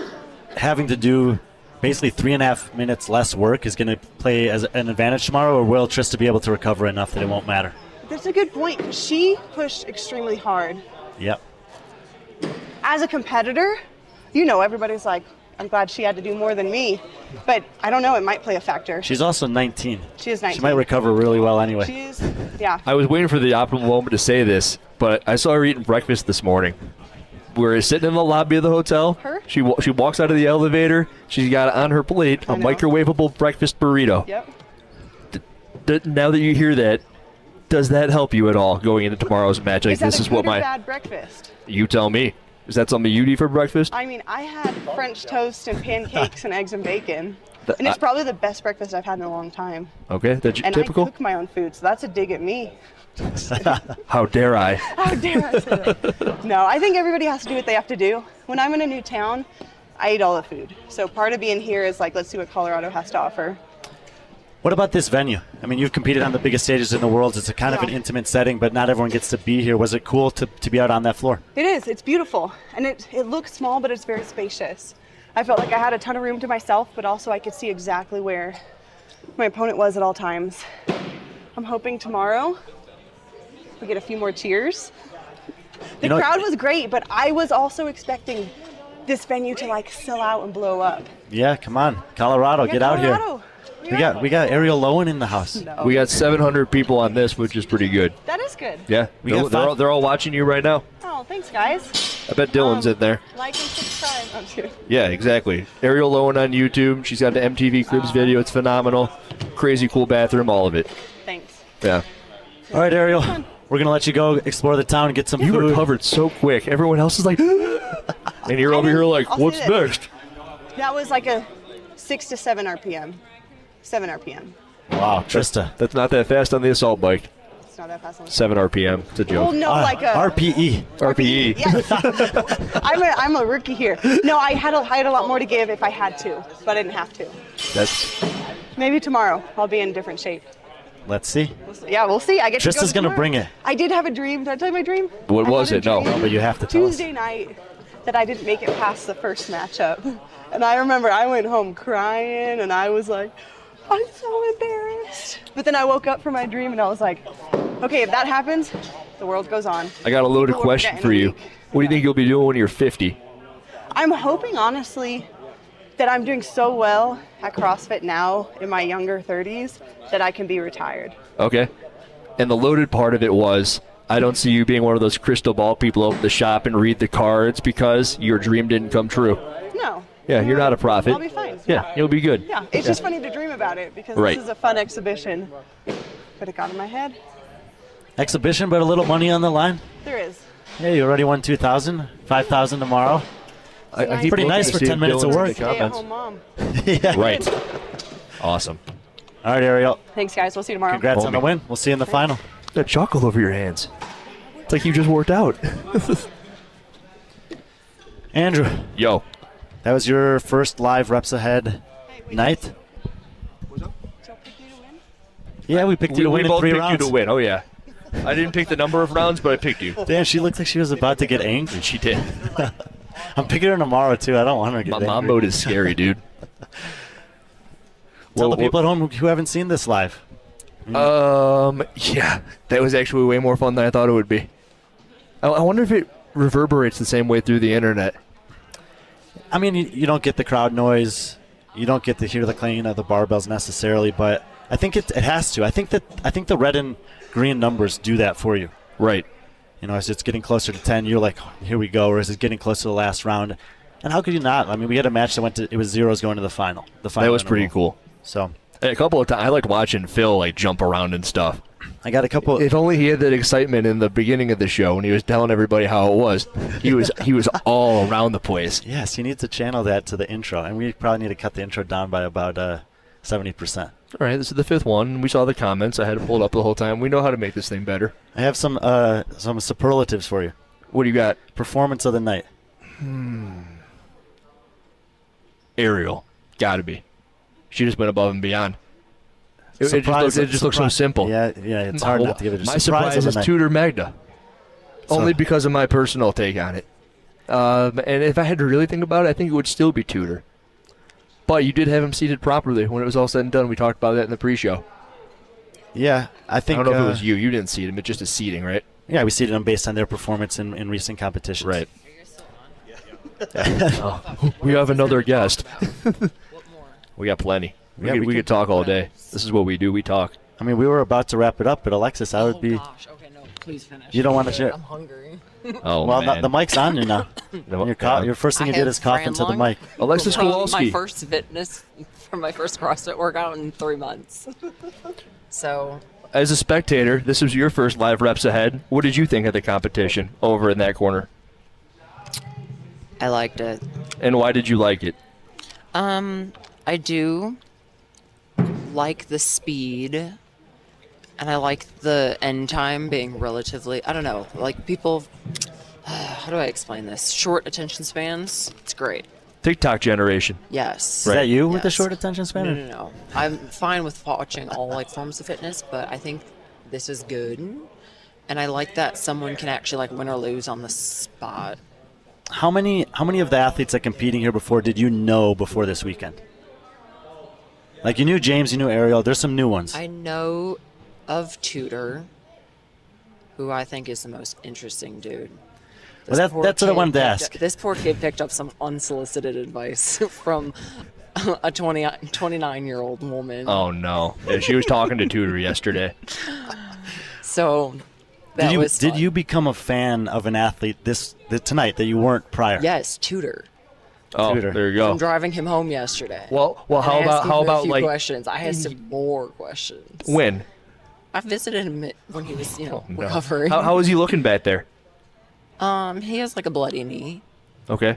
having to do basically 3.5 minutes less work is going to play as an advantage tomorrow, or will Trista be able to recover enough that it won't matter? that's a good point. She pushed extremely hard. Yep. As a competitor, you know, everybody's like, I'm glad she had to do more than me. But I don't know, it might play a factor. She's also 19. She is 19. She might recover really well anyway. She is, yeah. I was waiting for the optimal moment to say this, but I saw her eating breakfast this morning. We were sitting in the lobby of the hotel. Her? She walks out of the elevator. She's got on her plate a I know. microwavable breakfast burrito. Yep. Now that you hear that, does that help you at all going into tomorrow's match? Like, Is that this a is what good or my. bad breakfast? You tell me. Is that something you'd eat for breakfast? I mean, I had French toast and pancakes and eggs and bacon. Th- And it's probably the best breakfast I've had in a long time. Okay, that's And typical. I cook my own food, so that's a dig at me. How dare I? How dare I say that? No, I think everybody has to do what they have to do. When I'm in a new town, I eat all the food. So part of being here is like, let's see what Colorado has to offer. What about this venue? I mean, you've competed on the biggest stages in the world. It's a kind of an intimate setting, but not everyone gets to be here. Was it cool to be out on that floor? It is. It's beautiful. And it looks small, but it's very spacious. I felt like I had a ton of room to myself, but also I could see exactly where my opponent was at all times. I'm hoping tomorrow we get a few more cheers. The crowd was great, but I was also expecting this venue to like sell out and blow up. Yeah, come on. Colorado, get out here. Colorado. We got Arielle Loewen in the house. No. We got 700 people on this, which is pretty good. That is good. Yeah, We got they're all watching you right now. Oh, thanks, guys. I bet Dylan's in there. Like and subscribe. I'm kidding. Yeah, exactly. Arielle Loewen on YouTube. She's got the MTV Cribs video. It's phenomenal. Crazy cool bathroom, all of it. Thanks. Yeah. All right, Arielle, we're going to let you go explore the town and get some You food. recovered so quick. Everyone else is like, and you're over here like, I'll say what's this. next? That was like a 6 to 7 RPM. 7 RPM. Wow, Trista. That's not that fast on the assault bike. It's not that fast. On 7 RPM. It's a Well, joke. no, like a RPE. RPE. Yes. I'm a rookie here. No, I had a lot more to give if I had to, but I didn't have to. That's Maybe tomorrow I'll be in different shape. Let's see. Yeah, we'll see. I get to go Trista's going to tomorrow. bring it. I did have a dream. Did I tell you my dream? What I was had a it? No. dream But you have to tell us. Tuesday night that I didn't make it past the first matchup. And I remember I went home crying and I was like, I'm so embarrassed. But then I woke up from my dream and I was like, okay, if that happens, the world goes on. I got a loaded People will question forget in for a you. week. What do you think you'll be doing when you're 50? I'm hoping, honestly, that I'm doing so well at CrossFit now in my younger 30s that I can be retired. Okay. And the loaded part of it was, I don't see you being one of those crystal ball people open the shop and read the cards because your dream didn't come true. No. Yeah, you're not a prophet. I'll be fine. Yeah, you'll be good. Yeah, it's just funny to dream about it because Right. this is a fun exhibition. But it got in my head. Exhibition, but a little money on the line. There is. Yeah, you already won 2,000, 5,000 tomorrow. I keep Pretty looking nice to for see 10 if minutes of Dylan's in work. the comments. Stay-at-home mom. Yeah. Right. Awesome. All right, Arielle. Thanks, guys. We'll see you tomorrow. Congrats on the Homie. win. We'll see you in the final. That chalk all over your hands. It's like you just worked out. Andrew, Yo. that was your first live Reps Ahead night. Yeah, we picked you to We win in both 3 picked rounds. you to win. Oh, yeah. I didn't pick the number of rounds, but I picked you. Damn, she looked like she was about to get angry. She did. I'm picking her tomorrow, too. I don't want her to get My angry. mom mode is scary, dude. Tell the people at home who haven't seen this live. Yeah, that was actually way more fun than I thought it would be. I wonder if it reverberates the same way through the internet. I mean, you don't get the crowd noise. You don't get to hear the clanging of the barbells necessarily, but I think it has to. I think the red and green numbers do that for you. Right. You know, as it's getting closer to 10, you're like, here we go. Or as it's getting close to the last round, and how could you not? I mean, we had a match that it was zeros going to the final. That was pretty cool. So A couple of times, I liked watching Phil like jump around and stuff. I got a couple. If only he had that excitement in the beginning of the show when he was telling everybody how it was. He was all around the place. Yes, he needs to channel that to the intro, and we probably need to cut the intro down by about 70%. All right, this is the 5th one. We saw the comments. I had it pulled up the whole time. We know how to make this thing better. I have some superlatives for you. What do you got? Performance of the night. Arielle. Gotta be. She just went above and beyond. It just looks so simple. Yeah, it's hard not to give it a My surprise surprise of the is night. Tudor Magda. Only because of my personal take on it. And if I had to really think about it, I think it would still be Tudor. But you did have him seated properly when it was all said and done. We talked about that in the pre-show. Yeah, I think. I don't know if it was you. You didn't seat him. It's just a seating, right? Yeah, we seated them based on their performance in recent competitions. Right. We have another guest. We got plenty. Yeah, we could talk all day. This is what we do. We talk. I mean, we were about to wrap it up, but Alexis, I would be. Gosh, okay, no, please finish. You don't want to share? I'm hungry. Oh, Well, man. the mic's on you now. Your first thing you did is cough into the mic. Alexis From Kowalski. my first fitness, from my first CrossFit workout in 3 months. So, As a spectator, this was your first live Reps Ahead. What did you think of the competition over in that corner? I liked it. And why did you like it? I do like the speed, and I like the end time being relatively, I don't know, like people, how do I explain this? Short attention spans, it's great. TikTok generation. Yes. Is that you with the Yes. short attention span? No. I'm fine with watching all like forms of fitness, but I think this is good, and I like that someone can actually like win or lose on the spot. How many of the athletes that competing here before did you know before this weekend? Like you knew James, you knew Arielle. There's some new ones. I know of Tudor, who I think is the most interesting dude. Well, This poor that's what I kid wanted to picked ask. up- This poor kid picked up some unsolicited advice from a 29-year-old woman. Oh, no. Yeah, she was talking to Tudor yesterday. So that was Did fun. you become a fan of an athlete tonight that you weren't prior? Yes, Tudor. Oh, Tudor. there you go. I'm driving him home yesterday. Well, And how I asked him a about few like questions? I had some more questions. when? I visited him when he was, No. recovering. How was he looking back there? He has like a bloody knee, Okay.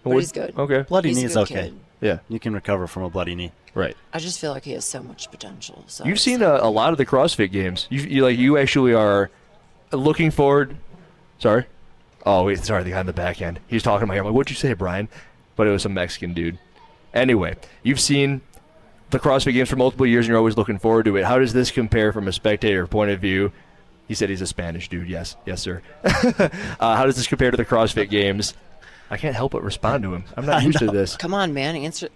but he's good. Okay. Bloody He's a knee's good okay. kid. Yeah. You can recover from a bloody knee. Right. I just feel like he has so much potential. So You've seen a lot of the CrossFit games. You actually are looking forward. Sorry. Oh wait, sorry. The guy in the back end. He's talking to my ear. I'm like, what'd you say, Brian? But it was some Mexican dude. Anyway, you've seen the CrossFit games for multiple years, and you're always looking forward to it. How does this compare from a spectator point of view? He said he's a Spanish dude. Yes, sir. How does this compare to the CrossFit games? I can't help but respond to him. I'm not used to this. Come on, man. Answer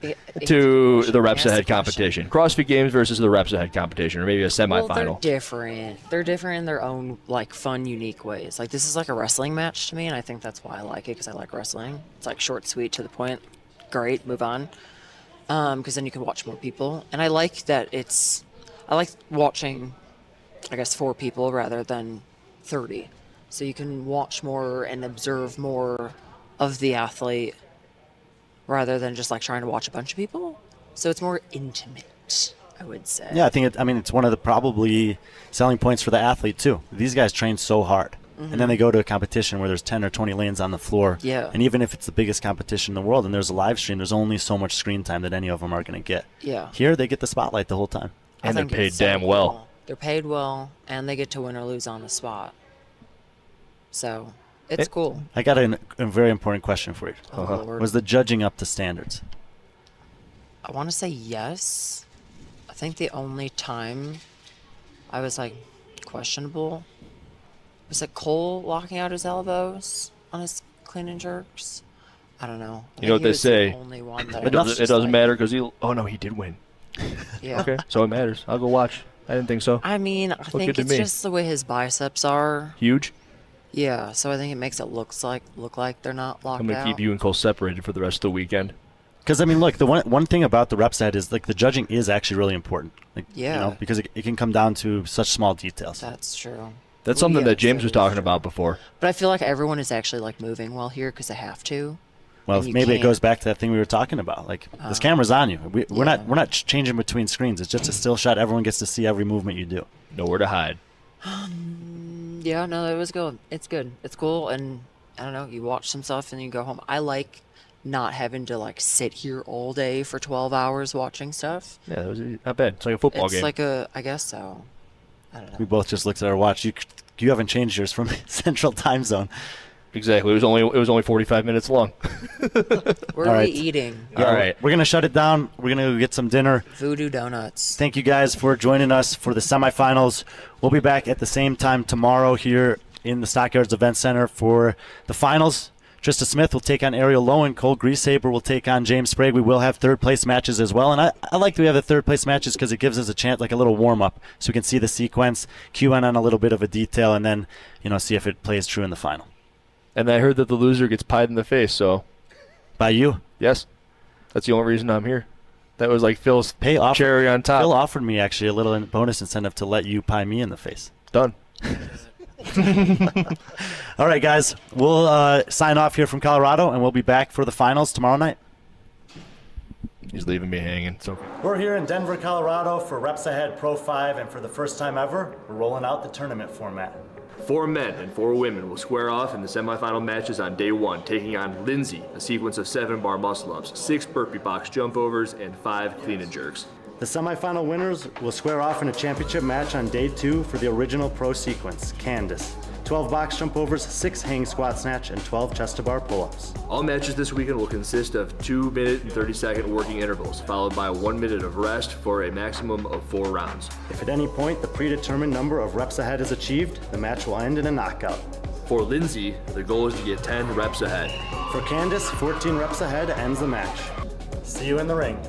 To the Reps Ask the Ahead question. competition. CrossFit games versus the Reps Ahead competition, or maybe a Well, semifinal. they're different. They're different in their own like fun, unique ways. Like this is like a wrestling match to me, and I think that's why I like it because I like wrestling. It's like short, sweet, to the point. Great, move on. Because then you can watch more people, and I like that it's. I like watching, I guess, 4 people rather than 30, so you can watch more and observe more of the athlete rather than just like trying to watch a bunch of people. So it's more intimate, I would say. Yeah, I think it's one of the probably selling points for the athlete too. These guys train so hard. And then they go to a competition where there's 10 or 20 lanes on the floor. Yeah. And even if it's the biggest competition in the world and there's a live stream, there's only so much screen time that any of them are going to get. Yeah. Here, they get the spotlight the whole time. And they're paid it's so damn well. cool. They're paid well, and they get to win or lose on the spot. So it's cool. I got a very important question for you. Oh, Lord. Was the judging up to standards? I want to say yes. I think the only time I was like questionable was it Cole locking out his elbows on his clean and jerks. I don't know. You know what they say? The only one that It doesn't matter because he. Oh no, he did win. Yeah. Okay, so it matters. I'll go watch. I didn't think so. I mean, I think good to it's me. just the way his biceps are. Huge. Yeah, so I think it makes it look like they're not locked I'm gonna out. keep you and Cole separated for the rest of the weekend. Because look, the one thing about the reps ahead is like the judging is actually really important. Like, Yeah. because it can come down to such small details. That's true. That's Well, something yeah, that James that was is talking true. about before. But I feel like everyone is actually like moving well here because they have to. Well, and you maybe it can't- goes back to that thing we were talking about. Like this camera's on you. We're not changing between screens. It's just a still shot. Everyone gets to see every movement you do. Nowhere to hide. Yeah, no, it was good. It's good. It's cool, and I don't know. You watch some stuff and you go home. I like not having to like sit here all day for 12 hours watching stuff. Yeah, that was not bad. It's like a football It's game. like I guess so. I don't know. We both just looked at our watch. You haven't changed yours from Central Time Zone. Exactly. It was only 45 minutes long. Where All are right. we eating? All right. We're gonna shut it down. We're gonna go get some dinner. Voodoo donuts. Thank you guys for joining us for the semifinals. We'll be back at the same time tomorrow here in the Stockyards Event Center for the finals. Trista Smith will take on Arielle Loewen. Colegreashaber will take on James Sprague. We will have third place matches as well. And I like that we have the third place matches because it gives us a chance, like a little warm up, so we can see the sequence, cue in on a little bit of a detail, and then see if it plays true in the final. And I heard that the loser gets pied in the face. So, By you. yes, that's the only reason I'm here. That was like Phil's cherry on top. Phil offered me actually a little bonus incentive to let you pie me in the face. Done. All right, guys. We'll sign off here from Colorado, and we'll be back for the finals tomorrow night. He's leaving me hanging. So We're here in Denver, Colorado for Reps Ahead Pro 5, and for the first time ever, we're rolling out the tournament format. 4 men and 4 women will square off in the semifinal matches on day 1, taking on Lindsay, a sequence of 7 bar muscle-ups, 6 burpee box jump overs, and 5 clean and jerks. The semifinal winners will square off in a championship match on day 2 for the original pro sequence, Candace. 12 box jump overs, 6 hang squat snatch, and 12 chest to bar pull-ups. All matches this weekend will consist of 2-minute and 30-second working intervals, followed by 1 minute of rest for a maximum of 4 rounds. If at any point the predetermined number of reps ahead is achieved, the match will end in a knockout. For Lindsay, the goal is to get 10 reps ahead. For Candace, 14 reps ahead ends the match. See you in the ring.